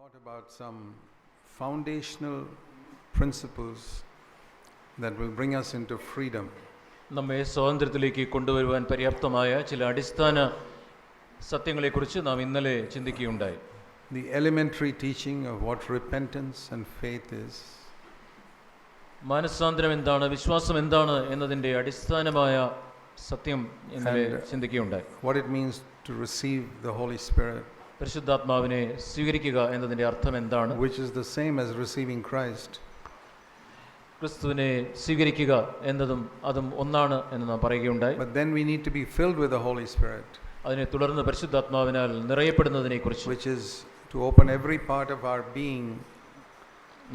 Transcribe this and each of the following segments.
thought about some foundational principles that will bring us into freedom. നമ്മെ സ്വാതന്ത്ര്യത്തിലേക്ക് കൊണ്ടുവരുവാൻ പര്യാപ്തമായ ചില അടിസ്ഥാന സത്യങ്ങളെക്കുറിച്ച് നാം ഇന്നലെ ചിന്തിക്കുകയുണ്ടായി. The elementary teaching of what repentance and faith is. മാനസാന്തരം എന്താണ്, വിശ്വാസം എന്താണ് എന്നതിൻ്റെ അടിസ്ഥാനമായ സത്യം ഇന്നലെ ചിന്തിക്കുകയുണ്ടായി. What it means to receive the Holy Spirit, പരിശുദ്ധാത്മാവിനെ സ്വീകരിക്കുക എന്നതിൻ്റെ അർത്ഥം എന്താണ്, which is the same as receiving Christ. ക്രിസ്തുവിനെ സ്വീകരിക്കുക എന്നതും അതും ഒന്നാണ് എന്ന് നാം പറയുകയുണ്ടായി. But then we need to be filled with the Holy Spirit, അതിനെ തുടർന്ന് പരിശുദ്ധാത്മാവിനാൽ നിറയപ്പെടുന്നതിനെക്കുറിച്ച്, which is to open every part of our being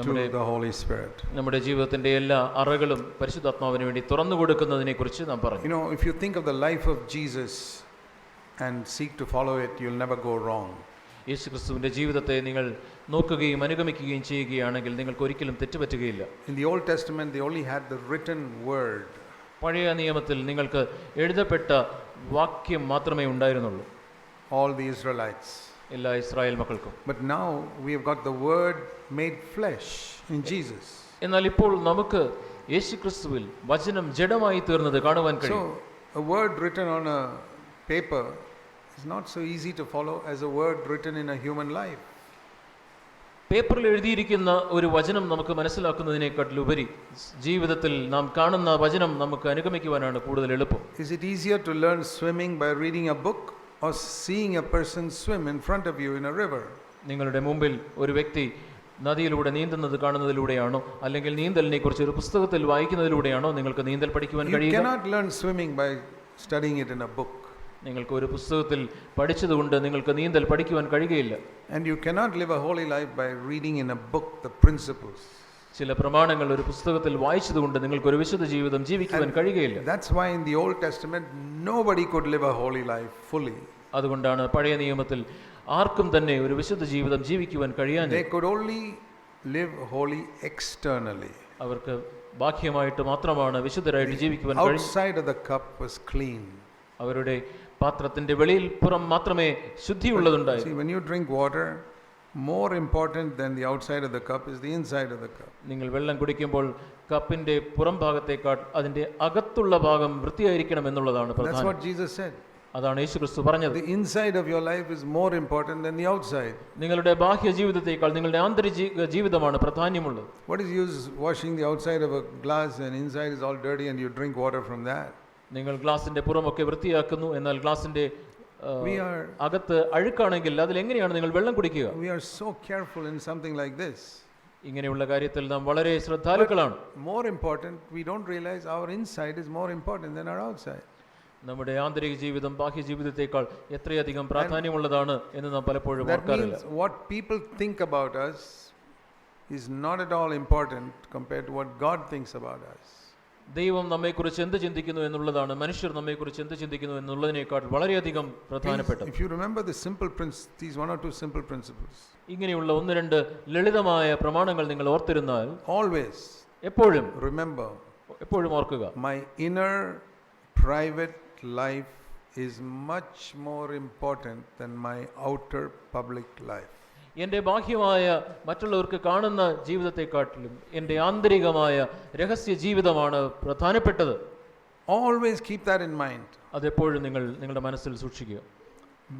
to the Holy Spirit. നമ്മുടെ ജീവിതത്തിന്റെ എല്ലാ അറകളും പരിശുദ്ധാത്മാവിന് വേണ്ടി തുറന്നു കൊടുക്കുന്നതിനെക്കുറിച്ച് നാം പറഞ്ഞു. You know, if you think of the life of Jesus and seek to follow it, you'll never go wrong. യേശു ക്രിസ്തുവിന്റെ ജീവിതത്തെ നിങ്ങൾ നോക്കുകയും അനുഗമിക്കുകയും ചെയ്യുകയാണെങ്കിൽ നിങ്ങൾക്ക് ഒരിക്കലും തെറ്റുപറ്റുകയില്ല. In the Old Testament they only had the written word. പഴയ നിയമത്തിൽ നിങ്ങൾക്ക് എഴുതപ്പെട്ട വാക്യം മാത്രമേ ഉണ്ടായിരുന്നുള്ളൂ, All the Israelites. എല്ലാ ഇസ്രായേൽ മക്കൾക്കും. But now we have got the word made flesh in Jesus. എന്നാൽ ഇപ്പോൾ നമുക്ക് യേശു ക്രിസ്തുവിൽ വചനം ജഡമായി തീർന്നത് കാണുവാൻ കഴിയും. So a word written on a paper is not so easy to follow as a word written in a human life. പേപ്പറിൽ എഴുതിയിരിക്കുന്ന ഒരു വചനം നമുക്ക് മനസ്സിലാക്കുന്നതിനേക്കാട്ടിലുപരി ജീവിതത്തിൽ നാം കാണുന്ന വചനം നമുക്ക് അനുഗമിക്കുവാനാണ് കൂടുതൽ എളുപ്പം. Is it easier to learn swimming by reading a book or seeing a person swim in front of you in a river? നിങ്ങളുടെ മുമ്പിൽ ഒരു വ്യക്തി നദിയിലൂടെ നീന്തുന്നത് കാണുന്നതിലൂടെയാണോ, അല്ലെങ്കിൽ നീന്തലിനെ കുറിച്ച് ഒരു പുസ്തകത്തിൽ വായിക്കുന്നതിലൂടെയാണോ നിങ്ങൾക്ക് നീന്തൽ പഠിക്കുവാൻ കഴിയുക? You cannot learn swimming by studying it in a book. നിങ്ങൾക്ക് ഒരു പുസ്തകത്തിൽ പഠിച്ചതുകൊണ്ട് നിങ്ങൾക്ക് നീന്തൽ പഠിക്കുവാൻ കഴിയുകയില്ല. And you cannot live a holy life by reading in a book the principles. ചില പ്രമാണങ്ങൾ ഒരു പുസ്തകത്തിൽ വായിച്ചതുകൊണ്ട് നിങ്ങൾക്ക് ഒരു വിശുദ്ധ ജീവിതം ജീവിക്കുവാൻ കഴിയുകയില്ല. That's why in the Old Testament nobody could live a holy life fully. അതുകൊണ്ടാണ് പഴയ നിയമത്തിൽ ആർക്കും തന്നെ ഒരു വിശുദ്ധ ജീവിതം ജീവിക്കുവാൻ കഴിയാൻ, They could only live holy externally. അവർക്ക് ബാഹ്യമായിട്ട് മാത്രമാണ് വിശുദ്ധരായിട്ട് ജീവിക്കുവാൻ കഴിയും. Outside of the cup was clean. അവരുടെ പാത്രത്തിന്റെ വെളിയിൽ പുറം മാത്രമേ ശുദ്ധിയുള്ളതുണ്ടായിരുന്നു. See, when you drink water, more important than the outside of the cup is the inside of the cup. നിങ്ങൾ വെള്ളം കുടിക്കുമ്പോൾ കപ്പിന്റെ പുറം ഭാഗത്തേക്കാൾ അതിന്റെ അകത്തുള്ള ഭാഗം വൃത്തിയായിരിക്കണം എന്നുള്ളതാണ് That's പ്രധാനം. what Jesus said. അതാണ് യേശു ക്രിസ്തു പറഞ്ഞത്. The inside of your life is more important than the outside. നിങ്ങളുടെ ബാഹ്യ ജീവിതത്തെക്കാൾ നിങ്ങളുടെ ആന്തരിക ജീവിതമാണ് പ്രാധാന്യമുള്ളത്. What is use washing the outside of a glass and inside is all dirty and you drink water from that? നിങ്ങൾ ഗ്ലാസിന്റെ പുറമൊക്കെ വൃത്തിയാക്കുന്നു, എന്നാൽ ഗ്ലാസിന്റെ അകത്ത് അഴുക്കാണെങ്കിൽ അതിൽ എങ്ങനെയാണ് നിങ്ങൾ വെള്ളം കുടിക്കുക? We are so careful in something like this. ഇങ്ങനെയുള്ള കാര്യത്തിൽ നാം വളരെ ശ്രദ്ധാലുക്കളാണ്. More important, we don't realize our inside is more important than our outside. നമ്മുടെ ആന്തരിക ജീവിതം ബാഹ്യ ജീവിതത്തെക്കാൾ എത്രയധികം പ്രാധാന്യമുള്ളതാണ് എന്ന് നാം പലപ്പോഴും ഓർക്കാറില്ല. That means what people think about us is not at all important compared to what God thinks about us. ദൈവം നമ്മെക്കുറിച്ച് എന്ത് ചിന്തിക്കുന്നു എന്നുള്ളതാണ് മനുഷ്യർ നമ്മെക്കുറിച്ച് എന്ത് ചിന്തിക്കുന്നു എന്നുള്ളതിനേക്കാൾ വളരെയധികം പ്രധാനപ്പെട്ടത്. If you remember these one or two simple principles, ഇങ്ങനെയുള്ള ഒന്ന് രണ്ട് ലളിതമായ പ്രമാണങ്ങൾ നിങ്ങൾ ഓർത്തിരുന്നാൽ, always എപ്പോഴും ഓർക്കുക, my inner private life is much more important than my outer public life. എൻ്റെ ബാഹ്യമായ മറ്റുള്ളവർക്ക് കാണുന്ന ജീവിതത്തെക്കാട്ടിലും എൻ്റെ ആന്തരികമായ രഹസ്യ ജീവിതമാണ് പ്രധാനപ്പെട്ടത്. Always keep that in mind. അതെപ്പോഴും നിങ്ങളുടെ മനസ്സിൽ സൂക്ഷിക്കുക.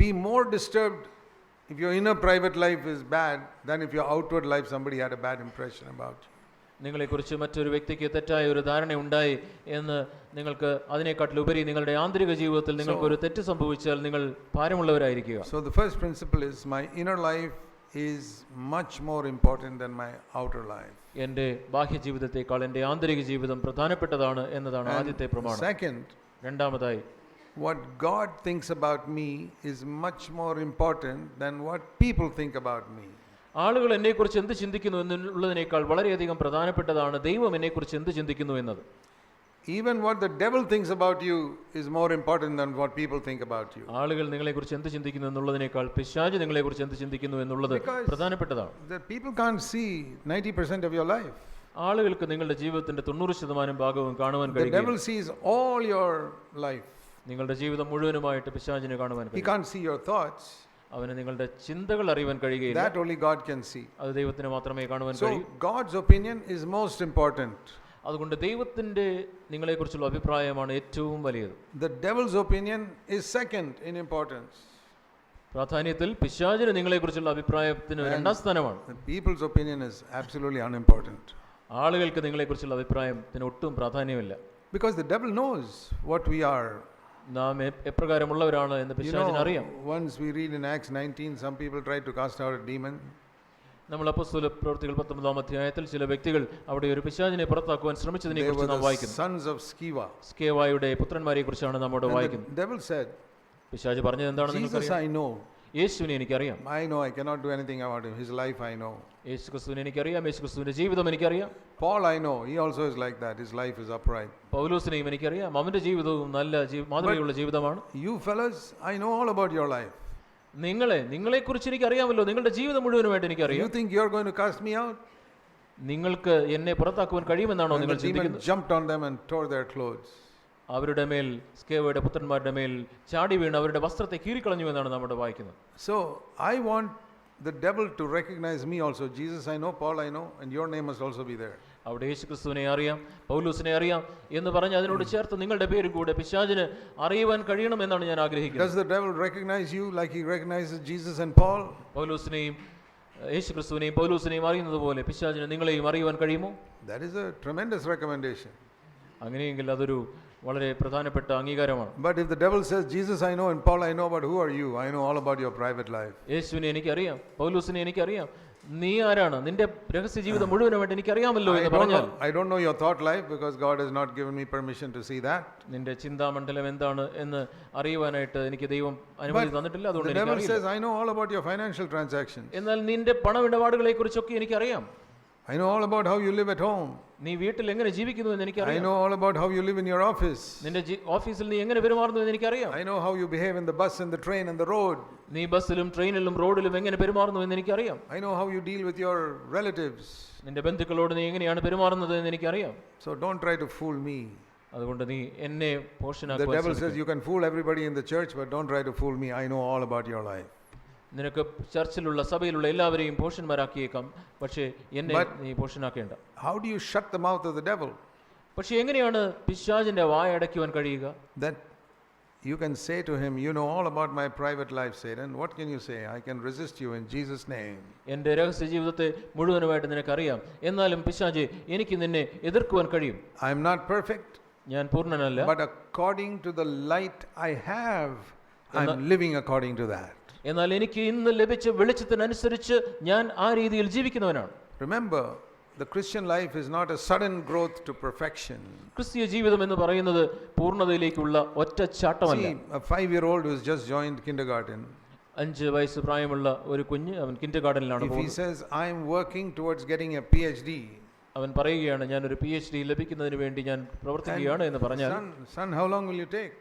Be more disturbed if your inner private life is bad than if your outward life somebody had a bad impression about you. നിങ്ങളെക്കുറിച്ച് മറ്റൊരു വ്യക്തിക്ക് തെറ്റായ ഒരു ധാരണ ഉണ്ടായി എന്ന് നിങ്ങൾക്ക് അതിനെക്കാട്ടിലുപരി നിങ്ങളുടെ ആന്തരിക ജീവിതത്തിൽ നിങ്ങൾക്ക് ഒരു തെറ്റ് സംഭവിച്ചാൽ നിങ്ങൾ ഭാരമുള്ളവരായിരിക്കുക. So the first principle is my inner life is much more important than my outer life. എൻ്റെ ബാഹ്യ ജീവിതത്തെക്കാൾ എൻ്റെ ആന്തരിക ജീവിതം പ്രധാനപ്പെട്ടതാണ് എന്നതാണ് ആദ്യത്തെ പ്രമാണം. Second, രണ്ടാമതായി, what God thinks about me is much more important than what people think about me. ആളുകൾ എന്നെക്കുറിച്ച് എന്ത് ചിന്തിക്കുന്നു എന്നുള്ളതിനേക്കാൾ വളരെയധികം പ്രധാനപ്പെട്ടതാണ് ദൈവം എന്നെക്കുറിച്ച് എന്ത് ചിന്തിക്കുന്നു എന്നത്. Even what the devil thinks about you is more important than what people think about you. ആളുകൾ നിങ്ങളെക്കുറിച്ച് എന്ത് ചിന്തിക്കുന്നു എന്നുള്ളതിനേക്കാൾ പിശാച് നിങ്ങളെക്കുറിച്ച് എന്ത് ചിന്തിക്കുന്നു എന്നുള്ളത് പ്രധാനപ്പെട്ടതാണ്. The people can't see 90% of your life. ആളുകൾക്ക് നിങ്ങളുടെ ജീവിതത്തിന്റെ 90% ഭാഗവും കാണുവാൻ കഴിയും. The devil sees all your life. നിങ്ങളുടെ ജീവിതം മുഴുവനുമായിട്ട് പിശാചിനെ കാണുവാൻ കഴിയും. He can't see your thoughts. അവന് നിങ്ങളുടെ ചിന്തകൾ അറിയുവാൻ കഴിയുകയില്ല. That only God can see. അത് ദൈവത്തിന് മാത്രമേ കാണുവാൻ So കഴിയൂ. God's opinion is most important. അതുകൊണ്ട് ദൈവത്തിന്റെ നിങ്ങളെക്കുറിച്ചുള്ള അഭിപ്രായമാണ് ഏറ്റവും വലിയത്. The devil's opinion is second in importance. പ്രാധാന്യത്തിൽ പിശാചിന് നിങ്ങളെക്കുറിച്ചുള്ള അഭിപ്രായത്തിന് രണ്ടാം സ്ഥാനമാണ്. The people's opinion is absolutely unimportant. ആളുകൾക്ക് നിങ്ങളെക്കുറിച്ചുള്ള അഭിപ്രായത്തിന് ഒട്ടും പ്രാധാന്യമില്ല. Because the devil knows what we are. നാം എപ്രകാരമുള്ളവരാണ് എന്ന് പിശാചിന് അറിയാം. Once we read in Acts 19, some people tried to cast out a demon. നമ്മൾ അപ്പോസ്തല പ്രവൃത്തികൾ 19-ാം അധ്യായത്തിൽ ചില വ്യക്തികൾ അവിടെ ഒരു പിശാചിനെ പുറത്താക്കുവാൻ ശ്രമിച്ചതിനെ കുറിച്ച് നാം വായിക്കുന്നു. Sons of Sceva. സ്കേവായുടെ പുത്രന്മാരെ കുറിച്ചാണ് നാം അവിടെ വായിക്കുന്നത്. The devil said, പിശാച് പറഞ്ഞത് എന്താണെന്ന് Jesus നിങ്ങൾക്കറിയാം. I know. യേശുവിനെ എനിക്കറിയാം. I know I cannot do anything about him. His life I know. യേശുക്രിസ്തുവിനെ എനിക്കറിയാം. യേശുക്രിസ്തുവിന്റെ ജീവിതം എനിക്കറിയാം. Paul I know. He also is like that. His life is upright. പൗലോസിനെയും എനിക്കറിയാം. അവന്റെ ജീവിതവും നല്ല മാതൃകയുള്ള ജീവിതമാണ്. You fellas, I know all about your life. നിങ്ങളെക്കുറിച്ച് എനിക്കറിയാമല്ലോ. നിങ്ങളുടെ ജീവിതം മുഴുവനുമായിട്ട് എനിക്കറിയാം. You think you are going to cast me out? നിങ്ങൾക്ക് എന്നെ പുറത്താക്കുവാൻ കഴിയുമെന്നാണോ നിങ്ങൾ ചിന്തിക്കുന്നത്? Jumped on them and tore their clothes. അവരുടെ മേൽ സ്കേവയുടെ പുത്രന്മാരുടെ മേൽ ചാടി വീണ് അവരുടെ വസ്ത്രത്തെ കീറിക്കളഞ്ഞു എന്നാണ് നമ്മുടെ വായിക്കുന്നത്. So I want the devil to recognize me also. Jesus I know, Paul I know, and your name must also be there. അവിടെ യേശുക്രിസ്തുവിനെ അറിയാം, പൗലോസിനെ അറിയാം എന്ന് പറഞ്ഞ് അതിനോട് ചേർത്ത് നിങ്ങളുടെ പേരും കൂടെ പിശാചിന് അറിയുവാൻ കഴിയണം എന്നാണ് ഞാൻ ആഗ്രഹിക്കുന്നത്. Does the devil recognize you like he recognizes Jesus and Paul? പൗലോസിനെയും യേശുക്രിസ്തുവിനെയും പൗലോസിനെയും അറിയുന്നത് പോലെ പിശാചിന് നിങ്ങളെയും അറിയുവാൻ കഴിയുമോ? That is a tremendous recommendation. അങ്ങനെയെങ്കിൽ അതൊരു വളരെ പ്രധാനപ്പെട്ട അംഗീകാരമാണ്. But if the devil says Jesus I know and Paul I know, but who are you? I know all about your private life. യേശുവിനെ എനിക്കറിയാം, പൗലോസിനെ എനിക്കറിയാം, നീ ആരാണ്, നിന്റെ രഹസ്യ ജീവിതം മുഴുവനുമായിട്ട് എനിക്കറിയാമല്ലോ എന്ന് പറഞ്ഞാൽ I don't know your thought life because God has not given me permission to see that. നിന്റെ ചിന്താമണ്ഡലം എന്താണ് എന്ന് അറിയുവാനായിട്ട് എനിക്ക് ദൈവം അനുമതി തന്നിട്ടില്ല. അതുകൊണ്ട് the devil says I know all about your financial transactions. എന്നാൽ നിന്റെ പണമിടപാടുകളെ കുറിച്ചൊക്കെ എനിക്കറിയാം. I know all about how you live at home. നീ വീട്ടിൽ എങ്ങനെ ജീവിക്കുന്നു എന്ന് എനിക്കറിയാം. I know all about how you live in your office. നിന്റെ ഓഫീസിൽ നീ എങ്ങനെ പെരുമാറുന്നു എന്ന് എനിക്കറിയാം. I know how you behave in the bus and the train and the road. നീ ബസ്സിലും ട്രെയിനിലും റോഡിലും എങ്ങനെ പെരുമാറുന്നു എന്ന് എനിക്കറിയാം. I know how you deal with your relatives. നിന്റെ ബന്ധുക്കളോട് നീ എങ്ങനെയാണ് പെരുമാറുന്നത് എന്ന് എനിക്കറിയാം. So don't try to fool me. അതുകൊണ്ട് നീ എന്നെ പോഷനാക്കുവാൻ The devil says you can fool everybody in the church, but don't try to fool me. I know all about your life. നിനക്ക് ചർച്ചിലുള്ള സഭയിലുള്ള എല്ലാവരെയും പോഷന്മാരാക്കിയേക്കാം, പക്ഷേ എന്നെ നീ പോഷനാക്കേണ്ട. How do you shut the mouth of the devil? പക്ഷേ എങ്ങനെയാണ് പിശാചിന്റെ വായ അടയ്ക്കുവാൻ കഴിയുക? That you can say to him, you know all about my private life, Satan. What can you say? I can resist you in Jesus' name. എൻ്റെ രഹസ്യ ജീവിതത്തെ മുഴുവനുമായിട്ട് നിനക്കറിയാം, എന്നാലും പിശാചേ എനിക്ക് നിന്നെ എതിർക്കുവാൻ കഴിയും. I am not perfect. ഞാൻ പൂർണ്ണനല്ല. But according to the light I have, I am living according to that. എന്നാൽ എനിക്ക് ഇന്ന് ലഭിച്ച വെളിച്ചത്തിനനുസരിച്ച് ഞാൻ ആ രീതിയിൽ ജീവിക്കുന്നവനാണ്. Remember, the Christian life is not a sudden growth to perfection. ക്രിസ്തീയ ജീവിതം എന്ന് പറയുന്നത് പൂർണ്ണതയിലേക്കുള്ള ഒറ്റച്ചാട്ടമല്ല. See, a 5-year-old who has just joined kindergarten, 5 വയസ്സ് പ്രായമുള്ള ഒരു കുഞ്ഞ്, അവൻ കിൻഡർഗാർട്ടനിലാണ് if he പോകുന്നത്. says I am working towards getting a PhD, അവൻ പറയുകയാണ് ഞാൻ ഒരു PhD ലഭിക്കുന്നതിന് വേണ്ടി ഞാൻ പ്രവർത്തിക്കുകയാണ് എന്ന് പറഞ്ഞാൽ, son, how long will you take?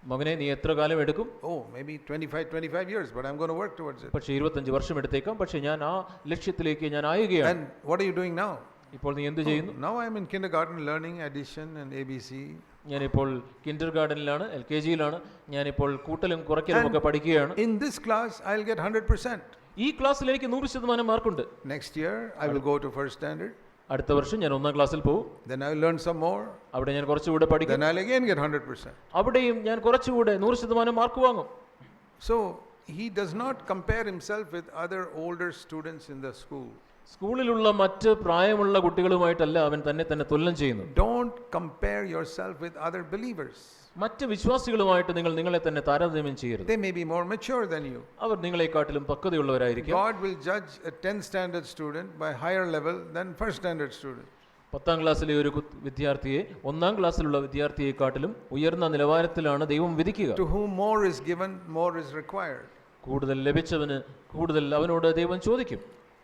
മകനെ നീ എത്ര കാലം എടുക്കും? Oh, maybe 25 years, but I'm going to work towards it. പക്ഷേ 25 വർഷം എടുത്തേക്കാം, പക്ഷേ ഞാൻ ആ ലക്ഷ്യത്തിലേക്ക് ഞാൻ ആയുകയാണ്. And what are you doing now? ഇപ്പോൾ നീ എന്ത് ചെയ്യുന്നു? Now I am in kindergarten learning addition and ABC. ഞാനിപ്പോൾ കിൻഡർഗാർട്ടനിലാണ്, LKGയിലാണ്. ഞാനിപ്പോൾ കൂട്ടലും കുറയ്ക്കലും ഒക്കെ പഠിക്കുകയാണ്. In this class I'll get 100%. ഈ ക്ലാസ്സിൽ എനിക്ക് 100% മാർക്കുണ്ട്. Next year I will go to first standard. അടുത്ത വർഷം ഞാൻ 1ാം ക്ലാസ്സിൽ പോകും. Then I will learn some more. അവിടെ ഞാൻ കുറച്ചുകൂടെ പഠിക്കും. Then I'll again get 100%. അവിടെയും ഞാൻ കുറച്ചുകൂടെ 100% മാർക്ക് വാങ്ങും. So he does not compare himself with other older students in the school. സ്കൂളിലുള്ള മറ്റ് പ്രായമുള്ള കുട്ടികളുമായിട്ടല്ല അവൻ തന്നെ തുലനം ചെയ്യുന്നു. Don't compare yourself with other believers. മറ്റ് വിശ്വാസികളുമായിട്ട് നിങ്ങൾ നിങ്ങളെ തന്നെ താരതമ്യം ചെയ്യരുത്. They may be more mature than you. Our നിങ്ങളെക്കാട്ടിലും പക്വതയുള്ളവരായിരിക്കും. God will judge a 10th standard student by higher level than first standard student. 10ാം ക്ലാസ്സിലെ ഒരു വിദ്യാർത്ഥിയെ 1ാം ക്ലാസ്സിലുള്ള വിദ്യാർത്ഥിയെക്കാട്ടിലും ഉയർന്ന നിലവാരത്തിലാണ് ദൈവം വിധിക്കുക. To whom more is given, more is required. കൂടുതൽ ലഭിച്ചവന് കൂടുതൽ അവനോട് ദൈവം ചോദിക്കും.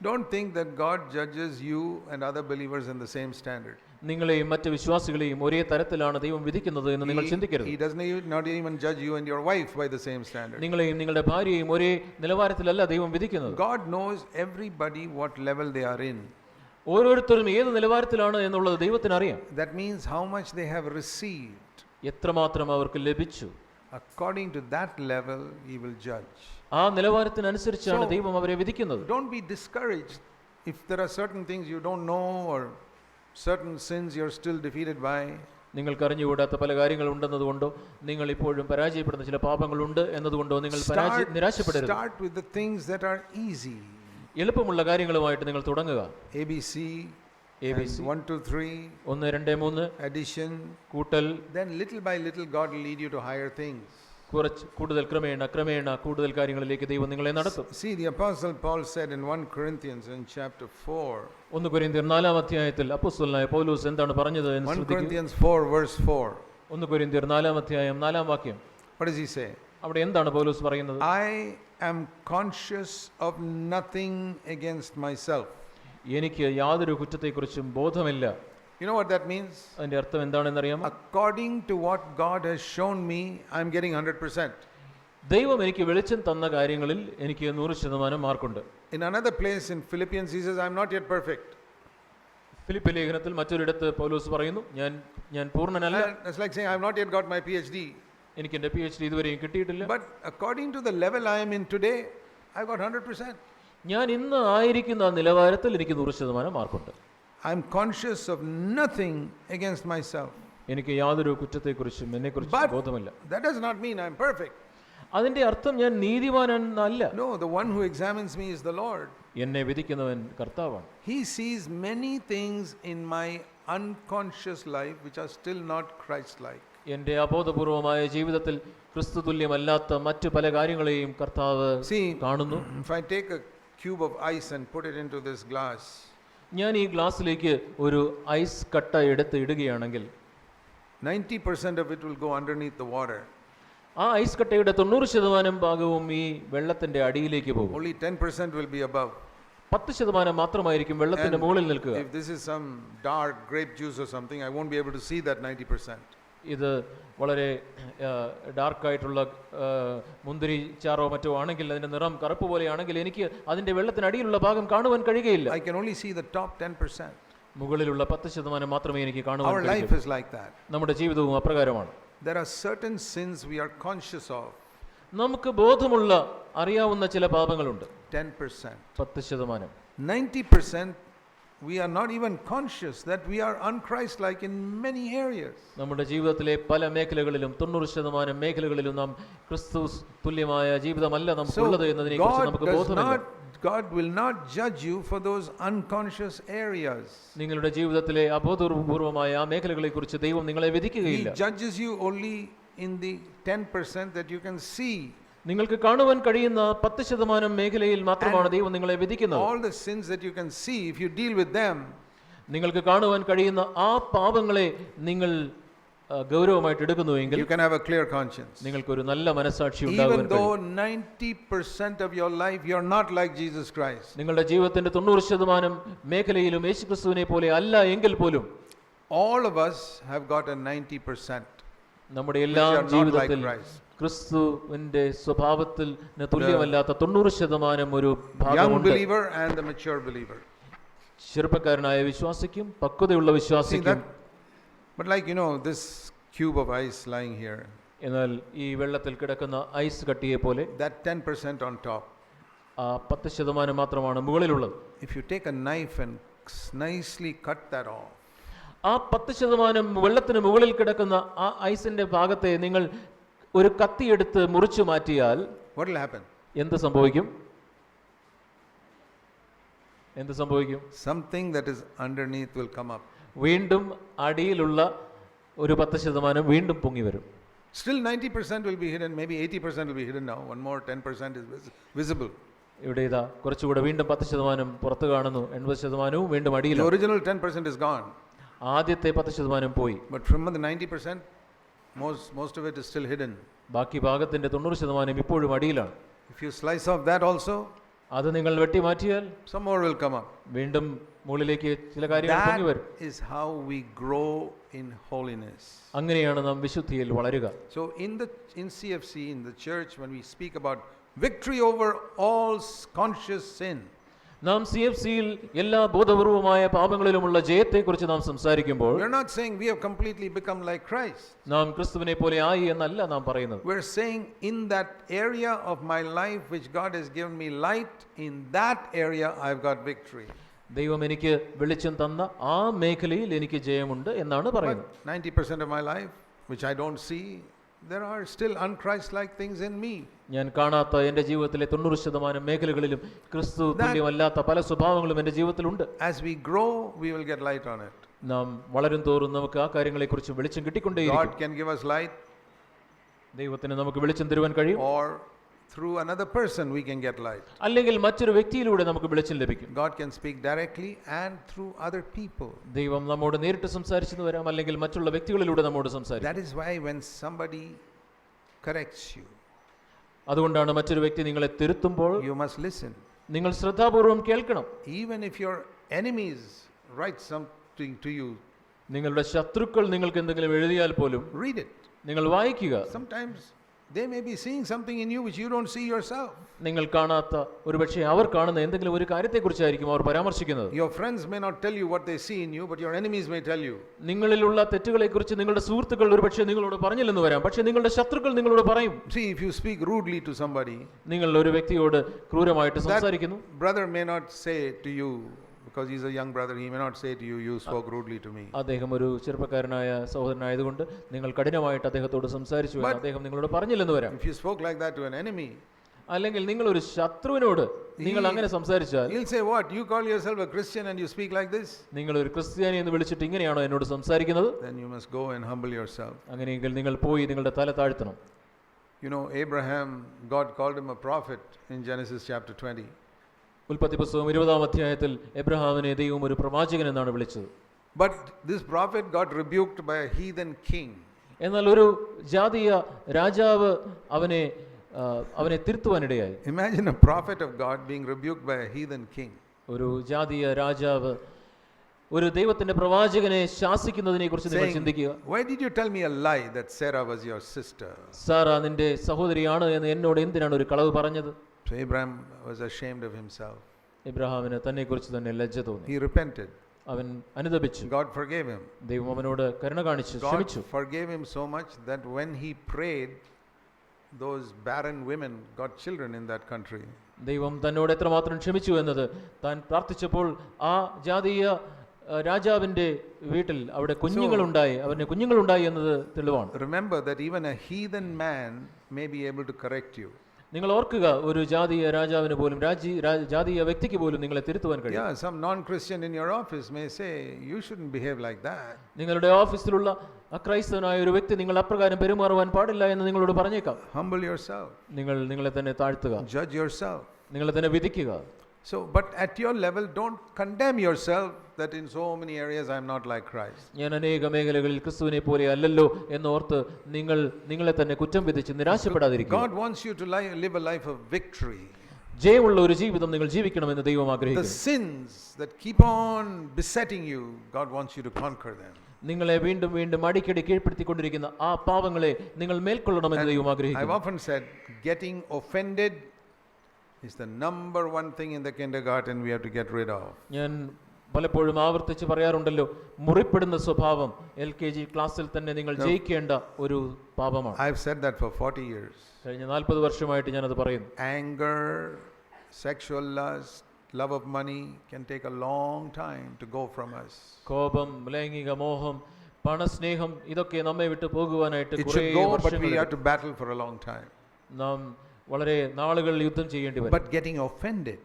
Don't think that God judges you and other believers in the same standard. നിങ്ങളെയും മറ്റ് വിശ്വാസികളെയും ഒരേ തരത്തിലാണ് ദൈവം വിധിക്കുന്നത് എന്ന് നിങ്ങൾ ചിന്തിക്കരുത്. He does not even judge you and your wife by the same standard. നിങ്ങളെയും നിങ്ങളുടെ ഭാര്യയെയും ഒരേ നിലവാരത്തിലല്ല ദൈവം വിധിക്കുന്നത്. God knows everybody what level they are in. ഓരോരുത്തരും ഏത് നിലവാരത്തിലാണ് എന്നുള്ളത് ദൈവത്തിന് അറിയാം. That means how much they have received. എത്രമാത്രം അവർക്ക് ലഭിച്ചു. According to that level he will judge. ആ നിലവാരത്തിനനുസരിച്ചാണ് ദൈവം അവരെ വിധിക്കുന്നത്. Don't be discouraged if there are certain things you don't know or certain sins you're still defeated by. നിങ്ങൾക്ക് അറിഞ്ഞുകൂടാത്ത പല കാര്യങ്ങൾ ഉണ്ടെന്നതുകൊണ്ടോ നിങ്ങൾ ഇപ്പോഴും പരാജയപ്പെടുന്ന ചില പാപങ്ങളുണ്ട് എന്നതുകൊണ്ടോ നിങ്ങൾ നിരാശപ്പെടരുത്. Start with the things that are easy. എളുപ്പമുള്ള കാര്യങ്ങളുമായിട്ട് നിങ്ങൾ തുടങ്ങുക. ABC 1 2 3 1 2 3 addition, കൂട്ടൽ. then little by little God will lead you to higher things. കൂടുതൽ ക്രമേണ കൂടുതൽ കാര്യങ്ങളിലേക്ക് ദൈവം നിങ്ങളെ നടത്തും. See, the apostle Paul said in 1 Corinthians in chapter 4. 1 കൊരിന്ത്യർ 4-ാം അധ്യായത്തിൽ അപ്പോസ്തലനായ പൗലോസ് എന്താണ് പറഞ്ഞത് എന്ന് 1 ശ്രദ്ധിക്കുക. Corinthians 4 verse 4. 1 കൊരിന്ത്യർ 4-ാം അധ്യായം 4-ാം വാക്യം. What does he say? അവിടെ എന്താണ് പൗലോസ് പറയുന്നത്? I am conscious of nothing against myself. എനിക്ക് യാതൊരു കുറ്റത്തെക്കുറിച്ചും ബോധമില്ല. You know what that means? അതിന്റെ അർത്ഥം എന്താണെന്ന് അറിയാമോ? According to what God has shown me, I'm getting 100%. ദൈവം എനിക്ക് വെളിച്ചം തന്ന കാര്യങ്ങളിൽ എനിക്ക് 100% മാർക്കുണ്ട്. In another place in Philippians he says I'm not yet perfect. Philippi ലേഖനത്തിൽ മറ്റൊരിടത്ത് പൗലോസ് പറയുന്നു ഞാൻ പൂർണ്ണനല്ല. It's like saying I've not yet got my PhD. എനിക്ക് എൻ്റെ PhD ഇതുവരെയും കിട്ടിയിട്ടില്ല. But according to the level I am in today, I've got 100%. ഞാൻ ഇന്ന് ആയിരിക്കുന്ന നിലവാരത്തിൽ എനിക്ക് 100% മാർക്കുണ്ട്. I'm conscious of nothing against myself. എനിക്ക് യാതൊരു കുറ്റത്തെക്കുറിച്ചും എന്നെക്കുറിച്ചും ബോധമില്ല. That does not mean I'm perfect. അതിന്റെ അർത്ഥം ഞാൻ നീതിമാനല്ല. No, the one who examines me is the Lord. എന്നെ വിധിക്കുന്നവൻ കർത്താവാണ്. He sees many things in my unconscious life which are still not Christ-like. എൻ്റെ അബോധപൂർവമായ ജീവിതത്തിൽ ക്രിസ്തു തുല്യമല്ലാത്ത മറ്റു പല കാര്യങ്ങളെയും കർത്താവ് കാണുന്നു. If I take a cube of ice and put it into this glass, ഞാൻ ഈ ഗ്ലാസ്സിലേക്ക് ഒരു ഐസ് കട്ട എടുത്ത് ഇടുകയാണെങ്കിൽ 90% of it will go underneath the water. ആ ഐസ് കട്ടയുടെ 90% ഭാഗവും ഈ വെള്ളത്തിന്റെ അടിയിലേക്ക് പോകും. Only 10% will be above. 10% മാത്രമായിരിക്കും വെള്ളത്തിന്റെ മുകളിൽ നിൽക്കുക. If this is some dark grape juice or something, I won't be able to see that 90%. ഇത് വളരെ ഡാർക്കായിട്ടുള്ള മുന്തിരി ചാറോ മറ്റോ ആണെങ്കിൽ അതിന്റെ നിറം കറുപ്പ് പോലെയാണെങ്കിൽ എനിക്ക് അതിന്റെ വെള്ളത്തിനടിയിലുള്ള ഭാഗം കാണുവാൻ കഴിയുകയില്ല. I can only see the top 10%. മുകളിലുള്ള 10% മാത്രമേ എനിക്ക് കാണുവാൻ കഴിയൂ. Our life is like that. നമ്മുടെ ജീവിതവും അപ്രകാരമാണ്. There are certain sins we are conscious of. നമുക്ക് ബോധമുള്ള അറിയാവുന്ന ചില പാപങ്ങളുണ്ട്. 10%. 10%. 90% we are not even conscious that we are unchristlike in many areas. നമ്മുടെ ജീവിതത്തിലെ പല മേഖലകളിലും 90% മേഖലകളിലും നാം ക്രിസ്തു തുല്യമായ ജീവിതമല്ല നമുക്കുള്ളത് എന്നതിനെക്കുറിച്ച് നമുക്ക് ബോധമില്ല. God will not judge you for those unconscious areas. നിങ്ങളുടെ ജീവിതത്തിലെ അബോധപൂർവമായ ആ മേഖലകളെക്കുറിച്ച് ദൈവം നിങ്ങളെ വിധിക്കുകയില്ല. He judges you only in the 10% that you can see. നിങ്ങൾക്ക് കാണുവാൻ കഴിയുന്ന 10% മേഖലയിൽ മാത്രമാണ് ദൈവം നിങ്ങളെ വിധിക്കുന്നത്. All the sins that you can see, if you deal with them, നിങ്ങൾക്ക് കാണുവാൻ കഴിയുന്ന ആ പാപങ്ങളെ നിങ്ങൾ ഗൗരവമായിട്ട് എടുക്കുന്നുവെങ്കിൽ you can have a clear conscience. നിങ്ങൾക്ക് ഒരു നല്ല മനസ്സാക്ഷി ഉണ്ടാകുവാൻ Even though 90% of your life you are not like Jesus Christ. നിങ്ങളുടെ ജീവിതത്തിന്റെ 90% മേഖലയിലും യേശുക്രിസ്തുവിനെ പോലെ അല്ല എങ്കിൽ പോലും all of us have got a 90%. നമ്മുടെ എല്ലാ ജീവിതത്തിൽ ക്രിസ്തുവിന്റെ സ്വഭാവത്തിൽ തുല്യമല്ലാത്ത 90% ഒരു ഭാഗമുണ്ട്. Young believer and the mature believer. ചെറുപ്പക്കാരനായ വിശ്വാസിക്കും പക്വതയുള്ള വിശ്വാസിക്കും. But like this cube of ice lying here. എന്നാൽ ഈ വെള്ളത്തിൽ കിടക്കുന്ന ഐസ് കട്ടിയെ പോലെ that 10% on top. ആ 10% മാത്രമാണ് മുകളിലുള്ളത്. If you take a knife and nicely cut that off. ആ 10% വെള്ളത്തിന് മുകളിൽ കിടക്കുന്ന ആ ഐസിന്റെ ഭാഗത്തെ നിങ്ങൾ ഒരു കത്തിയെടുത്ത് മുറിച്ചു മാറ്റിയാൽ what will happen? എന്ത് സംഭവിക്കും? Something that is underneath will come up. വീണ്ടും അടിയിലുള്ള ഒരു 10% വീണ്ടും പൊങ്ങി വരും. Still 90% will be hidden, maybe 80% will be hidden now. One more 10% is visible. ഇവിടെ ഇതാ കുറച്ചുകൂടെ വീണ്ടും 10% പുറത്ത് കാണുന്നു. 80% വീണ്ടും അടിയിലാണ്. The original 10% is gone. ആദ്യത്തെ 10% പോയി. But from the 90%, most of it is still hidden. ബാക്കി ഭാഗത്തിന്റെ 90% ഇപ്പോഴും അടിയിലാണ്. If you slice off that also, അത് നിങ്ങൾ വെട്ടി മാറ്റിയാൽ some more will come up. വീണ്ടും മുകളിലേക്ക് ചില കാര്യങ്ങൾ പൊങ്ങി വരും. That is how we grow in holiness. അങ്ങനെയാണ് നാം വിശുദ്ധിയിൽ വളരുക. So in CFC, in the church, when we speak about victory over all conscious sin, നാം CFCയിൽ എല്ലാ ബോധപൂർവമായ പാപങ്ങളിലുമുള്ള ജയത്തെക്കുറിച്ച് നാം സംസാരിക്കുമ്പോൾ we're not saying we have completely become like Christ. നാം ക്രിസ്തുവിനെ പോലെ ആയി എന്നല്ല നാം പറയുന്നത്. We're saying in that area of my life which God has given me light, in that area I've got victory. ദൈവം എനിക്ക് വെളിച്ചം തന്ന ആ മേഖലയിൽ എനിക്ക് ജയമുണ്ട് എന്നാണ് പറയുന്നത്. 90% of my life which I don't see, there are still un-Christ-like things in me. ഞാൻ കാണാത്ത എൻ്റെ ജീവിതത്തിലെ 90% മേഖലകളിലും ക്രിസ്തു തുല്യമല്ലാത്ത പല സ്വഭാവങ്ങളും എൻ്റെ ജീവിതത്തിലുണ്ട്. As we grow, we will get light on it. നാം വളരും തോറും നമുക്ക് ആ കാര്യങ്ങളെക്കുറിച്ച് വെളിച്ചം കിട്ടിക്കൊണ്ടേയിരിക്കും. God can give us light, ദൈവത്തിന് നമുക്ക് വെളിച്ചം തരുവാൻ കഴിയും. or through another person we can get light. അല്ലെങ്കിൽ മറ്റൊരു വ്യക്തിയിലൂടെ നമുക്ക് വെളിച്ചം ലഭിക്കും. God can speak directly and through other people. ദൈവം നമ്മോട് നേരിട്ട് സംസാരിച്ചെന്ന് വരാം, അല്ലെങ്കിൽ മറ്റുള്ള വ്യക്തികളിലൂടെ നമ്മോട് സംസാരിക്കും. That is why when somebody corrects you, അതുകൊണ്ടാണ് മറ്റൊരു വ്യക്തി നിങ്ങളെ തിരുത്തുമ്പോൾ you must listen. നിങ്ങൾ ശ്രദ്ധാപൂർവം കേൾക്കണം. Even if your enemies write something to you, നിങ്ങളുടെ ശത്രുക്കൾ നിങ്ങൾക്ക് എന്തെങ്കിലും എഴുതിയാൽ പോലും read it. നിങ്ങൾ വായിക്കുക. Sometimes they may be seeing something in you which you don't see yourself. നിങ്ങൾ കാണാത്ത ഒരുപക്ഷെ അവർ കാണുന്ന എന്തെങ്കിലും ഒരു കാര്യത്തെക്കുറിച്ചായിരിക്കും അവർ പരാമർശിക്കുന്നത്. Your friends may not tell you what they see in you, but your enemies may tell you. നിങ്ങളിലുള്ള തെറ്റുകളെക്കുറിച്ച് നിങ്ങളുടെ സുഹൃത്തുക്കൾ ഒരുപക്ഷെ നിങ്ങളോട് പറഞ്ഞില്ലെന്ന് വരാം, പക്ഷേ നിങ്ങളുടെ ശത്രുക്കൾ നിങ്ങളോട് പറയും. See, if you speak rudely to somebody, നിങ്ങൾ ഒരു വ്യക്തിയോട് ക്രൂരമായിട്ട് സംസാരിക്കുന്നു, brother may not say to you, because he's a young brother, he may not say to you, you spoke rudely to me. അദ്ദേഹം ഒരു ചെറുപ്പക്കാരനായ സഹോദരനായതുകൊണ്ട് നിങ്ങൾ കഠിനമായിട്ട് അദ്ദേഹത്തോട് സംസാരിച്ചു എന്ന് അദ്ദേഹം നിങ്ങളോട് പറഞ്ഞില്ലെന്ന് വരാം. If you spoke like that to an enemy, അല്ലെങ്കിൽ നിങ്ങൾ ഒരു ശത്രുവിനോട് നിങ്ങൾ അങ്ങനെ സംസാരിച്ചാൽ he'll say, what, you call yourself a Christian and you speak like this? നിങ്ങൾ ഒരു ക്രിസ്ത്യാനി എന്ന് വിളിച്ചിട്ട് ഇങ്ങനെയാണോ എന്നോട് സംസാരിക്കുന്നത്? Then you must go and humble yourself. അങ്ങനെയെങ്കിൽ നിങ്ങൾ പോയി നിങ്ങളുടെ തല താഴ്ത്തണം. You know, Abraham, God called him a prophet in Genesis chapter 20. ഉൽപ്പത്തി പുസ്തകം 20-ാം അധ്യായത്തിൽ എബ്രഹാമിനെ ദൈവം ഒരു പ്രവാചകൻ എന്നാണ് വിളിച്ചത്. But this prophet got rebuked by a heathen king. എന്നാൽ ഒരു ജാതീയ രാജാവ് അവനെ തിരുത്തുവാനിടയായി. Imagine a prophet of God being rebuked by a heathen king. ഒരു ജാതീയ രാജാവ് ഒരു ദൈവത്തിന്റെ പ്രവാചകനെ ശാസിക്കുന്നതിനെ കുറിച്ച് നിങ്ങൾ ചിന്തിക്കുക. Why did you tell me a lie that Sarah was your sister? Sarah നിന്റെ സഹോദരിയാണ് എന്ന് എന്നോട് എന്തിനാണ് ഒരു കളവ് പറഞ്ഞത്? So Abraham was ashamed of himself. ഇബ്രാഹാമിന് തന്നെ കുറിച്ച് തന്നെ ലജ്ജ തോന്നി. He repented. അവൻ അനുതപിച്ചു. God forgave him. ദൈവം അവനോട് കരുണ കാണിച്ചു, ക്ഷമിച്ചു. God forgave him so much that when he prayed, those barren women got children in that country. ദൈവം തന്നോട് എത്രമാത്രം ക്ഷമിച്ചു എന്നത് താൻ പ്രാർത്ഥിച്ചപ്പോൾ ആ ജാതീയ രാജാവിന്റെ വീട്ടിൽ അവിടെ കുഞ്ഞുങ്ങളുണ്ടായി, അവന് കുഞ്ഞുങ്ങളുണ്ടായി എന്നത് തെളിവാണ്. Remember that even a heathen man may be able to correct you. നിങ്ങൾ ഓർക്കുക, ഒരു ജാതീയ രാജാവിന് പോലും ജാതീയ വ്യക്തിക്ക് പോലും നിങ്ങളെ തിരുത്തുവാൻ കഴിയും. Yeah, some non-Christian in your office may say you shouldn't behave like that. നിങ്ങളുടെ ഓഫീസിലുള്ള അക്രൈസ്തവനായ ഒരു വ്യക്തി നിങ്ങൾ അപ്രകാരം പെരുമാറുവാൻ പാടില്ല എന്ന് നിങ്ങളോട് പറഞ്ഞേക്കാം. Humble yourself. നിങ്ങൾ നിങ്ങളെ തന്നെ താഴ്ത്തുക. Judge yourself. നിങ്ങളെ തന്നെ വിധിക്കുക. So, but at your level, don't condemn yourself that in so many areas I am not like Christ. ഞാൻ അനേക മേഖലകളിൽ ക്രിസ്തുവിനെ പോലെ അല്ലല്ലോ എന്നോർത്ത് നിങ്ങളെ തന്നെ കുറ്റം വിധിച്ച് നിരാശപ്പെടാതിരിക്കുക. God wants you to live a life of victory. ജയമുള്ള ഒരു ജീവിതം നിങ്ങൾ ജീവിക്കണമെന്ന് ദൈവം ആഗ്രഹിക്കുന്നു. The sins that keep on besetting you, God wants you to conquer them. നിങ്ങളെ വീണ്ടും വീണ്ടും അടിക്കടി കീഴ്പ്പെടുത്തിക്കൊണ്ടിരിക്കുന്ന ആ പാപങ്ങളെ നിങ്ങൾ മേൽക്കൊള്ളണമെന്ന് ദൈവം ആഗ്രഹിക്കുന്നു. I've often said, getting offended is the number one thing in the kindergarten we have to get rid of. ഞാൻ പലപ്പോഴും ആവർത്തിച്ച് പറയാറുണ്ടല്ലോ, മുറിപ്പെടുന്ന സ്വഭാവം LKG ക്ലാസ്സിൽ തന്നെ നിങ്ങൾ ജയിക്കേണ്ട ഒരു പാപമാണ്. I've said that for 40 years. കഴിഞ്ഞ 40 വർഷമായിട്ട് ഞാനത് പറയുന്നു. Anger, sexual lust, love of money can take a long time to go from us. കോപം, ലൈംഗിക മോഹം, പണസ്നേഹം ഇതൊക്കെ നമ്മെ വിട്ട് പോകുവാനായിട്ട് It should go, but we have to battle for a long time. നാം വളരെ നാളുകൾ യുദ്ധം ചെയ്യേണ്ടി വരും. But getting offended,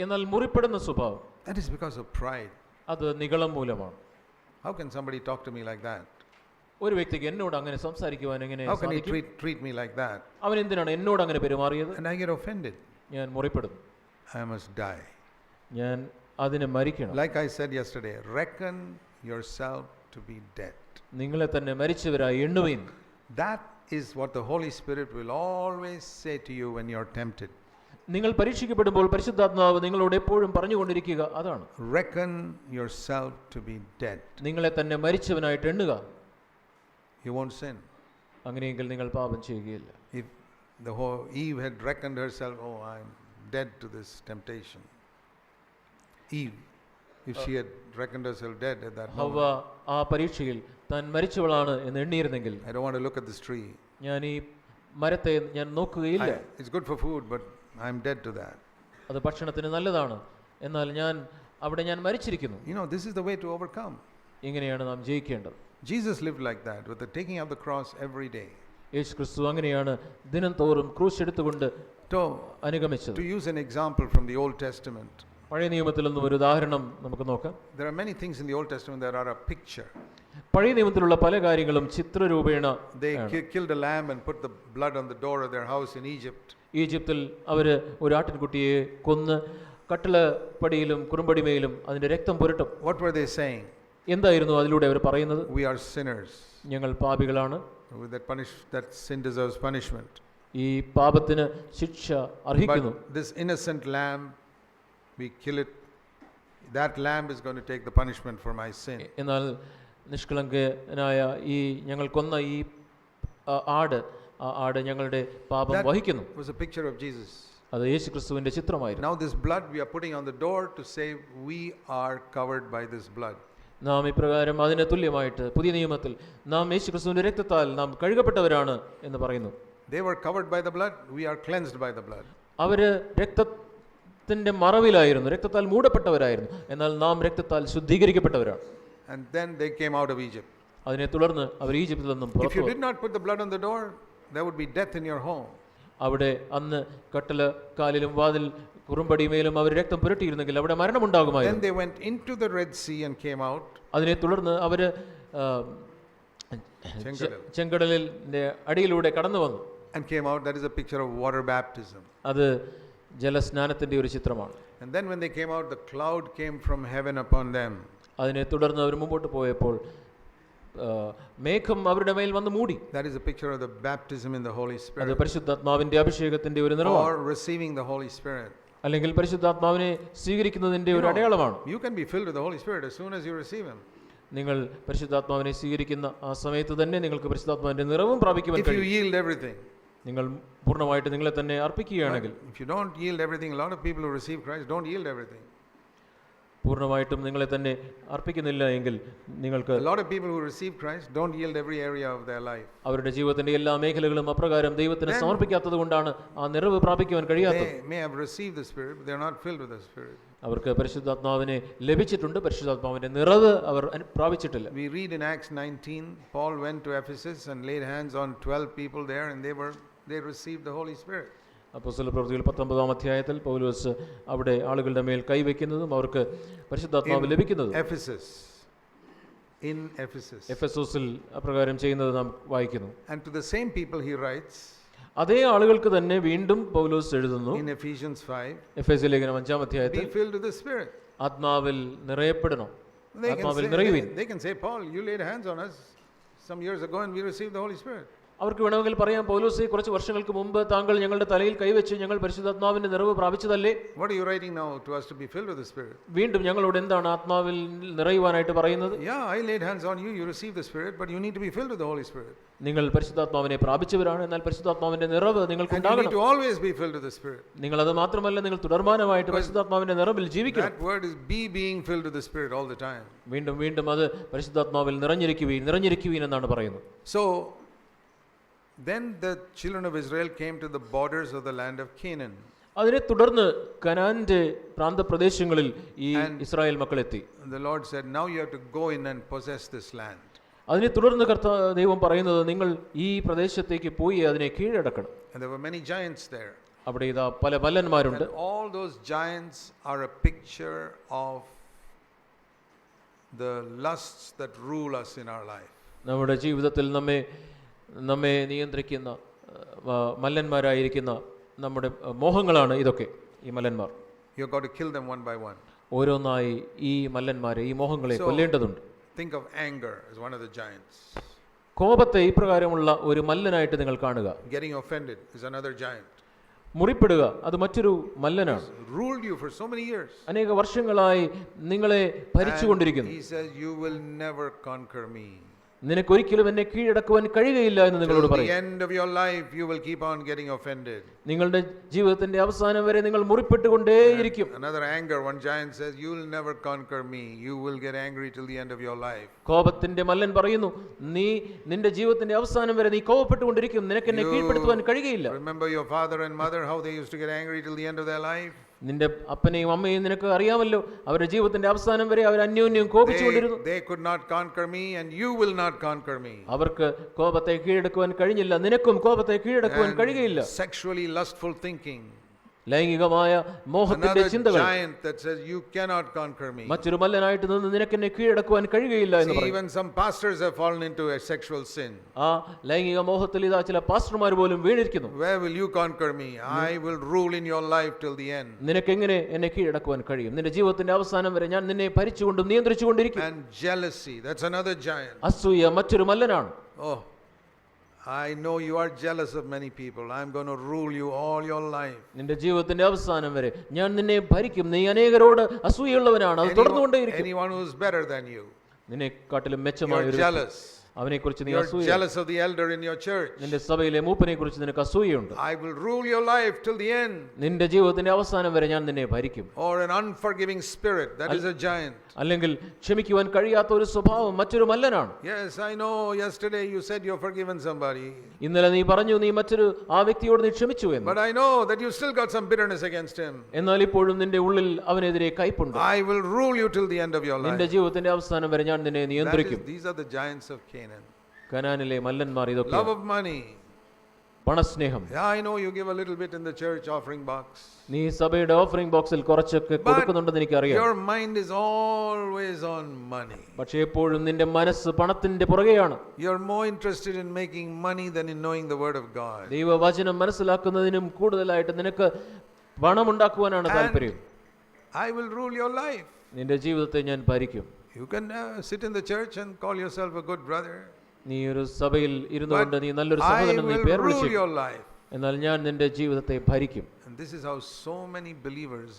എന്നാൽ മുറിപ്പെടുന്ന സ്വഭാവം, that is because of pride. അത് നിഗളം മൂലമാണ്. How can somebody talk to me like that? ഒരു വ്യക്തിക്ക് എന്നോട് അങ്ങനെ സംസാരിക്കുവാൻ എങ്ങനെ How can he സാധിക്കും? treat me like that? അവൻ എന്തിനാണ് എന്നോട് അങ്ങനെ പെരുമാറിയത്? And I get offended. ഞാൻ മുറിപ്പെടുന്നു. I must die. ഞാൻ അതിനെ മരിക്കണം. Like I said yesterday, reckon yourself to be dead. നിങ്ങളെ തന്നെ മരിച്ചവരായി എണ്ണുവീൻ. That is what the Holy Spirit will always say to you when you're tempted. നിങ്ങൾ പരീക്ഷിക്കപ്പെടുമ്പോൾ പരിശുദ്ധാത്മാവ് നിങ്ങളോട് എപ്പോഴും പറഞ്ഞുകൊണ്ടിരിക്കുക അതാണ്. Reckon yourself to be dead. നിങ്ങളെ തന്നെ മരിച്ചവനായിട്ട് എണ്ണുക. You won't sin. അങ്ങനെയെങ്കിൽ നിങ്ങൾ പാപം ചെയ്യുകയില്ല. If the whole Eve had reckoned herself, oh, I'm dead to this temptation. Eve, if she had reckoned herself dead at that ഹവ്വ moment. ആ പരീക്ഷയിൽ താൻ മരിച്ചവളാണ് എന്ന് എണ്ണിയിരുന്നെങ്കിൽ, I don't want to look at this tree. ഞാൻ ഈ മരത്തെ ഞാൻ നോക്കുകയില്ല. It's good for food, but I'm dead to that. അത് ഭക്ഷണത്തിന് നല്ലതാണ്, എന്നാൽ അവിടെ ഞാൻ മരിച്ചിരിക്കുന്നു. You know, this is the way to overcome. ഇങ്ങനെയാണ് നാം ജയിക്കേണ്ടത്. Jesus lived like that, with the taking up the cross every day. യേശു ക്രിസ്തു അങ്ങനെയാണ് ദിനം തോറും ക്രൂശ് എടുത്തുകൊണ്ട് അനുഗമിച്ചത്. To use an example from the Old Testament, പഴയ നിയമത്തിൽ നിന്നും ഒരു ഉദാഹരണം നമുക്ക് നോക്കാം. there are many things in the Old Testament that are a picture. പഴയ നിയമത്തിലുള്ള പല കാര്യങ്ങളും ചിത്രരൂപേണ. They killed a lamb and put the blood on the door of their house in Egypt. ഈജിപ്തിൽ അവർ ഒരു ആട്ടിൻകുട്ടിയെ കൊന്ന് കട്ടിളപ്പടിയിലും കുറുമ്പടിമേലും അതിന്റെ രക്തം പുരട്ടും. What were they saying? എന്തായിരുന്നു അതിലൂടെ അവർ പറയുന്നത്? We are sinners. ഞങ്ങൾ പാപികളാണ്. That sin deserves punishment. ഈ പാപത്തിന് ശിക്ഷ അർഹിക്കുന്നു. But this innocent lamb, we kill it. That lamb is going to take the punishment for my sin. എന്നാൽ നിഷ്കളങ്കനായ ഈ ഞങ്ങൾ കൊന്ന ഈ ആട് ഞങ്ങളുടെ പാപം വഹിക്കുന്നു. That was a picture of Jesus. അത് യേശുക്രിസ്തുവിന്റെ ചിത്രമായിരുന്നു. Now this blood we are putting on the door to say we are covered by this blood. നാം ഇപ്രകാരം അതിന് തുല്യമായിട്ട് പുതിയ നിയമത്തിൽ നാം യേശുക്രിസ്തുവിന്റെ രക്തത്താൽ നാം കഴുകപ്പെട്ടവരാണ് എന്ന് പറയുന്നു. They were covered by the blood, we are cleansed by the blood. അവര് രക്തത്തിന്റെ മറവിലായിരുന്നു, രക്തത്താൽ മൂടപ്പെട്ടവരായിരുന്നു, എന്നാൽ നാം രക്തത്താൽ ശുദ്ധീകരിക്കപ്പെട്ടവരാണ്. And then they came out of Egypt. അതിനെ തുടർന്ന് അവർ ഈജിപ്തിൽ നിന്നും If you പുറത്തു. did not put the blood on the door, there would be death in your home. അവിടെ അന്ന് കട്ടില കാലിലും വാതിൽ കുറുമ്പടിമേലും അവർ രക്തം പുരട്ടിയിരുന്നെങ്കിൽ അവിടെ മരണമുണ്ടാകുമായിരുന്നു. Then they went into the Red Sea and came out. അതിനെ തുടർന്ന് അവര് ചെങ്കടലിന്റെ അടിയിലൂടെ കടന്നു വന്നു. And came out. That is a picture of water baptism. അത് ജലസ്നാനത്തിന്റെ ഒരു ചിത്രമാണ്. And then when they came out, the cloud came from heaven upon them. അതിനെ തുടർന്ന് അവർ മുമ്പോട്ട് പോയപ്പോൾ മേഘം അവരുടെ മേൽ വന്ന് മൂടി. That is a picture of the baptism in the Holy അത് Spirit. പരിശുദ്ധാത്മാവിന്റെ അഭിഷേകത്തിന്റെ ഒരു നിറവാണ്. Or receiving the Holy Spirit. അല്ലെങ്കിൽ പരിശുദ്ധാത്മാവിനെ സ്വീകരിക്കുന്നതിന്റെ ഒരു അടയാളമാണ്. You can be filled with the Holy Spirit as soon as you receive Him. നിങ്ങൾ പരിശുദ്ധാത്മാവിനെ സ്വീകരിക്കുന്ന ആ സമയത്ത് തന്നെ നിങ്ങൾക്ക് പരിശുദ്ധാത്മാവിന്റെ നിറവും പ്രാപിക്കുവാൻ If you കഴിയും. yield everything. നിങ്ങൾ പൂർണ്ണമായിട്ട് നിങ്ങളെ തന്നെ അർപ്പിക്കുകയാണെങ്കിൽ. If you don't yield everything, a lot of people who receive Christ don't yield everything. പൂർണ്ണമായിട്ടും നിങ്ങളെ തന്നെ അർപ്പിക്കുന്നില്ല എങ്കിൽ നിങ്ങൾക്ക്. A lot of people who receive Christ don't yield every area of their life. അവരുടെ ജീവിതത്തിന്റെ എല്ലാ മേഖലകളും അപ്രകാരം ദൈവത്തിന് സമർപ്പിക്കാത്തത് കൊണ്ടാണ് ആ നിറവ് പ്രാപിക്കുവാൻ കഴിയാത്തത്. They may have received the Spirit, but they are not filled with the Spirit. അവർക്ക് പരിശുദ്ധാത്മാവിനെ ലഭിച്ചിട്ടുണ്ട്, പരിശുദ്ധാത്മാവിന്റെ നിറവ് അവർ പ്രാപിച്ചിട്ടില്ല. We read in Acts 19, Paul went to Ephesus and laid hands on 12 people there, and they received the Holy Spirit. അപ്പോസ്തല പ്രവൃത്തികൾ 19-ാം അധ്യായത്തിൽ പൗലോസ് അവിടെ ആളുകളുടെ മേൽ കൈവയ്ക്കുന്നതും അവർക്ക് പരിശുദ്ധാത്മാവ് ലഭിക്കുന്നതും in Ephesus. എഫെസോസിൽ അപ്രകാരം ചെയ്യുന്നത് നാം വായിക്കുന്നു. And to the same people he writes, അതേ ആളുകൾക്ക് തന്നെ വീണ്ടും പൗലോസ് എഴുതുന്നു in Ephesians 5, എഫെസ്യ ലേഖനം 5-ാം അധ്യായത്തിൽ, be filled with the Spirit. ആത്മാവിൽ നിറയപ്പെടണം. ആത്മാവിൽ നിറയുവിൻ. They can say, Paul, you laid hands on us some years ago and we received the Holy Spirit. അവർക്ക് വേണമെങ്കിൽ പറയാം, പൗലോസേ, കുറച്ച് വർഷങ്ങൾക്ക് മുമ്പ് താങ്കൾ ഞങ്ങളുടെ തലയിൽ കൈവച്ച് ഞങ്ങൾ പരിശുദ്ധാത്മാവിന്റെ നിറവ് പ്രാപിച്ചതല്ലേ? What are you writing now to us to be filled with the Spirit? വീണ്ടും ഞങ്ങളോട് എന്താണ് ആത്മാവിൽ നിറയുവാനായിട്ട് പറയുന്നത്? Yeah, I laid hands on you, you received the Spirit, but you need to be filled with the Holy Spirit. നിങ്ങൾ പരിശുദ്ധാത്മാവിനെ പ്രാപിച്ചവരാണ്, എന്നാൽ പരിശുദ്ധാത്മാവിന്റെ നിറവ് നിങ്ങൾക്ക് And you ഉണ്ടാകണം. need to always be filled with the Spirit. നിങ്ങൾ അത് മാത്രമല്ല, നിങ്ങൾ തുടർമാനമായിട്ട് പരിശുദ്ധാത്മാവിന്റെ നിറവിൽ ജീവിക്കണം. That word is be being filled with the Spirit all the time. വീണ്ടും വീണ്ടും അത് പരിശുദ്ധാത്മാവിൽ നിറഞ്ഞിരിക്കുവീൻ എന്നാണ് പറയുന്നത്. So then the children of Israel came to the borders of the land of Canaan. അതിനെ തുടർന്ന് കനാന്റെ പ്രാന്തപ്രദേശങ്ങളിൽ ഈ ഇസ്രായേൽ മക്കൾ എത്തി. The Lord said, now you have to go in and possess this land. അതിനെ തുടർന്ന് ദൈവം പറയുന്നത്, നിങ്ങൾ ഈ പ്രദേശത്തേക്ക് പോയി അതിനെ കീഴടക്കണം. And there were many giants there. അവിടെ ഇതാ പല മല്ലന്മാരുണ്ട്. And all those giants are a picture of the lusts that rule us in our life. നമ്മുടെ ജീവിതത്തിൽ നമ്മെ നിയന്ത്രിക്കുന്ന മല്ലന്മാരായിരിക്കുന്ന നമ്മുടെ മോഹങ്ങളാണ് ഇതൊക്കെ, ഈ മല്ലന്മാർ. You've got to kill them one by one. ഓരോന്നായി ഈ മല്ലന്മാരെ, ഈ മോഹങ്ങളെ കൊല്ലേണ്ടതുണ്ട്. Think of anger as one of the giants. കോപത്തെ ഇപ്രകാരമുള്ള ഒരു മല്ലനായിട്ട് നിങ്ങൾ കാണുക. Getting offended is another giant. മുറിപ്പെടുക, അത് മറ്റൊരു മല്ലനാണ്. Ruled you for so many years. അനേക വർഷങ്ങളായി നിങ്ങളെ ഭരിച്ചുകൊണ്ടിരിക്കുന്നു. He says, you will never conquer me. നിനക്കൊരിക്കലും എന്നെ കീഴടക്കുവാൻ കഴിയുകയില്ല എന്ന് നിങ്ങളോട് Till the പറയും. end of your life, you will keep on getting offended. നിങ്ങളുടെ ജീവിതത്തിന്റെ അവസാനം വരെ നിങ്ങൾ മുറിപ്പെട്ടുകൊണ്ടേയിരിക്കും. Another anger, one giant says, you will never conquer me. You will get angry till the end of your life. കോപത്തിന്റെ മല്ലൻ പറയുന്നു, നീ നിന്റെ ജീവിതത്തിന്റെ അവസാനം വരെ നീ കോപപ്പെട്ടുകൊണ്ടിരിക്കും, നിനക്ക് എന്നെ കീഴ്പ്പെടുത്തുവാൻ കഴിയുകയില്ല. Remember your father and mother, how they used to get angry till the end of their life? നിന്റെ അപ്പനെയും അമ്മയും നിനക്ക് അറിയാമല്ലോ, അവരുടെ ജീവിതത്തിന്റെ അവസാനം വരെ അവർ അന്യോന്യം കോപിച്ചുകൊണ്ടിരുന്നു. They could not conquer me and you will not conquer me. അവർക്ക് കോപത്തെ കീഴടക്കുവാൻ കഴിഞ്ഞില്ല, നിനക്കും കോപത്തെ കീഴടക്കുവാൻ കഴിയുകയില്ല. Sexually lustful thinking. ലൈംഗികമായ മോഹത്തിന്റെ Another ചിന്തകൾ. giant that says you cannot conquer me. മറ്റൊരു മല്ലനായിട്ട് നിന്ന് നിനക്ക് എന്നെ കീഴടക്കുവാൻ കഴിയുകയില്ല എന്ന് See, പറയും. even some pastors have fallen into a sexual sin. ആ ലൈംഗിക മോഹത്തിൽ ഇതാ ചില പാസ്റ്റർമാർ പോലും വീണിരിക്കുന്നു. Where will you conquer me? I will rule in your life till the end. നിനക്ക് എങ്ങനെ എന്നെ കീഴടക്കുവാൻ കഴിയും? നിന്റെ ജീവിതത്തിന്റെ അവസാനം വരെ ഞാൻ നിന്നെ ഭരിച്ചുകൊണ്ടും നിയന്ത്രിച്ചുകൊണ്ടിരിക്കും. And jealousy, that's another giant. അസൂയ മറ്റൊരു മല്ലനാണ്. Oh, I know you are jealous of many people. I'm going to rule you all your life. നിന്റെ ജീവിതത്തിന്റെ അവസാനം വരെ ഞാൻ നിന്നെ ഭരിക്കും. നീ അനേകരോട് അസൂയുള്ളവനാണ്, അത് തുടർന്നുകൊണ്ടേയിരിക്കും. Anyone who is better than you, നിന്നെക്കാട്ടിലും മെച്ചമായ you're ഒരു jealous. അവനെക്കുറിച്ച് നീ You're അസൂയ. jealous of the elder in your church. നിന്റെ സഭയിലെ മൂപ്പനെ കുറിച്ച് നിനക്ക് അസൂയുണ്ട്. I will rule your life till the end. നിന്റെ ജീവിതത്തിന്റെ അവസാനം വരെ ഞാൻ നിന്നെ ഭരിക്കും. Or an unforgiving spirit, that is a giant. അല്ലെങ്കിൽ ക്ഷമിക്കുവാൻ കഴിയാത്ത ഒരു സ്വഭാവം മറ്റൊരു മല്ലനാണ്. Yes, I know yesterday you said you've forgiven somebody. ഇന്നലെ നീ പറഞ്ഞു നീ മറ്റൊരു ആ വ്യക്തിയോട് നീ ക്ഷമിച്ചു എന്ന്. But I know that you still got some bitterness against him. എന്നാൽ ഇപ്പോഴും നിന്റെ ഉള്ളിൽ അവനെതിരെ കയ്പുണ്ട്. I will rule you till the end of your life. നിന്റെ ജീവിതത്തിന്റെ അവസാനം വരെ ഞാൻ നിന്നെ നിയന്ത്രിക്കും. These are the giants of Canaan. കനാനിലെ മല്ലന്മാർ ഇതൊക്കെ. Love of money. പണസ്നേഹം. Yeah, I know you give a little bit in the church offering box. നീ സഭയുടെ ഓഫറിംഗ് ബോക്സിൽ കുറച്ചൊക്കെ കൊടുക്കുന്നുണ്ടെന്ന് എനിക്കറിയാം. Your mind is always on money. പക്ഷേ എപ്പോഴും നിന്റെ മനസ്സ് പണത്തിന്റെ പുറകെയാണ്. You're more interested in making money than in knowing the word of God. ദൈവവചനം മനസ്സിലാക്കുന്നതിനും കൂടുതലായിട്ട് നിനക്ക് പണമുണ്ടാക്കുവാനാണ് താല്പര്യം. I will rule your life. നിന്റെ ജീവിതത്തെ ഞാൻ ഭരിക്കും. You can sit in the church and call yourself a good brother. നീ ഒരു സഭയിൽ ഇരുന്നുകൊണ്ട് നീ നല്ലൊരു I സഹോദരൻ നീ പേർ will rule വിളിച്ചു. your life. എന്നാൽ ഞാൻ നിന്റെ ജീവിതത്തെ ഭരിക്കും. And this is how so many believers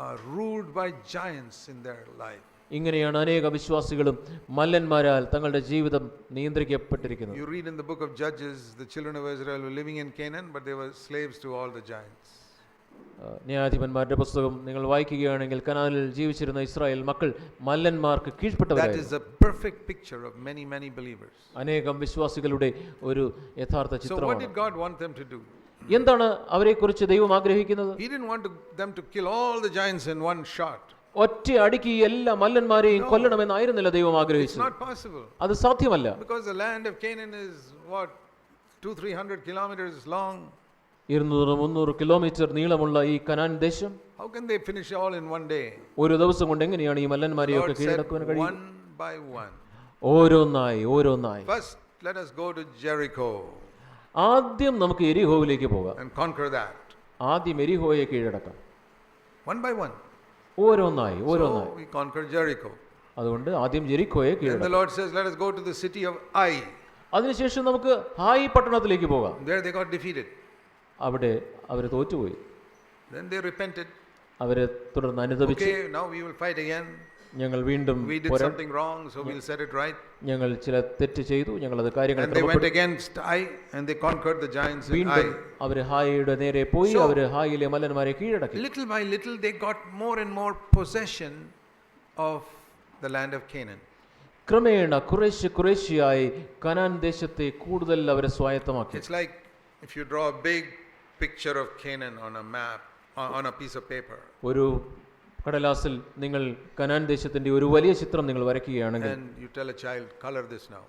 are ruled by giants in their life. ഇങ്ങനെയാണ് അനേക വിശ്വാസികളും മല്ലന്മാരാൽ തങ്ങളുടെ ജീവിതം നിയന്ത്രിക്കപ്പെട്ടിരിക്കുന്നത്. You read in the book of Judges, the children of Israel were living in Canaan, but they were slaves to all the giants. ന്യായാധിപന്മാരുടെ പുസ്തകം നിങ്ങൾ വായിക്കുകയാണെങ്കിൽ കനാനിൽ ജീവിച്ചിരുന്ന ഇസ്രായേൽ മക്കൾ മല്ലന്മാർക്ക് That കീഴ്പ്പെട്ടവരായിരുന്നു. is a perfect picture of many believers. അനേകം വിശ്വാസികളുടെ ഒരു യഥാർത്ഥ So what ചിത്രമാണ്. did God want them to do? എന്താണ് അവരെക്കുറിച്ച് ദൈവം ആഗ്രഹിക്കുന്നത്? He didn't want them to kill all the giants in one shot. ഒറ്റ അടിക്ക് എല്ലാ മല്ലന്മാരെയും കൊല്ലണമെന്നായിരുന്നില്ല ദൈവം It's ആഗ്രഹിച്ചത്. not possible. അത് സാധ്യമല്ല. Because the land of Canaan is what, 200-300 kilometers long. 200-300 kilometre നീളമുള്ള ഈ കനാൻ ദേശം How can they finish all in one day? ഒരു ദിവസം കൊണ്ട് എങ്ങനെയാണ് ഈ മല്ലന്മാരെയൊക്കെ Lord said, കീഴടക്കുവാൻ കഴിയും? one by one. ഓരോന്നായി. First, let us go to Jericho ആദ്യം നമുക്ക് എരിഹോവിലേക്ക് പോകാം. and conquer that. ആദ്യം എരിഹോയെ കീഴടക്കാം. One by one. ഓരോന്നായി. So we conquer Jericho. അതുകൊണ്ട് ആദ്യം ജെറിക്കോയെ Then the കീഴടക്കാം. Lord says, let us go to the city of Ai. അതിനുശേഷം നമുക്ക് ഹായി പട്ടണത്തിലേക്ക് പോകാം. There they got defeated. അവിടെ അവർ തോറ്റുപോയി. Then they repented. അവരെ തുടർന്ന് അനുതപിച്ചു. Okay, now we will fight again. ഞങ്ങൾ വീണ്ടും We did something wrong, so we'll set it right. ഞങ്ങൾ ചില തെറ്റ് ചെയ്തു, ഞങ്ങളത് കാര്യങ്ങൾ And they went against Ai and they conquered the giants in Ai. വീണ്ടും അവർ ഹായിയുടെ നേരെ പോയി അവർ ഹായിലെ മല്ലന്മാരെ കീഴടക്കി. Little by little they got more and more possession of the land of Canaan. ക്രമേണ കുറേശ്ശെയായി കനാൻ ദേശത്തെ കൂടുതൽ അവരെ സ്വായത്തമാക്കി. It's like if you draw a big picture of Canaan on a map, on a piece of paper. ഒരു കടലാസിൽ നിങ്ങൾ Canaan ദേശത്തിന്റെ ഒരു വലിയ ചിത്രം നിങ്ങൾ വരയ്ക്കുകയാണെങ്കിൽ And you tell a child, color this now.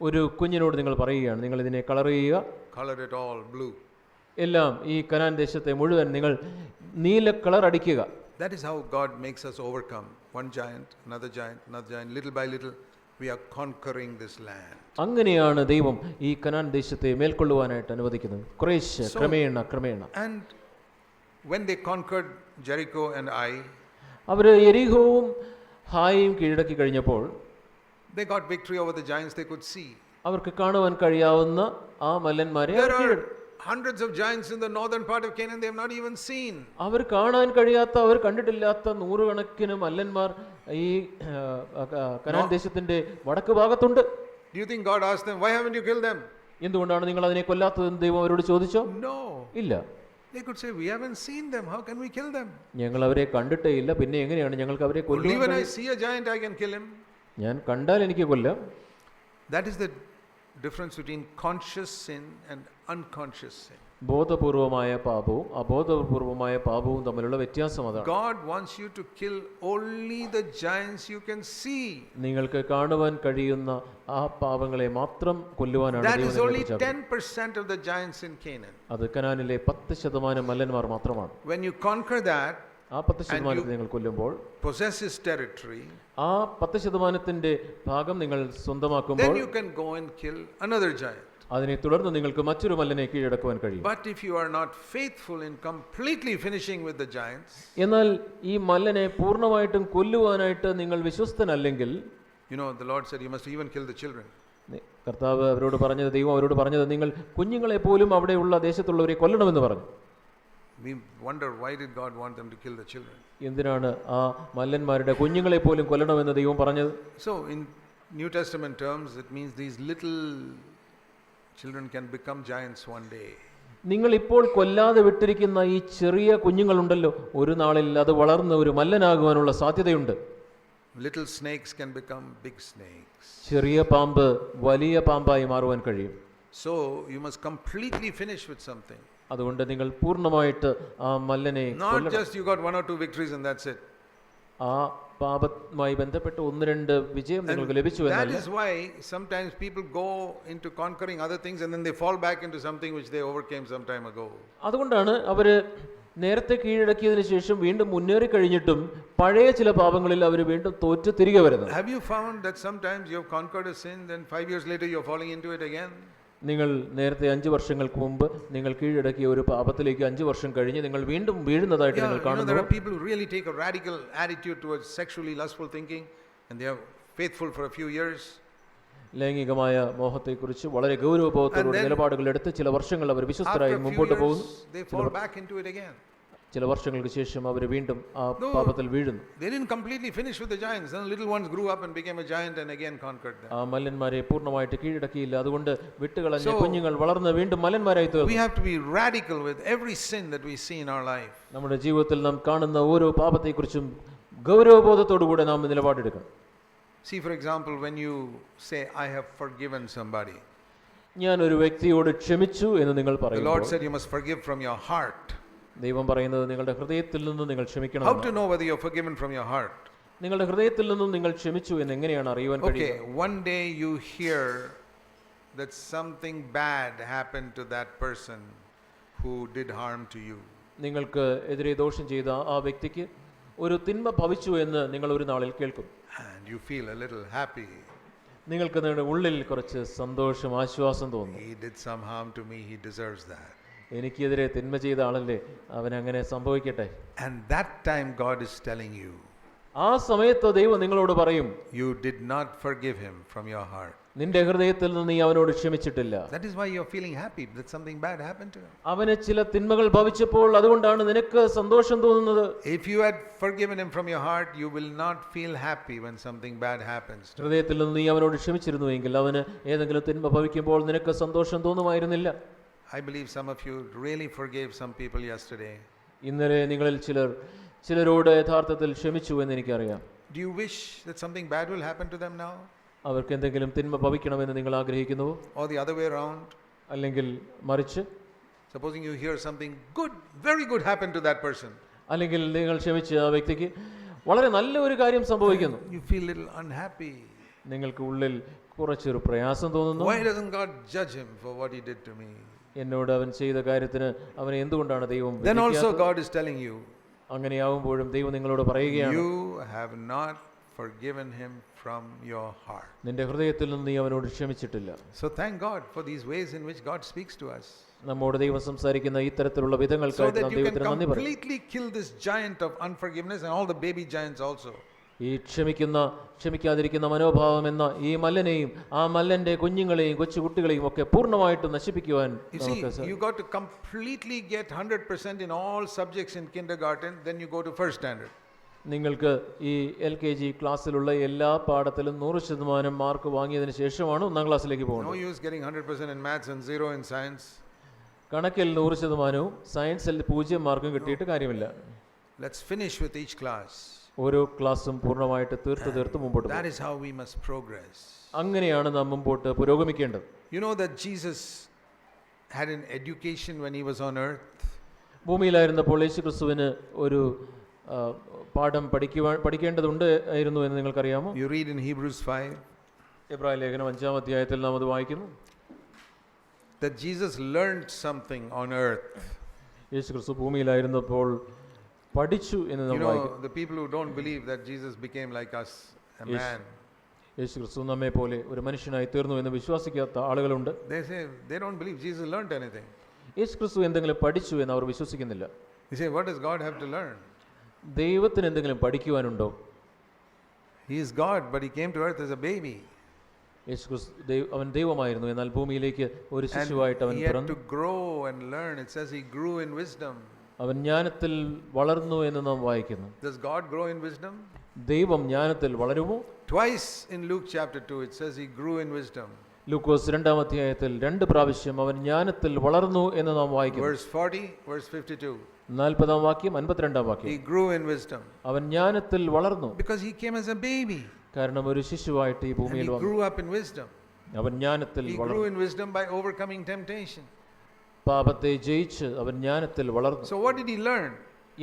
ഒരു കുഞ്ഞിനോട് നിങ്ങൾ പറയുകയാണ് നിങ്ങൾ ഇതിനെ കളർ ചെയ്യുക, Color it all blue. എല്ലാം ഈ കനാൻ ദേശത്തെ മുഴുവൻ നിങ്ങൾ നീല കളർ അടിക്കുക. That is how God makes us overcome. One giant, another giant, another giant. Little by little, we are conquering this land. അങ്ങനെയാണ് ദൈവം ഈ കനാൻ ദേശത്തെ മേൽക്കൊള്ളുവാനായിട്ട് അനുവദിക്കുന്നത്. കുറേശ്ശെ ക്രമേണ. And when they conquered Jericho and Ai, അവർ എരിഹോവും ഹായും കീഴടക്കി കഴിഞ്ഞപ്പോൾ they got victory over the giants they could see. അവർക്ക് കാണുവാൻ കഴിയാവുന്ന ആ മല്ലന്മാരെ There are hundreds of giants in the northern part of Canaan they have not even seen. അവർ കാണാൻ കഴിയാത്ത അവർ കണ്ടിട്ടില്ലാത്ത നൂറുകണക്കിന് മല്ലന്മാർ ഈ കനാൻ ദേശത്തിന്റെ വടക്ക് ഭാഗത്തുണ്ട്. Do you think God asked them, why haven't you killed them? എന്തുകൊണ്ടാണ് നിങ്ങൾ അതിനെ കൊല്ലാത്തതെന്ന് ദൈവം അവരോട് ചോദിച്ചോ? No. ഇല്ല. They could say, we haven't seen them. How can we kill them? ഞങ്ങൾ അവരെ കണ്ടിട്ടേ ഇല്ല, പിന്നെ എങ്ങനെയാണ് ഞങ്ങൾക്ക് അവരെ Only when കൊല്ലുവാൻ? I see a giant, I can kill him. ഞാൻ കണ്ടാൽ എനിക്ക് കൊല്ലാം. That is the difference between conscious sin and unconscious sin. ബോധപൂർവമായ പാപവും അബോധപൂർവമായ പാപവും തമ്മിലുള്ള വ്യത്യാസം അതാണ്. God wants you to kill only the giants you can see. നിങ്ങൾക്ക് കാണുവാൻ കഴിയുന്ന ആ പാപങ്ങളെ മാത്രം കൊല്ലുവാനാണ് That ദൈവം is നിങ്ങളെ only വിളിച്ചത്. 10% of the giants in Canaan. അത് കനാനിലെ 10% മല്ലന്മാർ മാത്രമാണ്. When you conquer that, ആ 10% നിങ്ങൾ കൊല്ലുമ്പോൾ, possess his territory, ആ 10% ഭാഗം നിങ്ങൾ സ്വന്തമാക്കുമ്പോൾ, then you can go and kill another giant. അതിനെ തുടർന്ന് നിങ്ങൾക്ക് മറ്റൊരു മല്ലനെ കീഴടക്കുവാൻ കഴിയും. But if you are not faithful in completely finishing with the giants, എന്നാൽ ഈ മല്ലനെ പൂർണ്ണമായിട്ടും കൊല്ലുവാനായിട്ട് നിങ്ങൾ വിശ്വസ്തനല്ലെങ്കിൽ, you know, the Lord said you must even kill the children. കർത്താവ് അവരോട് പറഞ്ഞത്, ദൈവം അവരോട് പറഞ്ഞത്, നിങ്ങൾ കുഞ്ഞുങ്ങളെ പോലും അവിടെയുള്ള ദേശത്തുള്ളവരെ കൊല്ലണമെന്ന് പറഞ്ഞു. We wonder, why did God want them to kill the children? എന്തിനാണ് ആ മല്ലന്മാരുടെ കുഞ്ഞുങ്ങളെ പോലും കൊല്ലണമെന്ന് ദൈവം പറഞ്ഞത്? So in New Testament terms, it means these little children can become giants one day. നിങ്ങൾ ഇപ്പോൾ കൊല്ലാതെ വിട്ടിരിക്കുന്ന ഈ ചെറിയ കുഞ്ഞുങ്ങളുണ്ടല്ലോ, ഒരു നാളിൽ അത് വളർന്ന് ഒരു മല്ലനാകുവാനുള്ള സാധ്യതയുണ്ട്. Little snakes can become big snakes. ചെറിയ പാമ്പ് വലിയ പാമ്പായി മാറുവാൻ കഴിയും. So you must completely finish with something. അതുകൊണ്ട് നിങ്ങൾ പൂർണ്ണമായിട്ട് ആ മല്ലനെ Not കൊല്ലണം. just you got 1 or 2 victories and that's it. ആ പാപവുമായി ബന്ധപ്പെട്ട് 1-2 വിജയം നിങ്ങൾക്ക് ലഭിച്ചു That എന്നല്ല. is why sometimes people go into conquering other things and then they fall back into something which they overcame some time ago. അതുകൊണ്ടാണ് അവര് നേരത്തെ കീഴടക്കിയതിനു ശേഷം വീണ്ടും മുന്നേറി കഴിഞ്ഞിട്ടും പഴയ ചില പാപങ്ങളിൽ അവർ വീണ്ടും തോറ്റ് തിരികെ വരുന്നത്. Have you found that sometimes you have conquered a sin, then 5 years later you are falling into it again? നിങ്ങൾ നേരത്തെ 5 വർഷങ്ങൾക്ക് മുമ്പ് നിങ്ങൾ കീഴടക്കിയ ഒരു പാപത്തിലേക്ക് 5 വർഷം കഴിഞ്ഞ് നിങ്ങൾ വീണ്ടും വീഴുന്നതായിട്ട് നിങ്ങൾ there കാണുന്നു. are people who really take a radical attitude towards sexually lustful thinking and they are faithful for a few years. ലൈംഗികമായ മോഹത്തെക്കുറിച്ച് വളരെ ഗൗരവബോധത്തോടെ നിലപാടുകൾ എടുത്ത് ചില വർഷങ്ങൾ അവർ വിശ്വസ്തരായി മുമ്പോട്ട് പോകുന്നു. They fall back into it again. ചില വർഷങ്ങൾക്ക് ശേഷം അവർ വീണ്ടും ആ പാപത്തിൽ വീഴുന്നു. They didn't completely finish with the giants. Then little ones grew up and became a giant and again conquered them. ആ മല്ലന്മാരെ പൂർണ്ണമായിട്ട് കീഴടക്കിയില്ല. അതുകൊണ്ട് വിട്ടുകളഞ്ഞ കുഞ്ഞുങ്ങൾ വളർന്ന് വീണ്ടും മല്ലന്മാരായി തീർന്നു. We have to be radical with every sin that we see in our life. നമ്മുടെ ജീവിതത്തിൽ നാം കാണുന്ന ഓരോ പാപത്തെക്കുറിച്ചും ഗൗരവബോധത്തോടുകൂടെ നാം നിലപാടെടുക്കണം. See, for example, when you say, I have forgiven somebody, ഞാൻ ഒരു വ്യക്തിയോട് ക്ഷമിച്ചു എന്ന് നിങ്ങൾ the Lord പറയുമ്പോൾ, said you must forgive from your heart. ദൈവം പറയുന്നത് നിങ്ങളുടെ ഹൃദയത്തിൽ നിന്ന് നിങ്ങൾ ക്ഷമിക്കണം. How to know whether you're forgiven from your heart? നിങ്ങളുടെ ഹൃദയത്തിൽ നിന്നും നിങ്ങൾ ക്ഷമിച്ചു എന്ന് എങ്ങനെയാണ് അറിയുവാൻ കഴിയുക? Okay, one day you hear that something bad happened to that person who did harm to you. നിങ്ങൾക്ക് എതിരെ ദോഷം ചെയ്ത ആ വ്യക്തിക്ക് ഒരു തിന്മ ഭവിച്ചു എന്ന് നിങ്ങൾ ഒരു നാളിൽ കേൾക്കും. And you feel a little happy. നിങ്ങൾക്ക് നിങ്ങളുടെ ഉള്ളിൽ കുറച്ച് സന്തോഷം, ആശ്വാസം തോന്നും. He did some harm to me, he deserves that. എനിക്കെതിരെ തിന്മ ചെയ്ത ആളല്ലേ, അവൻ അങ്ങനെ സംഭവിക്കട്ടെ. And that time God is telling you, ആ സമയത്ത് ദൈവം നിങ്ങളോട് പറയും, you did not forgive him from your heart. നിന്റെ ഹൃദയത്തിൽ നിന്ന് നീ അവനോട് ക്ഷമിച്ചിട്ടില്ല. That is why you're feeling happy that something bad happened to him. അവന് ചില തിന്മകൾ ഭവിച്ചപ്പോൾ അതുകൊണ്ടാണ് നിനക്ക് സന്തോഷം തോന്നുന്നത്. If you had forgiven him from your heart, you will not feel happy when something bad happens to him. ഹൃദയത്തിൽ നിന്ന് നീ അവനോട് ക്ഷമിച്ചിരുന്നുവെങ്കിൽ അവന് ഏതെങ്കിലും തിന്മ ഭവിക്കുമ്പോൾ നിനക്ക് സന്തോഷം തോന്നുമായിരുന്നില്ല. I believe some of you really forgave some people yesterday. ഇന്നലെ നിങ്ങളിൽ ചിലരോട് യഥാർത്ഥത്തിൽ ക്ഷമിച്ചു എന്ന് എനിക്കറിയാം. Do you wish that something bad will happen to them now? അവർക്ക് എന്തെങ്കിലും തിന്മ ഭവിക്കണമെന്ന് നിങ്ങൾ ആഗ്രഹിക്കുന്നുവോ? Or the other way around? അല്ലെങ്കിൽ മറിച്ച്, Supposing you hear something good, very good happen to that person. അല്ലെങ്കിൽ നിങ്ങൾ ക്ഷമിച്ച് ആ വ്യക്തിക്ക് വളരെ നല്ല ഒരു കാര്യം സംഭവിക്കുന്നു, You feel a little unhappy. നിങ്ങൾക്ക് ഉള്ളിൽ കുറച്ചൊരു പ്രയാസം തോന്നുന്നു. Why doesn't God judge him for what he did to me? എന്നോട് അവൻ ചെയ്ത കാര്യത്തിന് അവനെ എന്തുകൊണ്ടാണ് ദൈവം Then also വിധിക്കാത്തത്? God is telling you, അങ്ങനെയാവുമ്പോഴും ദൈവം നിങ്ങളോട് പറയുകയാണ്, you have not forgiven him from your heart. നിന്റെ ഹൃദയത്തിൽ നിന്ന് നീ അവനോട് ക്ഷമിച്ചിട്ടില്ല. So thank God for these ways in which God speaks to us. നമ്മോട് ദൈവം സംസാരിക്കുന്ന ഈ തരത്തിലുള്ള So വിധങ്ങൾക്കായിട്ട് that നാം you can ദൈവത്തിന് നന്ദി പറയും. completely kill this giant of unforgiveness and all the baby giants also. ഈ ക്ഷമിക്കാതിരിക്കുന്ന മനോഭാവം എന്ന ഈ മല്ലനെയും ആ മല്ലന്റെ കുഞ്ഞുങ്ങളെയും കൊച്ചുകുട്ടികളെയും ഒക്കെ പൂർണ്ണമായിട്ടും നശിപ്പിക്കുവാൻ You see, നമുക്ക് you got to completely get 100% in all subjects in kindergarten, then you go to first standard. നിങ്ങൾക്ക് ഈ LKG ക്ലാസ്സിലുള്ള എല്ലാ പാഠത്തിലും 100% മാർക്ക് വാങ്ങിയതിന് ശേഷമാണ് 1ാം ക്ലാസ്സിലേക്ക് No പോകുന്നത്. use getting 100% in maths and 0 in science. കണക്കിൽ 100%വും സയൻസിൽ 0 മാർക്കും കിട്ടിയിട്ട് കാര്യമില്ല. Let's finish with each class. ഓരോ ക്ലാസ്സും പൂർണ്ണമായിട്ട് തീർത്ത് മുമ്പോട്ട് That പോകും. is how we must progress. അങ്ങനെയാണ് നാം മുമ്പോട്ട് പുരോഗമിക്കേണ്ടത്. You know that Jesus had an education when he was on earth. ഭൂമിയിലായിരുന്നപ്പോൾ യേശുക്രിസ്തുവിന് ഒരു പാഠം പഠിക്കേണ്ടതുണ്ട് ആയിരുന്നു എന്ന് നിങ്ങൾക്കറിയാമോ? You read in Hebrews 5 എബ്രായ ലേഖനം 5-ാം അധ്യായത്തിൽ നാം അത് വായിക്കുന്നു. that Jesus learned something on earth. യേശുക്രിസ്തു ഭൂമിയിലായിരുന്നപ്പോൾ പഠിച്ചു എന്ന് നാം You know, വായിക്കുന്നു. the people who don't believe that Jesus became like us, a Yes. man, യേശുക്രിസ്തു നമ്മെ പോലെ ഒരു മനുഷ്യനായി തീർന്നു എന്ന് വിശ്വസിക്കാത്ത ആളുകളുണ്ട്. they say they don't believe Jesus learned anything. യേശുക്രിസ്തു എന്തെങ്കിലും പഠിച്ചു എന്ന് അവർ വിശ്വസിക്കുന്നില്ല. You say, what does God have to learn? ദൈവത്തിന് എന്തെങ്കിലും പഠിക്കുവാനുണ്ടോ? He is God, but he came to earth as a baby. യേശുക്രിസ്തു അവൻ ദൈവമായിരുന്നു, എന്നാൽ ഭൂമിയിലേക്ക് ഒരു ശിശുവായിട്ട് അവൻ And he had പിറന്നു. to grow and learn. It says he grew in wisdom. അവൻ ജ്ഞാനത്തിൽ വളർന്നു എന്ന് നാം വായിക്കുന്നു. Does God grow in wisdom? ദൈവം ജ്ഞാനത്തിൽ വളരുമോ? Twice in Luke chapter 2 it says he grew in wisdom. ലൂക്കോസ് 2-ാം അധ്യായത്തിൽ 2 പ്രാവശ്യം അവൻ ജ്ഞാനത്തിൽ വളർന്നു എന്ന് നാം വായിക്കുന്നു. Verse 40, verse 52. 40-ാം വാക്യം 52-ാം വാക്യം. He grew in wisdom. അവൻ ജ്ഞാനത്തിൽ വളർന്നു. Because he came as a baby. കാരണം ഒരു ശിശുവായിട്ട് ഈ And ഭൂമിയിൽ he വന്നു. grew up in wisdom. അവൻ ജ്ഞാനത്തിൽ He വളർന്നു. grew in wisdom by overcoming temptation. പാപത്തെ ജയിച്ച് അവൻ ജ്ഞാനത്തിൽ വളർന്നു. So what did he learn?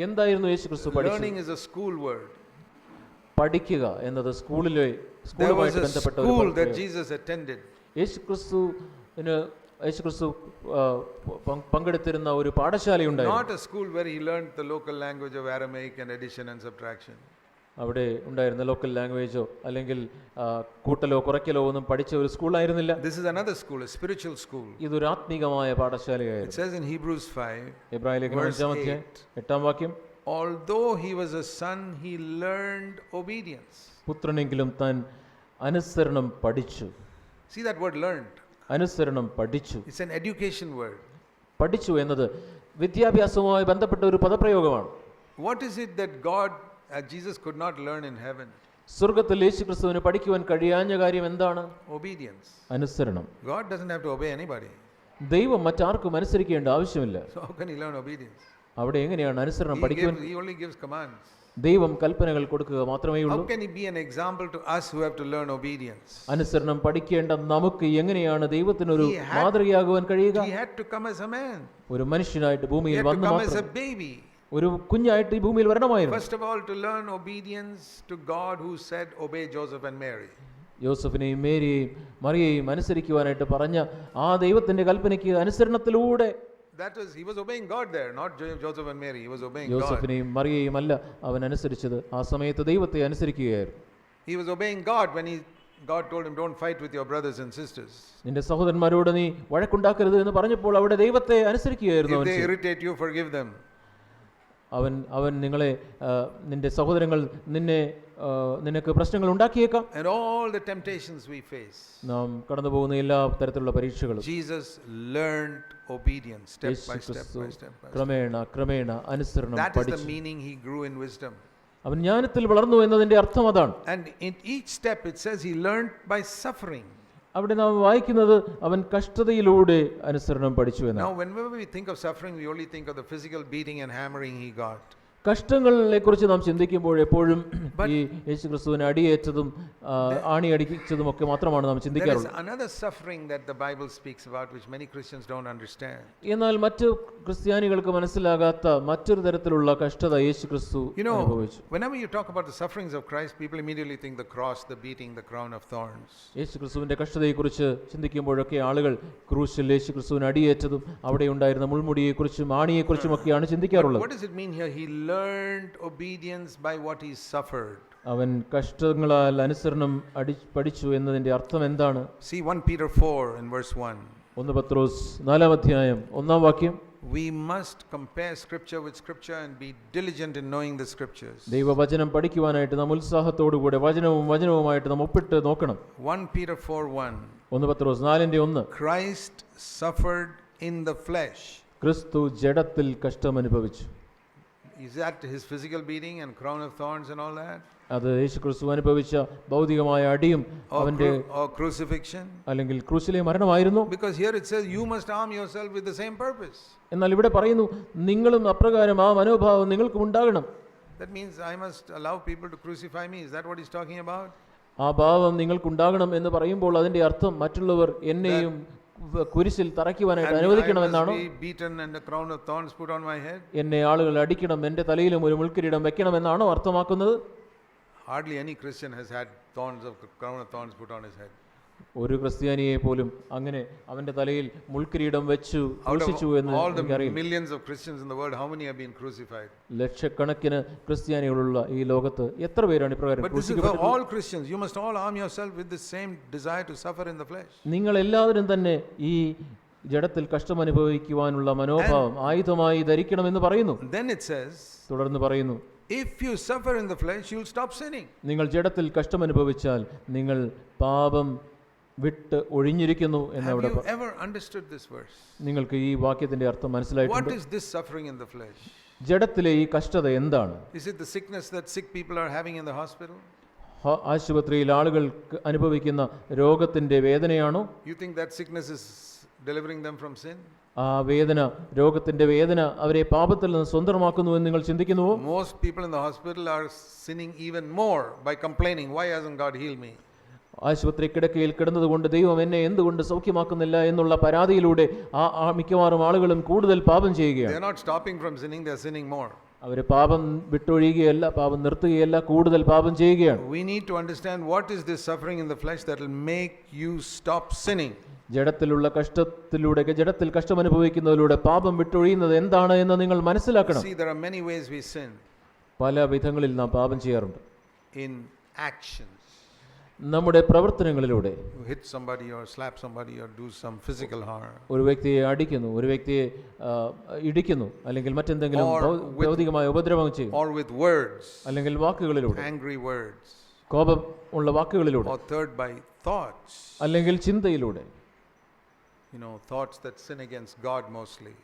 എന്തായിരുന്നു യേശുക്രിസ്തു പഠിച്ചത്? Learning is a school word. പഠിക്കുക എന്നത് There was സ്കൂളുമായിട്ട് a ബന്ധപ്പെട്ട ഒരു school that പദപ്രയോഗം. Jesus attended. യേശുക്രിസ്തു പങ്കെടുത്തിരുന്ന ഒരു പാഠശാലയുണ്ടായിരുന്നു. Not a school where he learned the local language of Aramaic and addition and subtraction. അവിടെ ഉണ്ടായിരുന്ന ലോക്കൽ ലാംഗ്വേജോ അല്ലെങ്കിൽ കൂട്ടലോ കുറയ്ക്കലോ ഒന്നും പഠിച്ച ഒരു സ്കൂളായിരുന്നില്ല. This is another school, a spiritual school. ഇതൊരു ആത്മീകമായ It പാഠശാലയായിരുന്നു. says in Hebrews 5, എബ്രായ ലേഖനം verse 5-ാം അധ്യായം 8-ാം വാക്യം, although he was a son, he learned obedience. പുത്രനെങ്കിലും താൻ അനുസരണം പഠിച്ചു. See that word learned? അനുസരണം പഠിച്ചു. It's an education word. പഠിച്ചു എന്നത് വിദ്യാഭ്യാസവുമായി ബന്ധപ്പെട്ട ഒരു പദപ്രയോഗമാണ്. What is it that Jesus could not learn in heaven? സ്വർഗ്ഗത്തിൽ യേശുക്രിസ്തുവിന് പഠിക്കുവാൻ കഴിയാഞ്ഞ കാര്യം എന്താണ്? Obedience. അനുസരണം. God doesn't have to obey anybody. ദൈവം മറ്റാർക്കും അനുസരിക്കേണ്ട ആവശ്യമില്ല. So how can he learn obedience? അവിടെ എങ്ങനെയാണ് അനുസരണം പഠിക്കുവാൻ? He only gives commands. ദൈവം കൽപ്പനകൾ കൊടുക്കുക മാത്രമേ ഉള്ളൂ. How can he be an example to us who have to learn obedience? അനുസരണം പഠിക്കേണ്ട നമുക്ക് എങ്ങനെയാണ് ദൈവത്തിനൊരു മാതൃകയാകുവാൻ കഴിയുക? He had to come as a man. ഒരു മനുഷ്യനായിട്ട് He ഭൂമിയിൽ had to വന്നു come as a മാത്രം baby. ഒരു കുഞ്ഞായിട്ട് ഈ ഭൂമിയിൽ വരണമായിരുന്നു. First of all, to learn obedience to God who said, obey Joseph and Mary. യോസഫിനെയും മേരിയെയും മറിയയെയും അനുസരിക്കുവാനായിട്ട് പറഞ്ഞ ആ ദൈവത്തിന്റെ കൽപ്പനയ്ക്ക് അനുസരണത്തിലൂടെ, That was, he was obeying God there, not Joseph and Mary. He was obeying God. യോസഫിനെയും മറിയയെയും അല്ല അവൻ അനുസരിച്ചത്, ആ സമയത്ത് ദൈവത്തെ അനുസരിക്കുകയായിരുന്നു. He was obeying God when God told him, don't fight with your brothers and sisters. നിന്റെ സഹോദരന്മാരോട് നീ വഴക്കുണ്ടാക്കരുത് എന്ന് പറഞ്ഞപ്പോൾ അവിടെ ദൈവത്തെ അനുസരിക്കുകയായിരുന്നു If അവൻ they ചെയ്തത്. irritate you, forgive them. അവൻ നിങ്ങളെ നിന്റെ സഹോദരങ്ങൾ നിനക്ക് പ്രശ്നങ്ങൾ ഉണ്ടാക്കിയേക്കാം. And all the temptations we face, നാം കടന്നു പോകുന്ന എല്ലാ തരത്തിലുള്ള പരീക്ഷകളും Jesus learned obedience step by step by step. ക്രമേണ അനുസരണം That is the പഠിച്ചു. meaning he grew in wisdom. അവൻ ജ്ഞാനത്തിൽ വളർന്നു എന്നതിന്റെ അർത്ഥം അതാണ്. And in each step it says he learned by suffering. അവിടെ നാം വായിക്കുന്നത് അവൻ കഷ്ടതയിലൂടെ അനുസരണം പഠിച്ചു എന്നാണ്. Now whenever we think of suffering, we only think of the physical beating and hammering he got. കഷ്ടങ്ങളെ കുറിച്ച് നാം ചിന്തിക്കുമ്പോൾ എപ്പോഴും ഈ യേശുക്രിസ്തുവിനെ അടിയേറ്റതും ആണി അടിച്ചതും ഒക്കെ മാത്രമാണ് നാം There is ചിന്തിക്കാറുള്ളത്. another suffering that the Bible speaks about which many Christians don't understand. എന്നാൽ മറ്റു ക്രിസ്ത്യാനികൾക്ക് മനസ്സിലാകാത്ത മറ്റൊരു തരത്തിലുള്ള കഷ്ടത യേശുക്രിസ്തു You know, അനുഭവിച്ചു. whenever you talk about the sufferings of Christ, people immediately think the cross, the beating, the crown of thorns. യേശുക്രിസ്തുവിന്റെ കഷ്ടതയെക്കുറിച്ച് ചിന്തിക്കുമ്പോഴൊക്കെ ആളുകൾ ക്രൂശിൽ യേശുക്രിസ്തുവിന് അടിയേറ്റതും അവിടെ ഉണ്ടായിരുന്ന മുൾമുടിയെക്കുറിച്ചും ആണിയെക്കുറിച്ചും ഒക്കെയാണ് ചിന്തിക്കാറുള്ളത്. What does it mean here? He learned obedience by what he suffered. അവൻ കഷ്ടങ്ങളാൽ അനുസരണം പഠിച്ചു എന്നതിന്റെ അർത്ഥം എന്താണ്? See 1 Peter 4 in verse 1. 1 പത്രോസ് 4-ാം അധ്യായം 1-ാം വാക്യം, We must compare scripture with scripture and be diligent in knowing the scriptures. ദൈവവചനം പഠിക്കുവാനായിട്ട് നാം ഉത്സാഹത്തോടുകൂടെ വചനവുമായിട്ട് നാം ഒപ്പിട്ട് നോക്കണം. 1 Peter 4:1. 1 Pathros 4:1, Christ suffered in the flesh. ക്രിസ്തു ജഡത്തിൽ കഷ്ടം അനുഭവിച്ചു. is that his physical beating and crown of thorns and all that? അത് യേശുക്രിസ്തു അനുഭവിച്ച ഭൗതികമായ അടിയും അവന്റെ Or crucifixion? അല്ലെങ്കിൽ ക്രൂശിലെ മരണമായിരുന്നു. Because here it says you must arm yourself with the same purpose. എന്നാൽ ഇവിടെ പറയുന്നു നിങ്ങളും അപ്രകാരം ആ മനോഭാവം നിങ്ങൾക്കും ഉണ്ടാകണം. That means I must allow people to crucify me. Is that what he's talking about? ആ ഭാവം നിങ്ങൾക്കുണ്ടാകണം എന്ന് പറയുമ്പോൾ അതിന്റെ അർത്ഥം മറ്റുള്ളവർ എന്നെയും കുരിശിൽ തറയ്ക്കുവാനായിട്ട് അനുവദിക്കണമെന്നാണോ? Be beaten and a crown of thorns put on my head? എന്നെ ആളുകൾ അടിക്കണം, എന്റെ തലയിലും ഒരു മുൾക്കിരീടം വെക്കണമെന്നാണോ അർത്ഥമാക്കുന്നത്? Hardly any Christian has had crown of thorns put on his head. ഒരു ക്രിസ്ത്യാനിയെ പോലും അങ്ങനെ അവന്റെ തലയിൽ മുൾക്കിരീടം വെച്ചു ക്രൂശിച്ചു എന്ന് എനിക്കറിയില്ല. Millions of Christians in the world, how many have been crucified? ലക്ഷക്കണക്കിന് ക്രിസ്ത്യാനികളുള്ള ഈ ലോകത്ത് എത്ര പേരാണ് ഇപ്രകാരം But this is for all Christians. You must all arm yourself with the same desire to suffer in the flesh. നിങ്ങൾ എല്ലാവരും തന്നെ ഈ ജഡത്തിൽ കഷ്ടം അനുഭവിക്കുവാനുള്ള മനോഭാവം ആയുധമായി ധരിക്കണമെന്ന് പറയുന്നു. Then it says, തുടർന്ന് പറയുന്നു, if you suffer in the flesh, you'll stop sinning. നിങ്ങൾ ജഡത്തിൽ കഷ്ടം അനുഭവിച്ചാൽ നിങ്ങൾ പാപം വിട്ട് ഒഴിഞ്ഞിരിക്കുന്നു എന്ന് അവിടെ. Have you ever understood this verse? നിങ്ങൾക്ക് ഈ വാക്യത്തിന്റെ അർത്ഥം മനസ്സിലായിട്ടുണ്ടോ? What is this suffering in the flesh? ജഡത്തിലെ ഈ കഷ്ടത എന്താണ്? Is it the sickness that sick people are having in the hospital? ആശുപത്രിയിൽ ആളുകൾ അനുഭവിക്കുന്ന രോഗത്തിന്റെ വേദനയാണോ? You think that sickness is delivering them from sin? ആ വേദന, രോഗത്തിന്റെ വേദന അവരെ പാപത്തിൽ നിന്ന് സ്വതന്ത്രമാക്കുന്നു എന്ന് നിങ്ങൾ ചിന്തിക്കുന്നുവോ? Most people in the hospital are sinning even more by complaining, why hasn't God healed me? ആശുപത്രി കിടക്കയിൽ കിടന്നതുകൊണ്ട് ദൈവം എന്നെ എന്തുകൊണ്ട് സൗഖ്യമാക്കുന്നില്ല എന്നുള്ള പരാതിയിലൂടെ ആ മിക്കവാറും ആളുകളും കൂടുതൽ പാപം ചെയ്യുകയാണ്. They are not stopping from sinning, they are sinning more. അവർ പാപം വിട്ടൊഴിയുകയല്ല, പാപം നിർത്തുകയല്ല, കൂടുതൽ പാപം ചെയ്യുകയാണ്. We need to understand what is this suffering in the flesh that will make you stop sinning. ജഡത്തിലുള്ള കഷ്ടത്തിലൂടെ, ജഡത്തിൽ കഷ്ടം അനുഭവിക്കുന്നതിലൂടെ പാപം വിട്ടൊഴിയുന്നത് എന്താണ് എന്ന് നിങ്ങൾ മനസ്സിലാക്കണം. See, there are many ways we sin. പല വിധങ്ങളിൽ നാം പാപം ചെയ്യാറുണ്ട്. In actions. നമ്മുടെ പ്രവർത്തനങ്ങളിലൂടെ. You hit somebody or slap somebody or do some physical harm. ഒരു വ്യക്തിയെ അടിക്കുന്നു, ഒരു വ്യക്തിയെ ഇടിക്കുന്നു, അല്ലെങ്കിൽ മറ്റെന്തെങ്കിലും ഭൗതികമായ ഉപദ്രവം ചെയ്യും. Or with words. അല്ലെങ്കിൽ വാക്കുകളിലൂടെ. Angry words. കോപം ഉള്ള വാക്കുകളിലൂടെ. Or third, by thoughts. അല്ലെങ്കിൽ ചിന്തയിലൂടെ. Thoughts that sin against God mostly.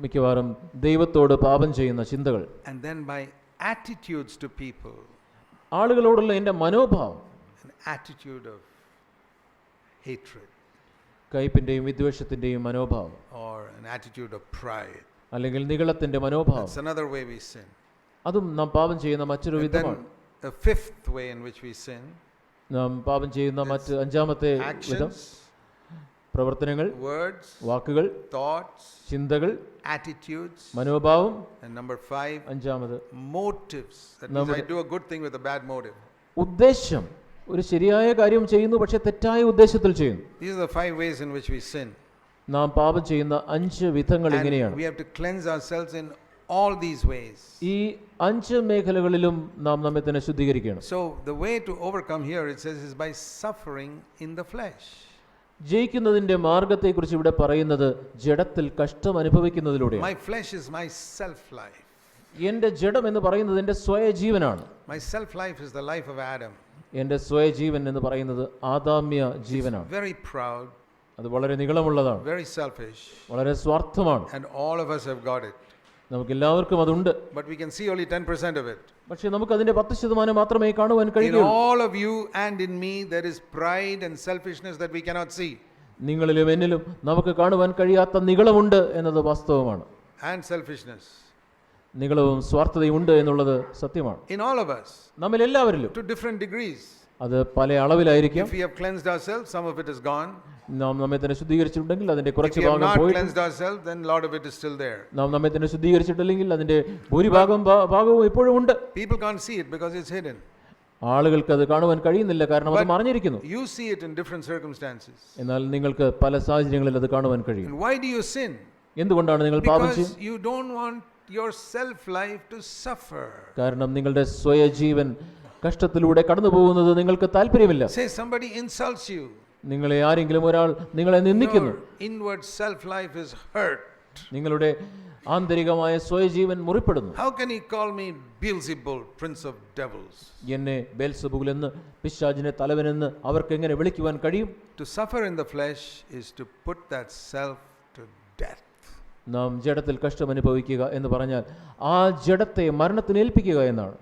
മിക്കവാറും ദൈവത്തോട് പാപം ചെയ്യുന്ന ചിന്തകൾ. And then by attitudes to people. ആളുകളോടുള്ള എൻ്റെ മനോഭാവം. An attitude of hatred. കയ്പിന്റെയും വിദ്വേഷത്തിന്റെയും മനോഭാവം. Or an attitude of pride. അല്ലെങ്കിൽ നിഗളത്തിന്റെ മനോഭാവം. That's another way we sin. അതും നാം പാപം ചെയ്യുന്ന മറ്റൊരു വിധമാണ്. The fifth way in which we sin. നാം പാപം ചെയ്യുന്ന മറ്റ് അഞ്ചാമത്തെ വിധം പ്രവർത്തനങ്ങൾ, words, വാക്കുകൾ, thoughts, ചിന്തകൾ, attitudes, മനോഭാവം. and number 5, അഞ്ചാമത് motives. That means I do a good thing with a bad motive. ഉദ്ദേശം, ഒരു ശരിയായ കാര്യം ചെയ്യുന്നു പക്ഷേ തെറ്റായ ഉദ്ദേശത്തിൽ ചെയ്യുന്നു. These are the 5 ways in which we sin. നാം പാപം ചെയ്യുന്ന 5 വിധങ്ങൾ ഇങ്ങനെയാണ്. We have to cleanse ourselves in all these ways. ഈ 5 മേഖലകളിലും നാം നമ്മെ തന്നെ ശുദ്ധീകരിക്കണം. So the way to overcome here, it says, is by suffering in the flesh. ജയിക്കുന്നതിന്റെ മാർഗത്തെക്കുറിച്ച് ഇവിടെ പറയുന്നത് ജഡത്തിൽ കഷ്ടം അനുഭവിക്കുന്നതിലൂടെയാണ്. My flesh is my self life. എൻ്റെ ജഡം എന്ന് പറയുന്നത് എൻ്റെ സ്വയജീവനാണ്. My self life is the life of Adam. എൻ്റെ സ്വയജീവൻ എന്ന് പറയുന്നത് ആദാമ്യ ജീവനാണ്. Very proud. അത് വളരെ നിഗളമുള്ളതാണ്. Very selfish. വളരെ സ്വാർത്ഥമാണ്. And all of us have got it. നമുക്ക് എല്ലാവർക്കും അതുണ്ട്. But we can see only 10% of it. പക്ഷേ നമുക്ക് അതിന്റെ 10% മാത്രമേ കാണുവാൻ In കഴിയൂ. all of you and in me there is pride and selfishness that we cannot see. നിങ്ങളിലും എന്നിലും നമുക്ക് കാണുവാൻ കഴിയാത്ത നിഗളമുണ്ട് എന്നത് വാസ്തവമാണ്. And selfishness. നിഗളവും സ്വാർത്ഥതയും ഉണ്ട് എന്നുള്ളത് സത്യമാണ്. In all of us. നമ്മിൽ എല്ലാവരിലും. To different degrees. അത് പല അളവിലായിരിക്കും. If we have cleansed ourselves, some of it is gone. നാം നമ്മെ തന്നെ ശുദ്ധീകരിച്ചിട്ടുണ്ടെങ്കിൽ അതിന്റെ കുറച്ച് ഭാഗം പോയി. If we have not പോയി. cleansed ourselves, then a lot of it is still there. നാം നമ്മെ തന്നെ ശുദ്ധീകരിച്ചിട്ടില്ലെങ്കിൽ അതിന്റെ ഭാഗവും ഇപ്പോഴും ഉണ്ട്. People can't see it because it's hidden. ആളുകൾക്ക് അത് കാണുവാൻ കഴിയുന്നില്ല, കാരണം അത് മറഞ്ഞിരിക്കുന്നു. You see it in different circumstances. എന്നാൽ നിങ്ങൾക്ക് പല സാഹചര്യങ്ങളിൽ അത് കാണുവാൻ കഴിയും. And why do you sin? എന്തുകൊണ്ടാണ് നിങ്ങൾ പാപം ചെയ്യുന്നത്? Because you don't want your self life to suffer. കാരണം നിങ്ങളുടെ സ്വയജീവൻ കഷ്ടത്തിലൂടെ കടന്നു പോകുന്നത് നിങ്ങൾക്ക് താല്പര്യമില്ല. Say somebody insults you. നിങ്ങളെ ആരെങ്കിലും ഒരാൾ നിങ്ങളെ നിന്ദിക്കുന്നു. Your inward self life is hurt. നിങ്ങളുടെ ആന്തരികമായ സ്വയജീവൻ മുറിപ്പെടുന്നു. How can he call me Beelzebul, prince of devils? എന്നെ ബെൽസെബൂൽ എന്ന്, പിശാചിനെ തലവനെന്ന് അവർക്ക് എങ്ങനെ വിളിക്കുവാൻ കഴിയും? To suffer in the flesh is to put that self to death. നാം ജഡത്തിൽ കഷ്ടം അനുഭവിക്കുക എന്ന് പറഞ്ഞാൽ ആ ജഡത്തെ മരണത്തിന് ഏൽപ്പിക്കുക എന്നാണ്.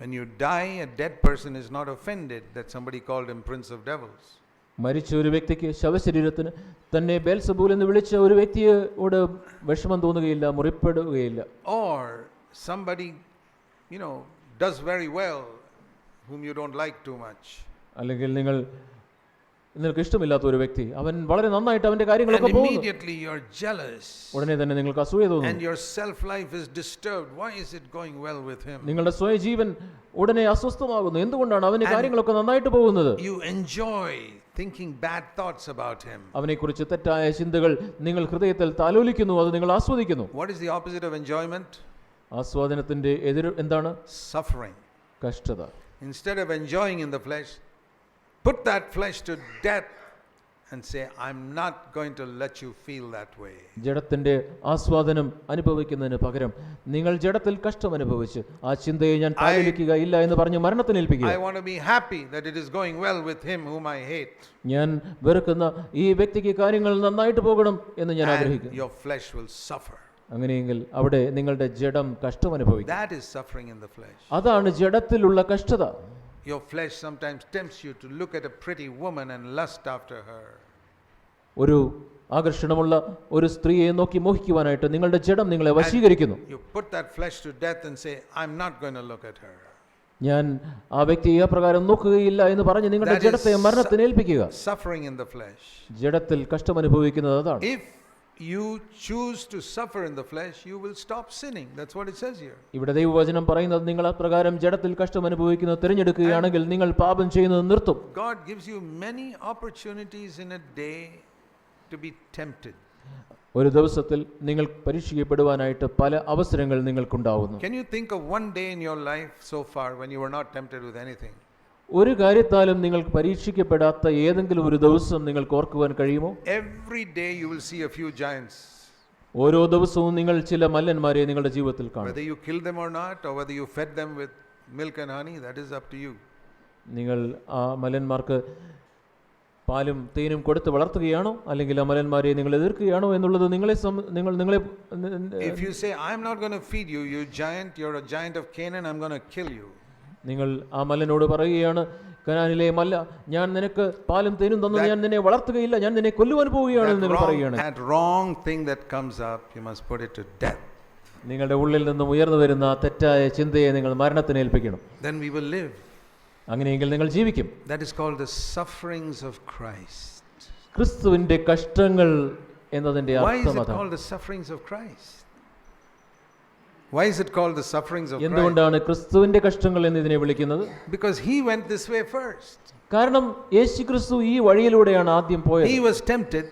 When you die, a dead person is not offended that somebody called him prince of devils. മരിച്ച ഒരു വ്യക്തിക്ക്, ശവശരീരത്തിന് തന്നെ ബേൽസബൂൽ എന്ന് വിളിച്ച ഒരു വ്യക്തിയോട് വിഷമം തോന്നുകയില്ല, മുറിപ്പെടുകയില്ല. Or somebody, does very well whom you don't like too much. അല്ലെങ്കിൽ നിങ്ങൾക്ക് ഇഷ്ടമില്ലാത്ത ഒരു വ്യക്തി, അവൻ വളരെ നന്നായിട്ട് അവന്റെ And കാര്യങ്ങളൊക്കെ പോകുന്നു. immediately you're jealous. ഉടനെ തന്നെ നിങ്ങൾക്ക് അസൂയ And തോന്നുന്നു. your self-life is disturbed. Why is it going well with him? നിങ്ങളുടെ സ്വയജീവൻ ഉടനെ അസ്വസ്ഥമാകുന്നു. എന്തുകൊണ്ടാണ് അവന്റെ കാര്യങ്ങളൊക്കെ നന്നായിട്ട് പോകുന്നത്? You enjoy thinking bad thoughts about him. അവനെക്കുറിച്ച് തെറ്റായ ചിന്തകൾ നിങ്ങൾ ഹൃദയത്തിൽ താലോലിക്കുന്നു, അത് നിങ്ങൾ ആസ്വദിക്കുന്നു. What is the opposite of enjoyment? ആസ്വാദനത്തിന്റെ എതിര് എന്താണ്? Suffering. കഷ്ടത. Instead of enjoying in the flesh, put that flesh to death and say, I'm not going to let you feel that way. ജഡത്തിന്റെ ആസ്വാദനം അനുഭവിക്കുന്നതിന് പകരം നിങ്ങൾ ജഡത്തിൽ കഷ്ടം അനുഭവിച്ച് ആ ചിന്തയെ ഞാൻ താലോലിക്കുക ഇല്ല എന്ന് പറഞ്ഞ് മരണത്തിന് ഏൽപ്പിക്കുക. I want to be happy that it is going well with him whom I hate. ഞാൻ വെറുക്കുന്ന ഈ വ്യക്തിക്ക് കാര്യങ്ങൾ നന്നായിട്ട് പോകണം എന്ന് ഞാൻ And ആഗ്രഹിക്കുന്നു. your flesh will suffer. അങ്ങനെയെങ്കിൽ അവിടെ നിങ്ങളുടെ ജഡം കഷ്ടം അനുഭവിക്കും. That is suffering in the flesh. അതാണ് ജഡത്തിലുള്ള കഷ്ടത. Your flesh sometimes tempts you to look at a pretty woman and lust after her. ഒരു ആകർഷണമുള്ള ഒരു സ്ത്രീയെ നോക്കി മോഹിക്കുവാനായിട്ട് നിങ്ങളുടെ ജഡം നിങ്ങളെ വശീകരിക്കുന്നു. You put that flesh to death and say, I'm not going to look at her. ഞാൻ ആ വ്യക്തിയെ പ്രകാരം നോക്കുകയില്ല എന്ന് പറഞ്ഞ് നിങ്ങളുടെ ജഡത്തെ മരണത്തിന് ഏൽപ്പിക്കുക. Suffering in the flesh. ജഡത്തിൽ കഷ്ടം അനുഭവിക്കുന്നത് അതാണ്. If you choose to suffer in the flesh, you will stop sinning. That's what it says here. ഇവിടെ ദൈവവചനം പറയുന്നത് നിങ്ങൾ അപ്രകാരം ജഡത്തിൽ കഷ്ടം അനുഭവിക്കുന്നത് തിരഞ്ഞെടുക്കുകയാണെങ്കിൽ നിങ്ങൾ പാപം ചെയ്യുന്നത് നിർത്തും. God gives you many opportunities in a day to be tempted. ഒരു ദിവസത്തിൽ നിങ്ങൾ പരീക്ഷിക്കപ്പെടുവാനായിട്ട് പല അവസരങ്ങൾ നിങ്ങൾക്കുണ്ടാവുന്നു. Can you think of one day in your life so far when you were not tempted with anything? ഒരു കാര്യത്താലും നിങ്ങൾക്ക് പരീക്ഷിക്കപ്പെടാത്ത ഏതെങ്കിലും ഒരു ദിവസം നിങ്ങൾക്ക് ഓർക്കുവാൻ കഴിയുമോ? Every day you will see a few giants. ഓരോ ദിവസവും നിങ്ങൾ ചില മല്ലന്മാരെ നിങ്ങളുടെ ജീവിതത്തിൽ കാണും. Whether you killed them or not, or whether you fed them with milk and honey, that is up to you. നിങ്ങൾ ആ മല്ലന്മാർക്ക് പാലും തേനും കൊടുത്ത് വളർത്തുകയാണോ അല്ലെങ്കിൽ ആ മലന്മാരെ നിങ്ങൾ എതിർക്കുകയാണോ എന്നുള്ളത് നിങ്ങളെ. If you say, I'm not going to feed you, you giant, you're a giant of Canaan, I'm going to kill you. നിങ്ങൾ ആ മല്ലനോട് പറയുകയാണ്, കനാനിലെ മല്ല, ഞാൻ നിനക്ക് പാലും തേനും തന്നു, ഞാൻ നിന്നെ വളർത്തുകയില്ല, ഞാൻ നിന്നെ കൊല്ലുവാൻ പോവുകയാണെന്ന് നിങ്ങൾ പറയുകയാണ്. That wrong thing that comes up, you must put it to death. നിങ്ങളുടെ ഉള്ളിൽ നിന്നും ഉയർന്നു വരുന്ന തെറ്റായ ചിന്തയെ നിങ്ങൾ മരണത്തിന് ഏൽപ്പിക്കണം. Then we will live. അങ്ങനെയെങ്കിൽ നിങ്ങൾ ജീവിക്കും. That is called the sufferings of Christ. ക്രിസ്തുവിന്റെ കഷ്ടങ്ങൾ എന്നതിന്റെ Why is അർത്ഥം it അതാണ്. called the sufferings of Christ? Why is it called the sufferings of Christ? എന്തുകൊണ്ടാണ് ക്രിസ്തുവിന്റെ കഷ്ടങ്ങൾ എന്ന് ഇതിനെ വിളിക്കുന്നത്? Because he went this way first. കാരണം യേശുക്രിസ്തു ഈ വഴിയിലൂടെയാണ് ആദ്യം പോയത്. He was tempted.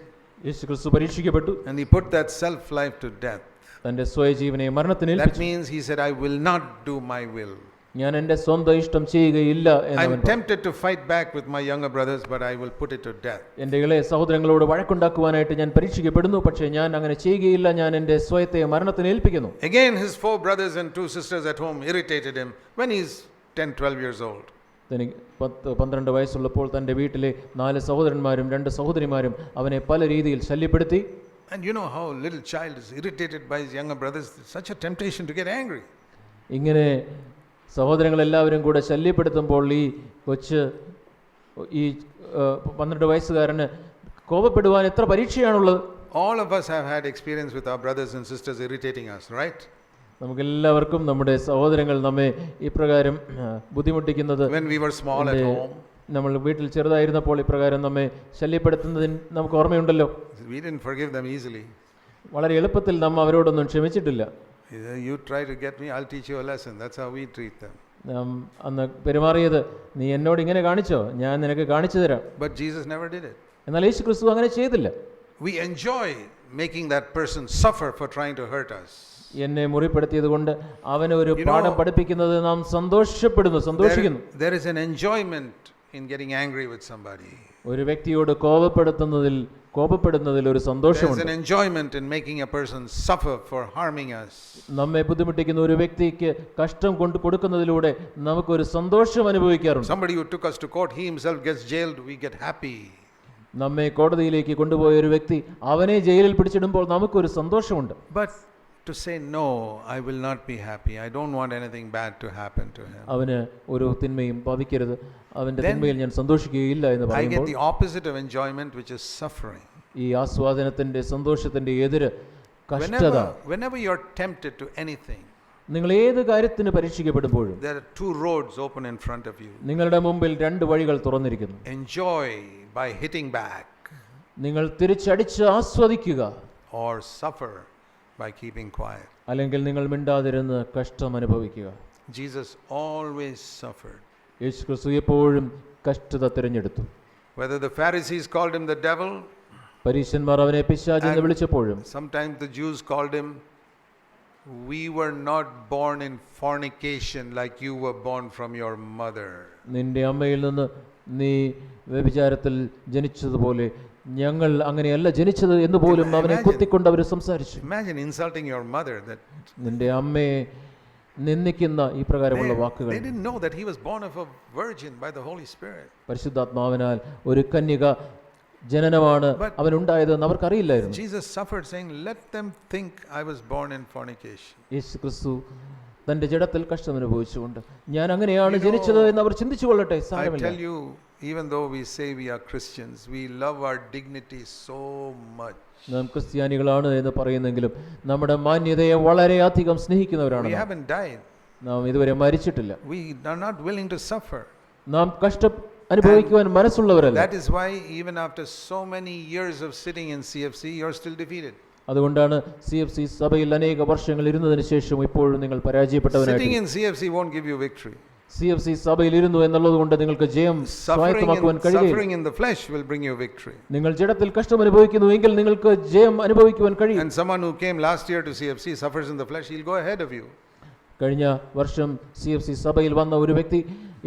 യേശുക്രിസ്തു പരീക്ഷിക്കപ്പെട്ടു. And he put that self life to death. തന്റെ സ്വയജീവനെ മരണത്തിന് That ഏൽപ്പിച്ചു. means he said, I will not do my will. ഞാൻ എൻ്റെ സ്വന്തം ഇഷ്ടം ചെയ്യുകയില്ല എന്ന് I'm അവൻ പറഞ്ഞു. tempted to fight back with my younger brothers, but I will put it to death. എൻ്റെ ഇളയ സഹോദരങ്ങളോട് വഴക്കുണ്ടാക്കുവാനായിട്ട് ഞാൻ പരീക്ഷിക്കപ്പെടുന്നു, പക്ഷേ ഞാൻ അങ്ങനെ ചെയ്യുകയില്ല, ഞാൻ എൻ്റെ സ്വയത്തെ മരണത്തിന് ഏൽപ്പിക്കുന്നു. Again, his 4 brothers and 2 sisters at home irritated him when he's 10-12 years old. തനിക്ക് 10-12 വയസ്സുള്ളപ്പോൾ തൻ്റെ വീട്ടിലെ 4 സഹോദരന്മാരും 2 സഹോദരിമാരും അവനെ പല രീതിയിൽ ശല്യപ്പെടുത്തി. And you know how a little child is irritated by his younger brothers. It's such a temptation to get angry. ഇങ്ങനെ സഹോദരങ്ങളെല്ലാവരും കൂടെ ശല്യപ്പെടുത്തുമ്പോൾ ഈ കൊച്ച്, ഈ 12 വയസ്സുകാരന് കോപപ്പെടുവാൻ എത്ര പരീക്ഷയാണുള്ളത്. All of us have had experience with our brothers and sisters irritating us, right? നമുക്കെല്ലാവർക്കും നമ്മുടെ സഹോദരങ്ങൾ നമ്മെ ഇപ്രകാരം ബുദ്ധിമുട്ടിക്കുന്നത്, When we were small at home, നമ്മൾ വീട്ടിൽ ചെറുതായിരുന്നപ്പോൾ ഇപ്രകാരം നമ്മെ ശല്യപ്പെടുത്തുന്നതിന് നമുക്ക് ഓർമ്മയുണ്ടല്ലോ. we didn't forgive them easily. വളരെ എളുപ്പത്തിൽ നമ്മ അവരോടൊന്നും ക്ഷമിച്ചിട്ടില്ല. You try to get me, I'll teach you a lesson. That's how we treat them. നാം അന്ന് പെരുമാറിയത്, നീ എന്നോട് ഇങ്ങനെ കാണിച്ചോ, ഞാൻ നിനക്ക് കാണിച്ചു തരാം. But Jesus never did it. എന്നാൽ യേശു ക്രിസ്തു അങ്ങനെ ചെയ്തില്ല. We enjoy making that person suffer for trying to hurt us. എന്നെ മുറിപ്പെടുത്തിയത് കൊണ്ട് അവന് ഒരു പാഠം പഠിപ്പിക്കുന്നത് നാം സന്തോഷിക്കുന്നു. There is an enjoyment in getting angry with somebody. ഒരു വ്യക്തിയോട് കോപപ്പെടുന്നതിൽ ഒരു സന്തോഷമുണ്ട്. There is an enjoyment in making a person suffer for harming us. നമ്മെ ബുദ്ധിമുട്ടിക്കുന്ന ഒരു വ്യക്തിക്ക് കഷ്ടം കൊടുക്കുന്നതിലൂടെ നമുക്കൊരു സന്തോഷം അനുഭവിക്കാറുണ്ട്. Somebody who took us to court, he himself gets jailed, we get happy. നമ്മെ കോടതിയിലേക്ക് കൊണ്ടുപോയ ഒരു വ്യക്തി അവനെ ജയിലിൽ പിടിച്ചിടുമ്പോൾ നമുക്കൊരു സന്തോഷമുണ്ട്. But to say no, I will not be happy. I don't want anything bad to happen to him. അവന് ഒരു തിന്മയും ഭവിക്കരുത്, അവന്റെ തിന്മയിൽ ഞാൻ സന്തോഷിക്കുകയില്ല എന്ന് I get പറയുമ്പോൾ the opposite of enjoyment, which is suffering. ഈ ആസ്വാദനത്തിന്റെ സന്തോഷത്തിന്റെ എതിര് കഷ്ടത. Whenever you're tempted to anything, നിങ്ങൾ ഏത് കാര്യത്തിന് പരീക്ഷിക്കപ്പെടുമ്പോഴും there are two roads open in front of you. നിങ്ങളുടെ മുമ്പിൽ രണ്ട് വഴികൾ തുറന്നിരിക്കുന്നു. Enjoy by hitting back, നിങ്ങൾ തിരിച്ചടിച്ച് ആസ്വദിക്കുക, or suffer by keeping quiet. അല്ലെങ്കിൽ നിങ്ങൾ മിണ്ടാതിരുന്ന് കഷ്ടം അനുഭവിക്കുക. Jesus always suffered. യേശുക്രിസ്തു എപ്പോഴും കഷ്ടത തിരഞ്ഞെടുത്തു. Whether the Pharisees called him the devil, പരീശന്മാർ അവനെ പിശാച് എന്ന് വിളിച്ചപ്പോഴും, sometimes the Jews called him, we were not born in fornication like you were born from your mother. നിന്റെ അമ്മയിൽ നിന്ന് നീ വ്യഭിചാരത്തിൽ ജനിച്ചതുപോലെ ഞങ്ങൾ അങ്ങനെയല്ല ജനിച്ചത് എന്ന് പോലും അവനെ കുത്തിക്കൊണ്ട് അവർ സംസാരിച്ചു. Imagine insulting your mother. That നിന്റെ അമ്മയെ നിന്ദിക്കുന്ന ഈ പ്രകാരമുള്ള വാക്കുകൾ. they didn't know that he was born of a virgin by the Holy Spirit. പരിശുദ്ധാത്മാവിനാൽ ഒരു കന്യക ജനനമാണ് അവനുണ്ടായതെന്ന് അവർക്കറിയില്ലായിരുന്നു. Jesus suffered, saying, let them think I was born in fornication. യേശുക്രിസ്തു തന്റെ ജഡത്തിൽ കഷ്ടം അനുഭവിച്ചുകൊണ്ട് ഞാൻ അങ്ങനെയാണ് ജനിച്ചത് എന്ന് അവർ ചിന്തിച്ചു കൊള്ളട്ടെ, സാരമില്ല. I tell you, even though we say we are Christians, we love our dignity so much. നാം ക്രിസ്ത്യാനികളാണ് എന്ന് പറയുന്നെങ്കിലും നമ്മുടെ മാന്യതയെ വളരെയധികം സ്നേഹിക്കുന്നവരാണ്. We haven't died. നാം ഇതുവരെ മരിച്ചിട്ടില്ല. We are not willing to suffer. നാം കഷ്ടം അനുഭവിക്കുവാൻ മനസ്സുള്ളവരല്ല. That is why even after so many years of sitting in CFC, you are still defeated. അതുകൊണ്ടാണ് CFC സഭയിൽ അനേക വർഷങ്ങൾ ഇരുന്നതിന് ശേഷം ഇപ്പോഴും നിങ്ങൾ പരാജയപ്പെട്ടവരാണ്. Sitting in CFC won't give you victory. CFC സഭയിൽ ഇരുന്നു എന്നുള്ളത് കൊണ്ട് നിങ്ങൾക്ക് ജയം സ്വായത്തമാക്കുവാൻ കഴിയില്ല. Suffering in the flesh will bring you victory. നിങ്ങൾ ജഡത്തിൽ കഷ്ടം അനുഭവിക്കുന്നുവെങ്കിൽ നിങ്ങൾക്ക് ജയം അനുഭവിക്കുവാൻ കഴിയും. And someone who came last year to CFC suffers in the flesh, he'll go ahead of you. കഴിഞ്ഞ വർഷം CFC സഭയിൽ വന്ന ഒരു വ്യക്തി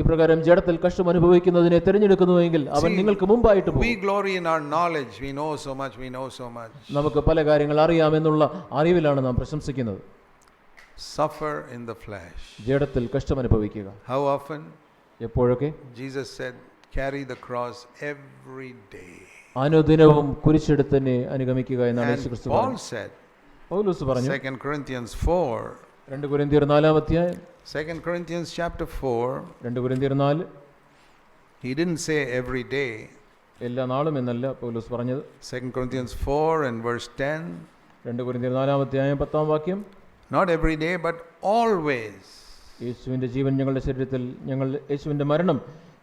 ഇപ്രകാരം ജഡത്തിൽ കഷ്ടം അനുഭവിക്കുന്നതിനെ തിരഞ്ഞെടുക്കുന്നുവെങ്കിൽ അവൻ നിങ്ങൾക്ക് മുമ്പായിട്ട് പോകും. We glory in our knowledge. We know so much. We know so much. നമുക്ക് പല കാര്യങ്ങൾ അറിയാമെന്നുള്ള അറിവിലാണ് നാം പ്രശംസിക്കുന്നത്. Suffer in the flesh. ജഡത്തിൽ കഷ്ടം അനുഭവിക്കുക. How often? എപ്പോഴൊക്കെ? Jesus said, carry the cross every day. അനുദിനവും കുരിശെടുത്ത് തന്നെ അനുഗമിക്കുക എന്നാണ് യേശുക്രിസ്തു Paul പറഞ്ഞത്. said, പൗലോസ് പറഞ്ഞു 2 Corinthians 4. 2 കൊരിന്ത്യർ 4 അധ്യായം 2 Corinthians chapter 4. 2 കൊരിന്ത്യർ 4. He didn't say every day. എല്ലാ നാളും എന്നല്ല പൗലോസ് പറഞ്ഞത്. 2 Corinthians 4 and verse 10. 2 കൊരിന്ത്യർ 4 അധ്യായം 10 വാക്യം. Not every day, but always. യേശുവിന്റെ ജീവൻ ഞങ്ങളുടെ ശരീരത്തിൽ, ഞങ്ങൾ യേശുവിന്റെ മരണം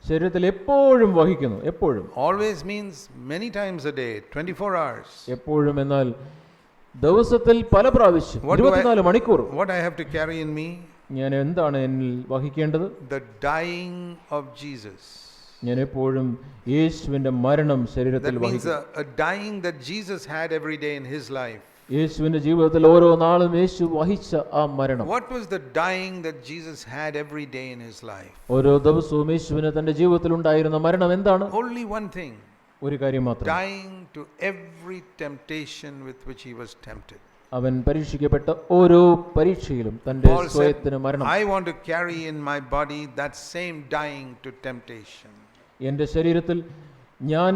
ശരീരത്തിൽ എപ്പോഴും വഹിക്കുന്നു. എപ്പോഴും. Always means many times a day, 24 hours. എപ്പോഴും എന്നാൽ ദിവസത്തിൽ പല പ്രാവശ്യം 24 മണിക്കൂർ. What I have to carry in me? ഞാൻ എന്താണ് എന്നിൽ വഹിക്കേണ്ടത്? The dying of Jesus. ഞാൻ എപ്പോഴും യേശുവിന്റെ മരണം ശരീരത്തിൽ വഹിക്കും. That means a dying that Jesus had every day in his life. യേശുവിന്റെ ജീവിതത്തിൽ ഓരോ നാളും യേശു വഹിച്ച ആ മരണം. What was the dying that Jesus had every day in his life? ഓരോ ദിവസവും യേശുവിന് തന്റെ ജീവിതത്തിൽ ഉണ്ടായിരുന്ന മരണം എന്താണ്? Only one thing. ഒരു കാര്യം മാത്രം. Dying to every temptation with which he was tempted. അവൻ പരീക്ഷിക്കപ്പെട്ട ഓരോ പരീക്ഷയിലും തന്റെ സ്വയത്തിന് മരണം. I want to carry in my body that same dying to temptation. എൻ്റെ ശരീരത്തിൽ ഞാൻ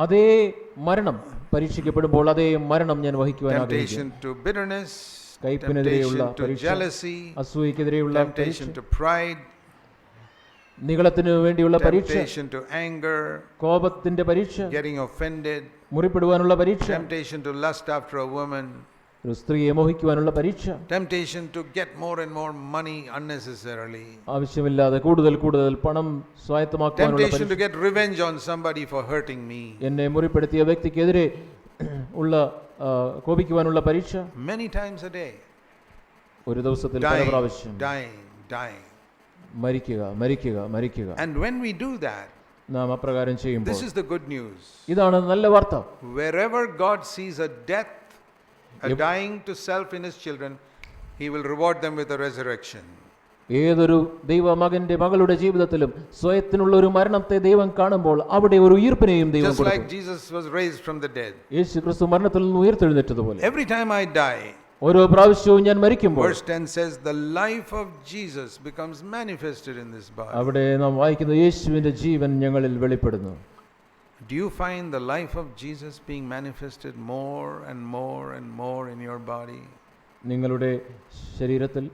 അതേ മരണം പരീക്ഷിക്കപ്പെടുമ്പോൾ അതേ മരണം ഞാൻ വഹിക്കുവാൻ ആഗ്രഹിക്കുന്നു. Temptation to bitterness, കയ്പിനെതിരെയുള്ള പരീക്ഷ, അസൂയക്കെതിരെയുള്ള temptation to pride, നിഗളത്തിന് വേണ്ടിയുള്ള പരീക്ഷ, temptation to anger, കോപത്തിന്റെ പരീക്ഷ, getting offended, മുറിപ്പെടുവാനുള്ള പരീക്ഷ, temptation to lust after a woman, ഒരു സ്ത്രീയെ മോഹിക്കുവാനുള്ള പരീക്ഷ, temptation to get more and more money unnecessarily, ആവശ്യമില്ലാതെ കൂടുതൽ കൂടുതൽ പണം സ്വായത്തമാക്കുവാനുള്ള temptation to പരീക്ഷ, get revenge on somebody for hurting me, എന്നെ മുറിപ്പെടുത്തിയ വ്യക്തിക്കെതിരെ ഉള്ള കോപിക്കുവാനുള്ള പരീക്ഷ. many times a day. ഒരു ദിവസത്തിൽ പല പ്രാവശ്യം dying. മരിക്കുക, മരിക്കുക, മരിക്കുക. And when we do that, നാം അപ്രകാരം ചെയ്യുമ്പോൾ, this is the good news. ഇതാണ് നല്ല വാർത്ത. Wherever God sees a death, a dying to self in his children, he will reward them with a resurrection. ഏതൊരു ദൈവമകന്റെ മകളുടെ ജീവിതത്തിലും സ്വയത്തിനുള്ള ഒരു മരണത്തെ ദൈവം കാണുമ്പോൾ അവിടെ ഒരു ഉയിർപ്പിനെയും ദൈവം കൊടുക്കും. Just like Jesus was raised from the dead. യേശുക്രിസ്തു മരണത്തിൽ നിന്ന് ഉയർത്തെഴുന്നേറ്റതുപോലെ Every time I die, ഓരോ പ്രാവശ്യവും ഞാൻ മരിക്കുമ്പോൾ, verse 10 says, the life of Jesus becomes manifested in this body. അവിടെ നാം വായിക്കുന്നു യേശുവിന്റെ ജീവൻ ഞങ്ങളിൽ വെളിപ്പെടുന്നു. Do you find the life of Jesus being manifested more and more and more in your body? നിങ്ങളുടെ ശരീരത്തിൽ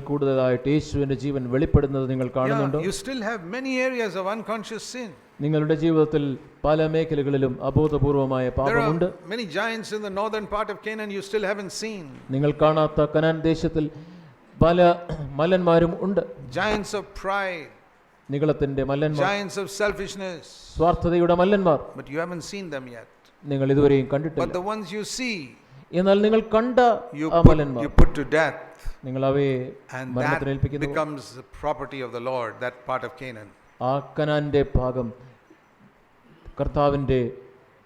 കൂടുതലായിട്ട് യേശുവിന്റെ ജീവൻ വെളിപ്പെടുന്നത് നിങ്ങൾ കാണുന്നുണ്ടോ? You still have many areas of unconscious sin. നിങ്ങളുടെ ജീവിതത്തിൽ പല മേഖലകളിലും അബോധപൂർവമായ പാപമുണ്ട്. There are many giants in the northern part of Canaan you still haven't seen. നിങ്ങൾ കാണാത്ത കനാൻ ദേശത്തിൽ പല മല്ലന്മാരും ഉണ്ട്. Giants of pride. നിഗളത്തിന്റെ മല്ലന്മാർ. Giants of selfishness. സ്വാർത്ഥതയുടെ മല്ലന്മാർ. But you haven't seen them yet. നിങ്ങൾ ഇതുവരെയും കണ്ടിട്ടില്ല. But the ones you see, എന്നാൽ നിങ്ങൾ കണ്ട ആ മല്ലന്മാർ you put to death. നിങ്ങൾ അവയെ And മരണത്തിന് that ഏൽപ്പിക്കുന്നു. becomes the property of the Lord, that part of Canaan. ആ കനാന്റെ ഭാഗം കർത്താവിന്റെ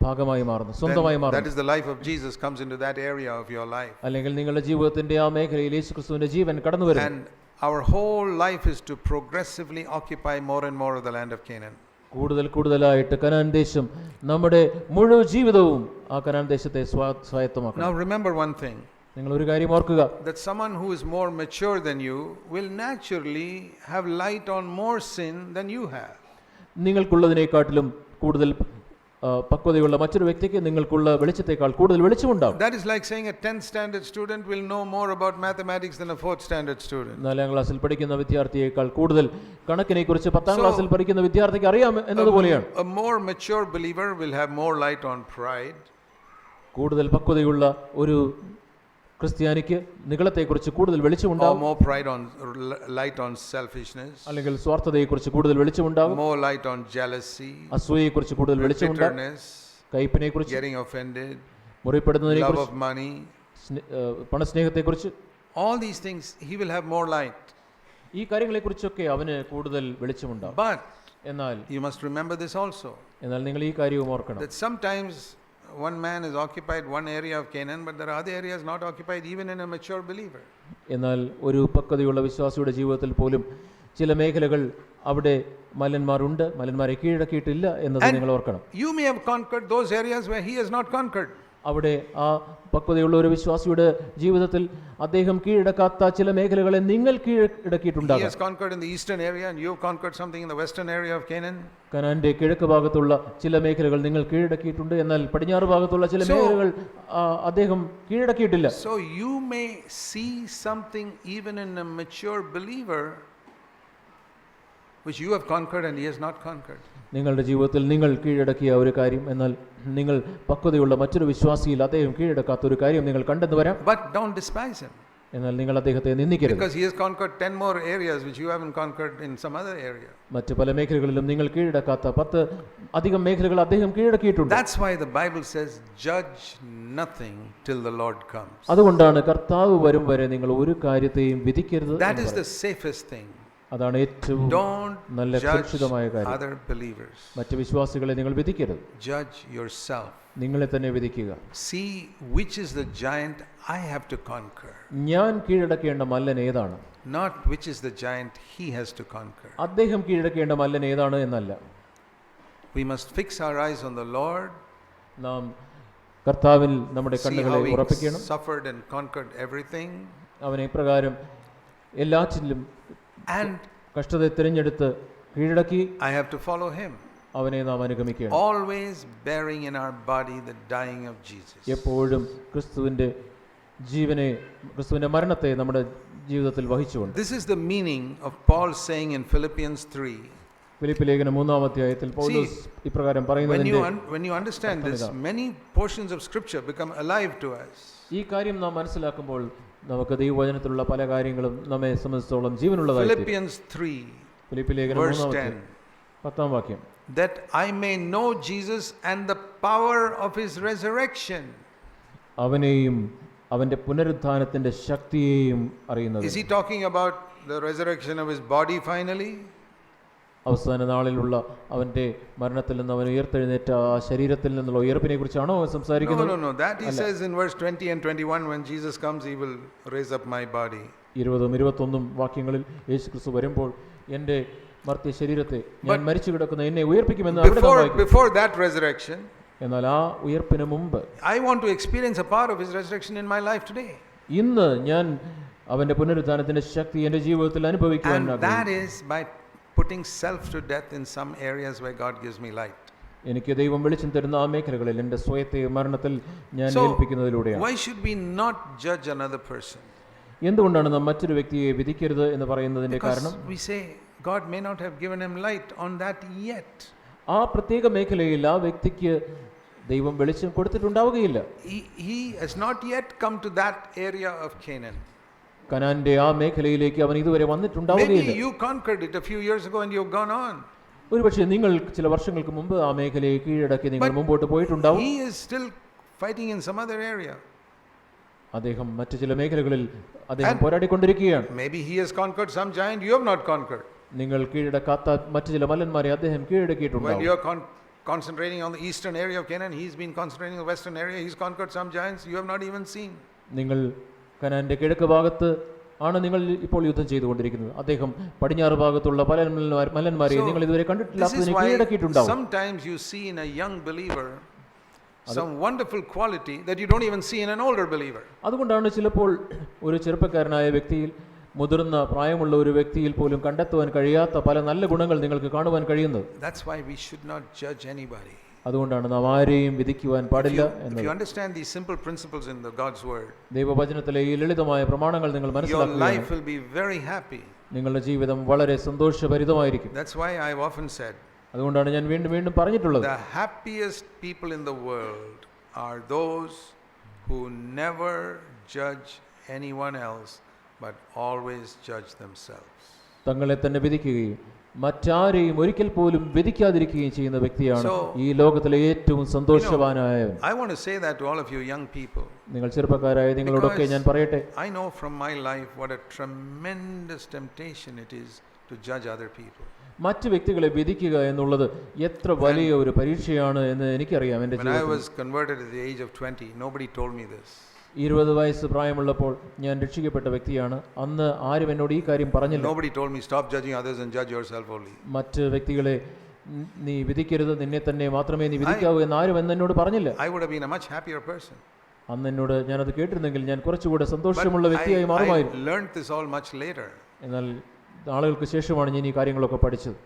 ഭാഗമായി മാറുന്നു, സ്വന്തമായി That മാറുന്നു. is the life of Jesus comes into that area of your life. അല്ലെങ്കിൽ നിങ്ങളുടെ ജീവിതത്തിന്റെ ആ മേഖലയിൽ യേശുക്രിസ്തുവിന്റെ ജീവൻ കടന്നു വരുന്നു. And our whole life is to progressively occupy more and more of the land of Canaan. കൂടുതലായിട്ട് കനാൻ ദേശം, നമ്മുടെ മുഴുവൻ ജീവിതവും ആ കനാൻ ദേശത്തെ സ്വായത്തമാക്കണം. Now remember one thing, നിങ്ങൾ ഒരു കാര്യം ഓർക്കുക, that someone who is more mature than you will naturally have light on more sin than you have. നിങ്ങൾക്കുള്ളതിനേക്കാട്ടിലും കൂടുതൽ പക്വതയുള്ള മറ്റൊരു വ്യക്തിക്ക് നിങ്ങൾക്കുള്ള വെളിച്ചത്തേക്കാൾ കൂടുതൽ വെളിച്ചമുണ്ടാകും. That is like saying a 10th standard student will know more about mathematics than a 4th standard student. 4ാം ക്ലാസ്സിൽ പഠിക്കുന്ന വിദ്യാർത്ഥിയേക്കാൾ കൂടുതൽ കണക്കിനെ കുറിച്ച് 10ാം ക്ലാസ്സിൽ പഠിക്കുന്ന വിദ്യാർത്ഥിക്ക് അറിയാം എന്നതുപോലെയാണ്. A more mature believer will have more light on pride. കൂടുതൽ പക്വതയുള്ള ഒരു ക്രിസ്ത്യാനിക്ക് നിഗളത്തെക്കുറിച്ച് കൂടുതൽ വെളിച്ചമുണ്ടാകും. More light on selfishness. അല്ലെങ്കിൽ സ്വാർത്ഥതയെക്കുറിച്ച് കൂടുതൽ വെളിച്ചമുണ്ടാകും. More light on jealousy. അസൂയയെക്കുറിച്ച് കൂടുതൽ വെളിച്ചമുണ്ടാകും. കയ്പിനെക്കുറിച്ച്, getting offended, മുറിപ്പെടുന്നതിനെക്കുറിച്ച്, love of money, പണസ്നേഹത്തെക്കുറിച്ച്, all these things he will have more light. ഈ കാര്യങ്ങളെക്കുറിച്ചൊക്കെ അവന് കൂടുതൽ വെളിച്ചമുണ്ടാകും. But എന്നാൽ you must remember this also, എന്നാൽ നിങ്ങൾ ഈ കാര്യവും ഓർക്കണം, that sometimes one man is occupied one area of Canaan, but there are other areas not occupied even in a mature believer. എന്നാൽ ഒരു പക്വതയുള്ള വിശ്വാസിയുടെ ജീവിതത്തിൽ പോലും ചില മേഖലകൾ അവിടെ മല്ലന്മാരുണ്ട്, മല്ലന്മാരെ കീഴടക്കിയിട്ടില്ല എന്നത് നിങ്ങൾ ഓർക്കണം. You may have conquered those areas where he has not conquered. അവിടെ ആ പക്വതയുള്ള ഒരു വിശ്വാസിയുടെ ജീവിതത്തിൽ അദ്ദേഹം കീഴടക്കാത്ത ചില മേഖലകളെ നിങ്ങൾ കീഴടക്കിയിട്ടുണ്ടാകും. He has conquered in the eastern area and you have conquered something in the western area of Canaan. കനാന്റെ കിഴക്ക് ഭാഗത്തുള്ള ചില മേഖലകൾ നിങ്ങൾ കീഴടക്കിയിട്ടുണ്ട്, എന്നാൽ പടിഞ്ഞാറ് ഭാഗത്തുള്ള ചില മേഖലകൾ അദ്ദേഹം കീഴടക്കിയിട്ടില്ല. So you may see something even in a mature believer which you have conquered and he has not conquered. നിങ്ങളുടെ ജീവിതത്തിൽ നിങ്ങൾ കീഴടക്കിയ ഒരു കാര്യം, എന്നാൽ നിങ്ങൾ പക്വതയുള്ള മറ്റൊരു വിശ്വാസിയിൽ അദ്ദേഹം കീഴടക്കാത്ത ഒരു കാര്യം നിങ്ങൾ കണ്ടെന്ന് വരാം. But don't despise him. എന്നാൽ നിങ്ങൾ അദ്ദേഹത്തെ നിന്ദിക്കരുത്. Because he has conquered 10 more areas which you haven't conquered in some other area. മറ്റു പല മേഖലകളിലും നിങ്ങൾ കീഴടക്കാത്ത 10 അധികം മേഖലകൾ അദ്ദേഹം കീഴടക്കിയിട്ടുണ്ട്. That's why the Bible says judge nothing till the Lord comes. അതുകൊണ്ടാണ് കർത്താവ് വരും വരെ നിങ്ങൾ ഒരു കാര്യത്തെയും വിധിക്കരുത്. That is the safest thing. അതാണ് ഏറ്റവും നല്ല സുരക്ഷിതമായ കാര്യം. മറ്റു വിശ്വാസികളെ നിങ്ങൾ വിധിക്കരുത്. Judge yourself. നിങ്ങളെ തന്നെ വിധിക്കുക. See which is the giant I have to conquer. ഞാൻ കീഴടക്കേണ്ട മല്ലൻ ഏതാണ്? Not which is the giant he has to conquer. അദ്ദേഹം കീഴടക്കേണ്ട മല്ലൻ ഏതാണ് എന്നല്ല. We must fix our eyes on the Lord. നാം കർത്താവിൽ നമ്മുടെ കണ്ണുകളെ ഉറപ്പിക്കണം. Suffered and conquered everything. അവനെ പ്രകാരം എല്ലാറ്റിലും കഷ്ടത തിരഞ്ഞെടുത്ത് കീഴടക്കി I have to follow him. അവനെ നാം അനുഗമിക്കണം. Always bearing in our body the dying of Jesus. എപ്പോഴും ക്രിസ്തുവിന്റെ ജീവനെ, ക്രിസ്തുവിന്റെ മരണത്തെ നമ്മുടെ ജീവിതത്തിൽ വഹിച്ചുകൊണ്ട്. This is the meaning of Paul saying in Philippians 3. Philippi ലേഖനം 3-ാം അധ്യായത്തിൽ പൗലോസ് ഇപ്രകാരം പറയുന്നതിന്റെ when you understand this, many portions of scripture become alive to us. ഈ കാര്യം നാം മനസ്സിലാക്കുമ്പോൾ നമുക്ക് ദൈവവചനത്തിലുള്ള പല കാര്യങ്ങളും നമ്മെ സംബന്ധിച്ചിടത്തോളം ജീവനുള്ളതായി. Philippians 3 ഫിലിപ്പി ലേഖനം 3-ാം അധ്യായം 10-ാം വാക്യം. That I may know Jesus and the power of his resurrection. അവനെയും അവന്റെ പുനരുത്ഥാനത്തിന്റെ ശക്തിയെയും അറിയുന്നത്. Is he talking about the resurrection of his body finally? അവസാന നാളിലുള്ള അവന്റെ മരണത്തിൽ നിന്ന് അവൻ ഉയർത്തെഴുന്നേറ്റ ആ ശരീരത്തിൽ നിന്നുള്ള ഉയർപ്പിനെ കുറിച്ചാണോ സംസാരിക്കുന്നത്? No. That he says in verse 20 and 21, when Jesus comes, he will raise up my body. 20-21 വാക്യങ്ങളിൽ യേശുക്രിസ്തു വരുമ്പോൾ എന്റെ മർത്യ ശരീരത്തെ, ഞാൻ മരിച്ചു കിടക്കുന്ന എന്നെ ഉയർപ്പിക്കുമെന്ന് അവിടെ നാം വായിക്കുന്നു. Before that resurrection, എന്നാൽ ആ ഉയർപ്പിന് മുമ്പ് I want to experience a part of his resurrection in my life today. ഇന്ന് ഞാൻ അവന്റെ പുനരുത്ഥാനത്തിന്റെ ശക്തി എന്റെ ജീവിതത്തിൽ അനുഭവിക്കുവാൻ ആഗ്രഹിക്കുന്നു. And that is by putting self to death in some areas where God gives me light. എനിക്ക് ദൈവം വെളിച്ചം തരുന്ന ആ മേഖലകളിൽ എൻ്റെ സ്വയത്തെ മരണത്തിൽ ഞാൻ So, ഏൽപ്പിക്കുന്നതിലൂടെയാണ്. why should we not judge another person? എന്തുകൊണ്ടാണ് നാം മറ്റൊരു വ്യക്തിയെ വിധിക്കരുത് എന്ന് പറയുന്നതിൻ്റെ കാരണം? Because we say God may not have given him light on that yet. ആ പ്രത്യേക മേഖലയിൽ ആ വ്യക്തിക്ക് ദൈവം വെളിച്ചം കൊടുത്തിട്ടുണ്ടാവുകയില്ല. He has not yet come to that area of Canaan. കനാന്റെ ആ മേഖലയിലേക്ക് അവൻ ഇതുവരെ വന്നിട്ടുണ്ടാവുകയില്ല. Maybe you conquered it a few years ago and you've gone on. ഒരുപക്ഷെ നിങ്ങൾ ചില വർഷങ്ങൾക്ക് മുമ്പ് ആ മേഖലയെ കീഴടക്കി നിങ്ങൾ മുമ്പോട്ട് പോയിട്ടുണ്ടാവും. He is still fighting in some other area. അദ്ദേഹം മറ്റു ചില മേഖലകളിൽ അദ്ദേഹം പോരാടിക്കൊണ്ടിരിക്കുകയാണ്. Maybe he has conquered some giant you have not conquered. നിങ്ങൾ കീഴടക്കാത്ത മറ്റു ചില മല്ലന്മാരെ അദ്ദേഹം കീഴടക്കിയിട്ടുണ്ടാവും. When you are concentrating on the eastern area of Canaan, he's been concentrating on the western area. He's conquered some giants you have not even seen. നിങ്ങൾ കനാന്റെ കിഴക്ക് ഭാഗത്ത് ആണ് നിങ്ങൾ ഇപ്പോൾ യുദ്ധം ചെയ്തുകൊണ്ടിരിക്കുന്നത്. അദ്ദേഹം പടിഞ്ഞാറ് ഭാഗത്തുള്ള പല മല്ലന്മാരെ നിങ്ങൾ ഇതുവരെ കണ്ടിട്ടില്ലാത്തതിനെ കീഴടക്കിയിട്ടുണ്ടാവും. Sometimes you see in a young believer some wonderful quality that you don't even see in an older believer. അതുകൊണ്ടാണ് ചിലപ്പോൾ ഒരു ചെറുപ്പക്കാരനായ വ്യക്തിയിൽ മുതിർന്ന പ്രായമുള്ള ഒരു വ്യക്തിയിൽ പോലും കണ്ടെത്തുവാൻ കഴിയാത്ത പല നല്ല ഗുണങ്ങൾ നിങ്ങൾക്ക് കാണുവാൻ കഴിയുന്നത്. That's why we should not judge anybody. അതുകൊണ്ടാണ് നാം ആരെയും വിധിക്കുവാൻ പാടില്ല എന്ന്. If you understand these simple principles in the God's word, ദൈവവചനത്തിലെ ഈ ലളിതമായ പ്രമാണങ്ങൾ നിങ്ങൾ your മനസ്സിലാക്കുക, life will be very happy. നിങ്ങളുടെ ജീവിതം വളരെ സന്തോഷഭരിതമായിരിക്കും. That's why I've often said, അതുകൊണ്ടാണ് ഞാൻ വീണ്ടും വീണ്ടും പറഞ്ഞിട്ടുള്ളത്, the happiest people in the world are those who never judge anyone else but always judge themselves. തങ്ങളെ തന്നെ വിധിക്കുകയും മറ്റാരെയും ഒരിക്കൽ പോലും വിധിക്കാതിരിക്കുകയും ചെയ്യുന്ന വ്യക്തിയാണ് ഈ ലോകത്തിലെ ഏറ്റവും സന്തോഷവാനായവൻ. I want to say that to all of you young people. നിങ്ങൾ ചെറുപ്പക്കാരായ നിങ്ങളോടൊക്കെ ഞാൻ പറയട്ടെ, I know from my life what a tremendous temptation it is to judge other people. മറ്റു വ്യക്തികളെ വിധിക്കുക എന്നുള്ളത് എത്ര വലിയ ഒരു പരീക്ഷയാണ് എന്ന് എനിക്കറിയാം. എൻ്റെ When I was converted at the age of 20, nobody told me this. 20 വയസ്സ് പ്രായമുള്ളപ്പോൾ ഞാൻ രക്ഷിക്കപ്പെട്ട വ്യക്തിയാണ്. അന്ന് ആരും എന്നോട് ഈ കാര്യം പറഞ്ഞില്ല. Nobody told me stop judging others and judge yourself only. മറ്റ് വ്യക്തികളെ നീ വിധിക്കരുത്, നിന്നെ തന്നെ മാത്രമേ നീ വിധിക്കാവൂ എന്ന് ആരും എന്നോട് പറഞ്ഞില്ല. I would have been a much happier person. അന്ന് എന്നോട് ഞാനത് കേട്ടിരുന്നെങ്കിൽ ഞാൻ കുറച്ചുകൂടെ സന്തോഷമുള്ള വ്യക്തിയായി മാറുമായിരുന്നു. I learned this all much later. എന്നാൽ നാളുകൾക്ക് ശേഷമാണ് ഞാൻ ഈ കാര്യങ്ങളൊക്കെ പഠിച്ചത്.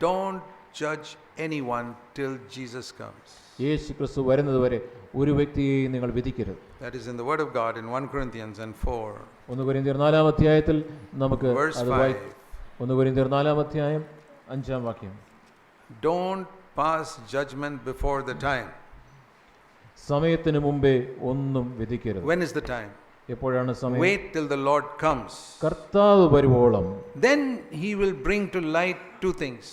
Don't judge anyone till Jesus comes. യേശു ക്രിസ്തു വരുന്നത് വരെ ഒരു വ്യക്തിയെയും നിങ്ങൾ വിധിക്കരുത്. That is in the word of God in 1 Corinthians 4. 1 കൊരിന്ത്യർ 4-ാം അധ്യായത്തിൽ നമുക്ക് അത് വായിക്കാം. 1 കൊരിന്ത്യർ 4-ാം അധ്യായം 5-ാം വാക്യം. Don't pass judgment before the time. സമയത്തിന് മുമ്പേ ഒന്നും വിധിക്കരുത്. When is the time? എപ്പോഴാണ് സമയം? Wait till the Lord comes. കർത്താവ് വരുവോളം. Then he will bring to light two things.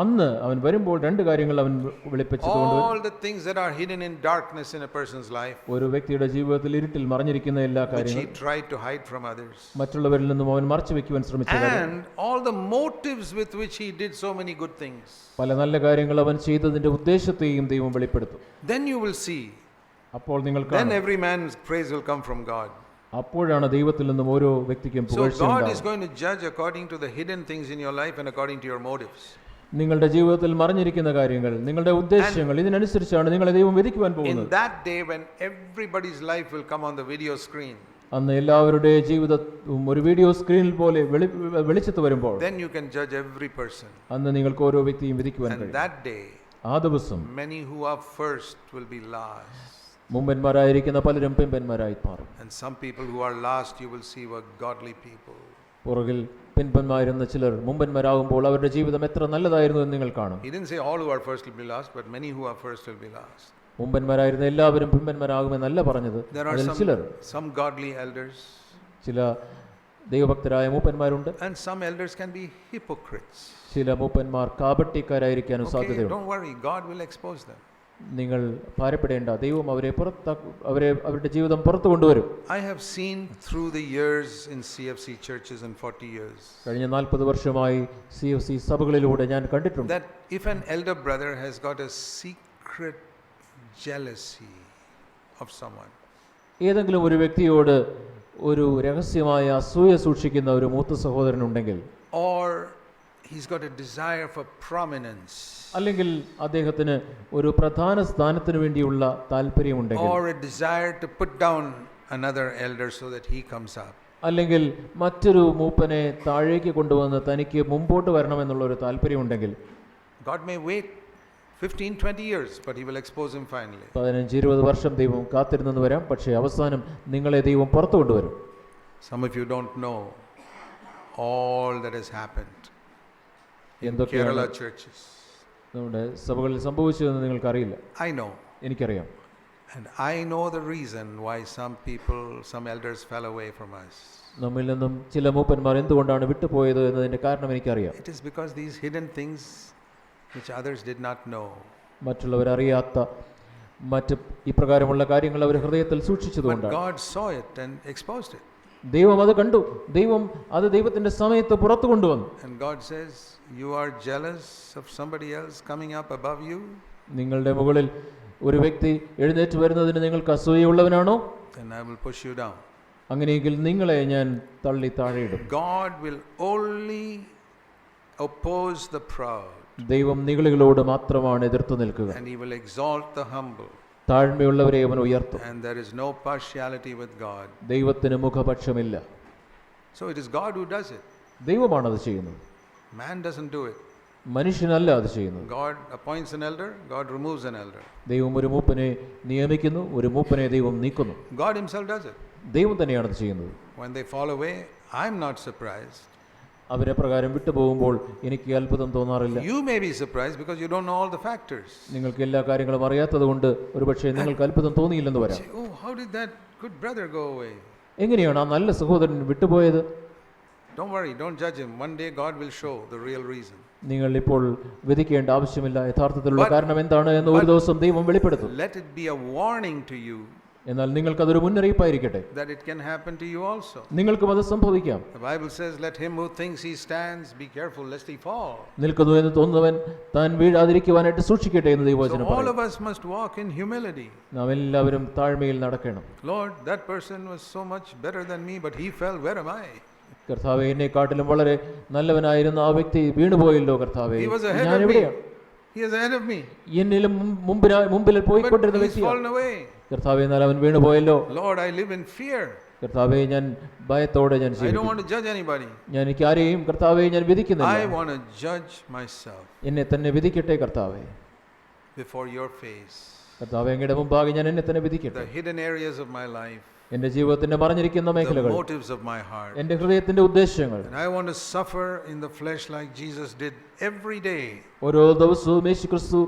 അന്ന് അവൻ വരുമ്പോൾ രണ്ട് കാര്യങ്ങൾ അവൻ വെളിപ്പെടുത്തി കൊണ്ടുവരും. All the things that are hidden in darkness in a person's life, ഒരു വ്യക്തിയുടെ ജീവിതത്തിൽ ഇരുട്ടിൽ മറഞ്ഞിരിക്കുന്ന എല്ലാ which കാര്യങ്ങളും he tried to hide from others, മറ്റുള്ളവരിൽ നിന്നും അവൻ മറച്ചു വെക്കുവാൻ ശ്രമിച്ച കാര്യം, and all the motives with which he did so many good things, പല നല്ല കാര്യങ്ങൾ അവൻ ചെയ്തതിന്റെ ഉദ്ദേശത്തെയും ദൈവം വെളിപ്പെടുത്തും. then you will see, അപ്പോൾ നിങ്ങൾ then കാണും, every man's praise will come from God. അപ്പോഴാണ് ദൈവത്തിൽ നിന്നും ഓരോ വ്യക്തിക്കും So പുകഴ്ച God is ഉണ്ടാവുക. going to judge according to the hidden things in your life and according to your motives. നിങ്ങളുടെ ജീവിതത്തിൽ മറഞ്ഞിരിക്കുന്ന കാര്യങ്ങൾ, നിങ്ങളുടെ ഉദ്ദേശങ്ങൾ, ഇതിനനുസരിച്ചാണ് നിങ്ങളെ ദൈവം വിധിക്കുവാൻ In പോകുന്നത്. that day when everybody's life will come on the video screen, അന്ന് എല്ലാവരുടെ ജീവിതവും ഒരു വീഡിയോ സ്ക്രീനിൽ പോലെ വെളിച്ചത്ത് വരുമ്പോൾ then you can judge every person. അന്ന് നിങ്ങൾക്ക് ഓരോ വ്യക്തിയും വിധിക്കുവാൻ And കഴിയും. that day, ആ ദിവസം many who are first will be last. മുമ്പന്മാരായിരിക്കുന്ന പലരും പിമ്പന്മാരായി മാറും. And some people who are last you will see were godly people. പുറകിൽ പിൻപന്മാരെന്ന ചിലർ മുമ്പന്മാരാകുമ്പോൾ അവരുടെ ജീവിതം എത്ര നല്ലതായിരുന്നു എന്ന് നിങ്ങൾ കാണും. He didn't say all who are first will be last, but many who are first will be last. മുമ്പന്മാരായിരുന്ന എല്ലാവരും പിമ്പന്മാരാകുമെന്നല്ല പറഞ്ഞത്. There are അതിൽ ചിലർ, some godly elders, ചില ദൈവഭക്തരായ മൂപ്പന്മാരുണ്ട്. and some elders can be hypocrites. ചില മൂപ്പന്മാർ കാപട്യക്കാരായിരിക്കാനും Okay, സാധ്യതയുണ്ട്. don't worry, God will expose them. നിങ്ങൾ ഭാരപ്പെടേണ്ട, ദൈവം അവരുടെ ജീവിതം പുറത്തു കൊണ്ടുവരും. I have seen through the years in CFC churches in 40 years കഴിഞ്ഞ 40 വർഷമായി CFC സഭകളിലൂടെ ഞാൻ കണ്ടിട്ടുണ്ട് that if an elder brother has got a secret jealousy of someone, ഏതെങ്കിലും ഒരു വ്യക്തിയോട് ഒരു രഹസ്യമായ അസൂയ സൂക്ഷിക്കുന്ന ഒരു മൂത്ത സഹോദരനുണ്ടെങ്കിൽ, or he's got a desire for prominence, അല്ലെങ്കിൽ അദ്ദേഹത്തിന് ഒരു പ്രധാന സ്ഥാനത്തിന് വേണ്ടിയുള്ള താല്പര്യമുണ്ടെങ്കിൽ, or a desire to put down another elder so that he comes up, അല്ലെങ്കിൽ മറ്റൊരു മൂപ്പനെ താഴേക്ക് കൊണ്ടുവന്ന് തനിക്ക് മുമ്പോട്ട് വരണമെന്നുള്ള ഒരു താല്പര്യമുണ്ടെങ്കിൽ, God may wait 15-20 years, but he will expose him finally. 15-20 വർഷം ദൈവം കാത്തിരുന്നെന്ന് വരാം, പക്ഷേ അവസാനം നിങ്ങളെ ദൈവം പുറത്തു കൊണ്ടുവരും. Some of you don't know all that has happened in Kerala churches. നമ്മുടെ സഭകളിൽ സംഭവിച്ചതെന്ന് നിങ്ങൾക്കറിയില്ല. I know. എനിക്കറിയാം. And I know the reason why some people, some elders fell away from us. നമ്മിൽ നിന്നും ചില മൂപ്പന്മാർ എന്തുകൊണ്ടാണ് വിട്ടുപോയത് എന്നതിന്റെ കാരണം എനിക്കറിയാം. It is because these hidden things which others did not know. മറ്റുള്ളവർ അറിയാത്ത മറ്റ് ഇപ്രകാരമുള്ള കാര്യങ്ങൾ അവർ ഹൃദയത്തിൽ സൂക്ഷിച്ചതുകൊണ്ടാണ്. But God saw it and exposed it. ദൈവം അത് കണ്ടു. ദൈവം അത് ദൈവത്തിന്റെ സമയത്ത് പുറത്തു കൊണ്ടുവന്നു. And God says, you are jealous of somebody else coming up above you? നിങ്ങളുടെ മുകളിൽ ഒരു വ്യക്തി എഴുന്നേറ്റ് വരുന്നതിന് നിങ്ങൾക്ക് അസൂയയുള്ളവനാണോ? Then I will push you down. അങ്ങനെയെങ്കിൽ നിങ്ങളെ ഞാൻ തള്ളി താഴെയിടും. God will only oppose the proud. ദൈവം നിഗളികളോട് മാത്രമാണ് എതിർത്തു നിൽക്കുക. And he will exalt the humble. താഴ്മയുള്ളവരെ അവൻ ഉയർത്തും. And there is no partiality with God. ദൈവത്തിന് മുഖപക്ഷമില്ല. So it is God who does it. ദൈവമാണ് അത് ചെയ്യുന്നത്. Man doesn't do it. മനുഷ്യനല്ല അത് ചെയ്യുന്നത്. God appoints an elder, God removes an elder. ദൈവം ഒരു മൂപ്പനെ നിയമിക്കുന്നു, ഒരു മൂപ്പനെ ദൈവം നീക്കുന്നു. God himself does it. ദൈവം തന്നെയാണ് അത് ചെയ്യുന്നത്. When they fall away, I'm not surprised. അവരെ പ്രകാരം വിട്ടുപോകുമ്പോൾ എനിക്ക് അത്ഭുതം തോന്നാറില്ല. You may be surprised because you don't know all the factors. നിങ്ങൾക്ക് എല്ലാ കാര്യങ്ങളും അറിയാത്തത് കൊണ്ട് ഒരുപക്ഷെ നിങ്ങൾക്ക് അത്ഭുതം തോന്നിയില്ലെന്ന് വരാം. Oh, how did that good brother go away? എങ്ങനെയാണ് ആ നല്ല സഹോദരൻ വിട്ടുപോയത്? Don't worry, don't judge him. One day God will show the real reason. നിങ്ങൾ ഇപ്പോൾ വിധിക്കേണ്ട ആവശ്യമില്ല. യഥാർത്ഥത്തിലുള്ള കാരണം എന്താണ് എന്ന് ഒരു ദിവസം ദൈവം വെളിപ്പെടുത്തും. Let it be a warning to you. എന്നാൽ നിങ്ങൾക്കതൊരു മുന്നറിയിപ്പായിരിക്കട്ടെ. That it can happen to you also. നിങ്ങൾക്കും അത് സംഭവിക്കാം. The Bible says, let him who thinks he stands be careful lest he fall. നിൽക്കുന്നു എന്ന് തോന്നുന്നവൻ താൻ വീഴാതിരിക്കുവാനായിട്ട് സൂക്ഷിക്കട്ടെ എന്ന് ദൈവവചനം So all പറയുന്നു. of us must walk in humility. നാം എല്ലാവരും താഴ്മയിൽ നടക്കണം. Lord, that person was so much better than me, but he fell. Where am I? കർത്താവേ, എന്നെക്കാട്ടിലും വളരെ നല്ലവനായിരുന്ന ആ വ്യക്തി വീണുപോയല്ലോ കർത്താവേ, He was ahead ഞാൻ of me. എവിടെയാണ്? He is ahead of me. എന്നിലും മുമ്പിൽ പോയിക്കൊണ്ടിരുന്ന But he's വ്യക്തിയാണ്. fallen away. കർത്താവേ, എന്നാൽ അവൻ വീണുപോയല്ലോ. Lord, I live in fear. കർത്താവേ, ഞാൻ ഭയത്തോടെ ഞാൻ I don't ജീവിക്കുന്നു. want to judge anybody. ഞാൻ എനിക്ക് ആരെയും കർത്താവേ ഞാൻ I വിധിക്കുന്നില്ല. want to judge myself എന്നെ തന്നെ വിധിക്കട്ടെ കർത്താവേ. before your face. കർത്താവേ, അങ്ങയുടെ മുമ്പാകെ ഞാൻ എന്നെ തന്നെ വിധിക്കട്ടെ. The hidden areas of my life, എന്റെ ജീവിതത്തിന്റെ മറഞ്ഞിരിക്കുന്ന the മേഖലകൾ, motives of my heart. എന്റെ ഹൃദയത്തിന്റെ ഉദ്ദേശങ്ങൾ. And I want to suffer in the flesh like Jesus did every day. ഓരോ ദിവസവും യേശുക്രിസ്തു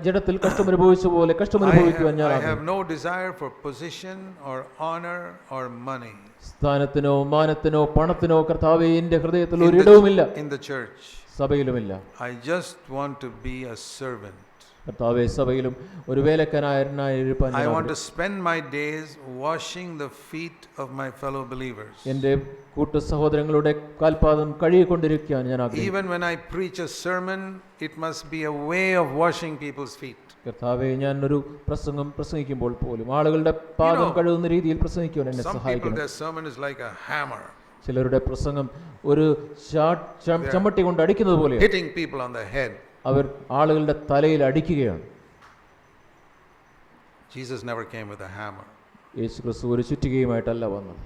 ജഡത്തിൽ കഷ്ടമനുഭവിച്ച പോലെ കഷ്ടമനുഭവിക്കുവാൻ ഞാൻ I have no desire for position or honor or money സ്ഥാനത്തിനോ മാനത്തിനോ പണത്തിനോ കർത്താവേ എന്റെ ഹൃദയത്തിൽ ഒരിടവുമില്ല. in the church. സഭയിലുമില്ല. I just want to be a servant. കർത്താവേ, സഭയിലും ഒരു വേലക്കാരനായിരിക്കാൻ I want to spend my days washing the feet of my fellow believers. എന്റെ കൂട്ടു സഹോദരങ്ങളുടെ കാൽപാദം കഴുകിക്കൊണ്ടിരിക്കാൻ ഞാൻ ആഗ്രഹിക്കുന്നു. Even when I preach a sermon, it must be a way of washing people's feet. കർത്താവേ, ഞാൻ ഒരു പ്രസംഗിക്കുമ്പോൾ പോലും ആളുകളുടെ പാദം കഴുകുന്ന രീതിയിൽ പ്രസംഗിക്കുവാൻ എന്നെ Some people, സഹായിക്കണം. their sermon is like a hammer, ചിലരുടെ പ്രസംഗം ഒരു ചമ്മട്ടി കൊണ്ട് അടിക്കുന്നത് പോലെയാണ്. hitting people on the head. അവർ ആളുകളുടെ തലയിൽ അടിക്കുകയാണ്. Jesus never came with a hammer. യേശുക്രിസ്തു ഒരു ചുറ്റികയുമായിട്ടല്ല വന്നത്.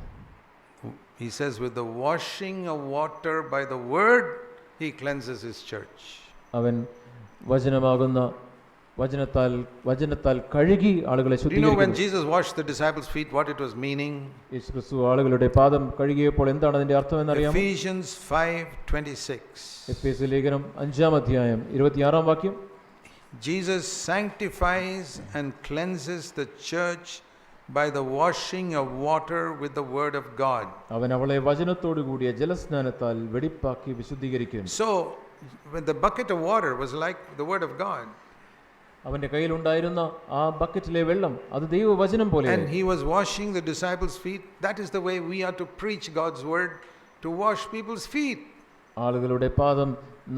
He says, with the washing of water by the word, he cleanses his church. അവൻ വചനമാകുന്ന വചനത്താൽ കഴുകി ആളുകളെ Do you know when ശുദ്ധീകരിക്കുന്നു. Jesus washed the disciples' feet, what it was meaning? യേശുക്രിസ്തു ആളുകളുടെ പാദം കഴുകിയപ്പോൾ എന്താണ് അതിന്റെ അർത്ഥം എന്നറിയാമോ? Ephesians 5:26. എഫേസ്യ ലേഖനം 5-ാം അധ്യായം 26-ാം വാക്യം. Jesus sanctifies and cleanses the church by the washing of water with the word of God. അവൻ അവളെ വചനത്തോടു കൂടിയ ജലസ്നാനത്താൽ വെടിപ്പാക്കി വിശുദ്ധീകരിക്കുന്നു. So when the bucket of water was like the word of God, അവന്റെ കയ്യിലുണ്ടായിരുന്ന ആ ബക്കറ്റിലെ വെള്ളം അത് ദൈവവചനം പോലെയാണ്. and he was washing the disciples' feet, that is the way we are to preach God's word, to wash people's feet. ആളുകളുടെ പാദം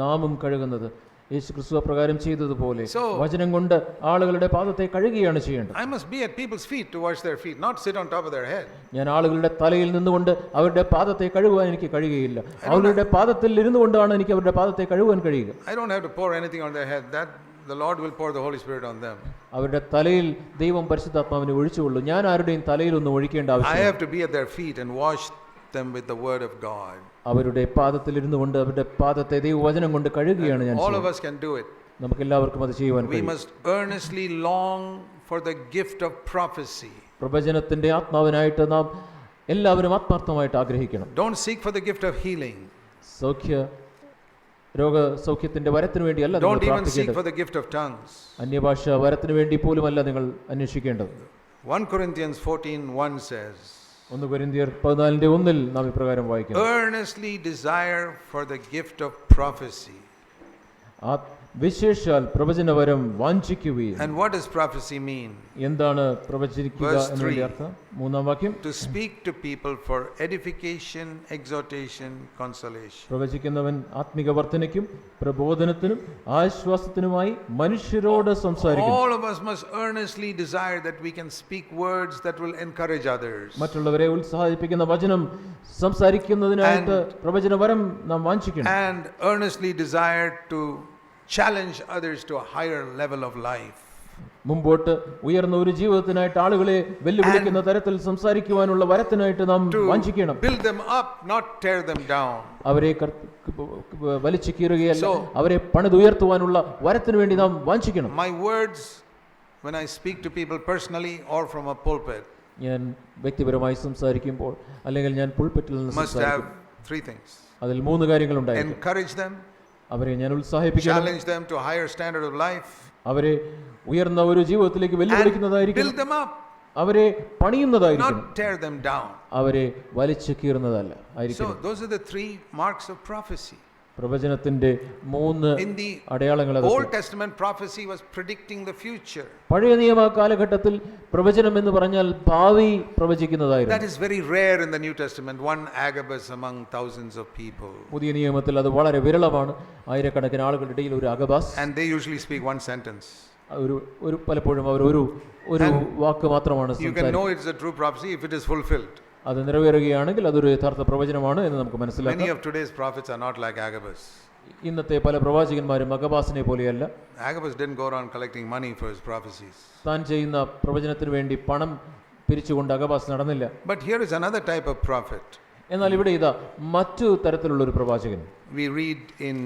നാമും കഴുകുന്നത് യേശുക്രിസ്തു അപ്രകാരം ചെയ്തതുപോലെ So, വചനം കൊണ്ട് ആളുകളുടെ പാദത്തെ കഴുകുകയാണ് ചെയ്യേണ്ടത്. I must be at people's feet to wash their feet, not sit on top of their head. ഞാൻ ആളുകളുടെ തലയിൽ നിന്നുകൊണ്ട് അവരുടെ പാദത്തെ കഴുകുവാൻ എനിക്ക് കഴിയുകയില്ല. അവരുടെ പാദത്തിൽ ഇരുന്നുകൊണ്ടാണ് എനിക്ക് അവരുടെ പാദത്തെ കഴുകുവാൻ കഴിയുക. I don't have to pour anything on their head. That the Lord will pour the Holy Spirit on them. അവരുടെ തലയിൽ ദൈവം പരിശുദ്ധാത്മാവിനെ ഒഴിച്ചുകൊള്ളൂ. ഞാൻ ആരുടെയും തലയിൽ ഒന്നും ഒഴിക്കേണ്ട I ആവശ്യമില്ല. have to be at their feet and wash them with the word of God. അവരുടെ പാദത്തിൽ ഇരുന്നുകൊണ്ട് അവരുടെ പാദത്തെ ദൈവവചനം കൊണ്ട് കഴുകുകയാണ് ഞാൻ All of ചെയ്യുന്നത്. us can do it. നമുക്കെല്ലാവർക്കും അത് ചെയ്യുവാൻ We കഴിയും. must earnestly long for the gift of prophecy. പ്രവചനത്തിന്റെ ആത്മാവിനായിട്ട് നാം എല്ലാവരും ആത്മാർത്ഥമായിട്ട് ആഗ്രഹിക്കണം. Don't seek for the gift of healing. രോഗസൗഖ്യത്തിന്റെ വരത്തിന് വേണ്ടിയല്ല നിങ്ങൾ Don't even seek പ്രാർത്ഥിക്കേണ്ടത്. for the gift of tongues. അന്യഭാഷ വരത്തിന് വേണ്ടി പോലുമല്ല നിങ്ങൾ അന്വേഷിക്കേണ്ടത്. 1 Corinthians 14:1 says, 1 കൊരിന്ത്യർ 14:1 നാം ഇപ്രകാരം വായിക്കുന്നു. earnestly desire for the gift of prophecy. വിശേഷാൽ പ്രവചനവരം വാഞ്ചിക്കുകയും. And what does prophecy mean? എന്താണ് പ്രവചിക്കുക എന്നതിന്റെ അർത്ഥം? 3-ാം വാക്യം. To speak to people for edification, exhortation, consolation. പ്രവചിക്കുന്നവൻ ആത്മിക വർധനയ്ക്കും പ്രബോധനത്തിനും ആശ്വാസത്തിനുമായി മനുഷ്യരോട് സംസാരിക്കുന്നു. All of us must earnestly desire that we can speak words that will encourage others. മറ്റുള്ളവരെ ഉത്സാഹിപ്പിക്കുന്ന വചനം സംസാരിക്കുന്നതിനായിട്ട് പ്രവചനവരം നാം വാഞ്ചിക്കണം. And earnestly desire to challenge others to a higher level of life. മുമ്പോട്ട് ഉയർന്ന ഒരു ജീവിതത്തിനായിട്ട് ആളുകളെ വെല്ലുവിളിക്കുന്ന തരത്തിൽ സംസാരിക്കുവാനുള്ള വരത്തിനായിട്ട് നാം വാഞ്ചിക്കണം. Build them up, not tear them down. അവരെ വലിച്ചു കീറുകയല്ല, അവരെ പണിതുയർത്തുവാനുള്ള വരത്തിന് വേണ്ടി നാം വാഞ്ചിക്കണം. My words when I speak to people personally or from a pulpit ഞാൻ വ്യക്തിപരമായി സംസാരിക്കുമ്പോൾ അല്ലെങ്കിൽ ഞാൻ പുൾപിറ്റിൽ നിന്ന് must have സംസാരിക്കും, 3 things. അതിൽ 3 കാര്യങ്ങൾ ഉണ്ടായിരിക്കും. Encourage them, അവരെ ഞാൻ ഉത്സാഹിപ്പിക്കണം, challenge them to a higher standard of life, അവരെ ഉയർന്ന ഒരു ജീവിതത്തിലേക്ക് വെല്ലുവിളിക്കുന്നതായിരിക്കും, build them up, അവരെ പണിയുന്നതായിരിക്കും, not tear them down. അവരെ വലിച്ചു കീറുന്നതല്ല So ആയിരിക്കും. those are the 3 marks of prophecy. പ്രവചനത്തിന്റെ 3 In the അടയാളങ്ങൾ. Old Testament, prophecy was predicting the future. പഴയ നിയമ കാലഘട്ടത്തിൽ പ്രവചനം എന്ന് പറഞ്ഞാൽ ഭാവി പ്രവചിക്കുന്നതായിരുന്നു. That is very rare in the New Testament, one Agabus among thousands of people. പുതിയ നിയമത്തിൽ അത് വളരെ വിരളമാണ്. ആയിരക്കണക്കിന് ആളുകളുടെ ഇടയിൽ ഒരു Agabus. And they usually speak one sentence. ഒരു പലപ്പോഴും അവർ ഒരു വാക്ക് മാത്രമാണ് You can സംസാരിക്കുന്നത്. know it's a true prophecy if it is fulfilled. അത് നിറവേറുകയാണെങ്കിൽ അതൊരു യഥാർത്ഥ പ്രവചനമാണ് എന്ന് നമുക്ക് Many മനസ്സിലാക്കാം. of today's prophets are not like Agabus. ഇന്നത്തെ പല പ്രവാചകന്മാരും അഗബാസിനെ പോലെയല്ല. Agabus didn't go around collecting money for his prophecies. താൻ ചെയ്യുന്ന പ്രവചനത്തിന് വേണ്ടി പണം പിരിച്ചുകൊണ്ട് അഗബാസ് നടന്നില്ല. But here is another type of prophet. എന്നാൽ ഇവിടെ ഇതാ മറ്റു തരത്തിലുള്ള ഒരു പ്രവാചകൻ. We read in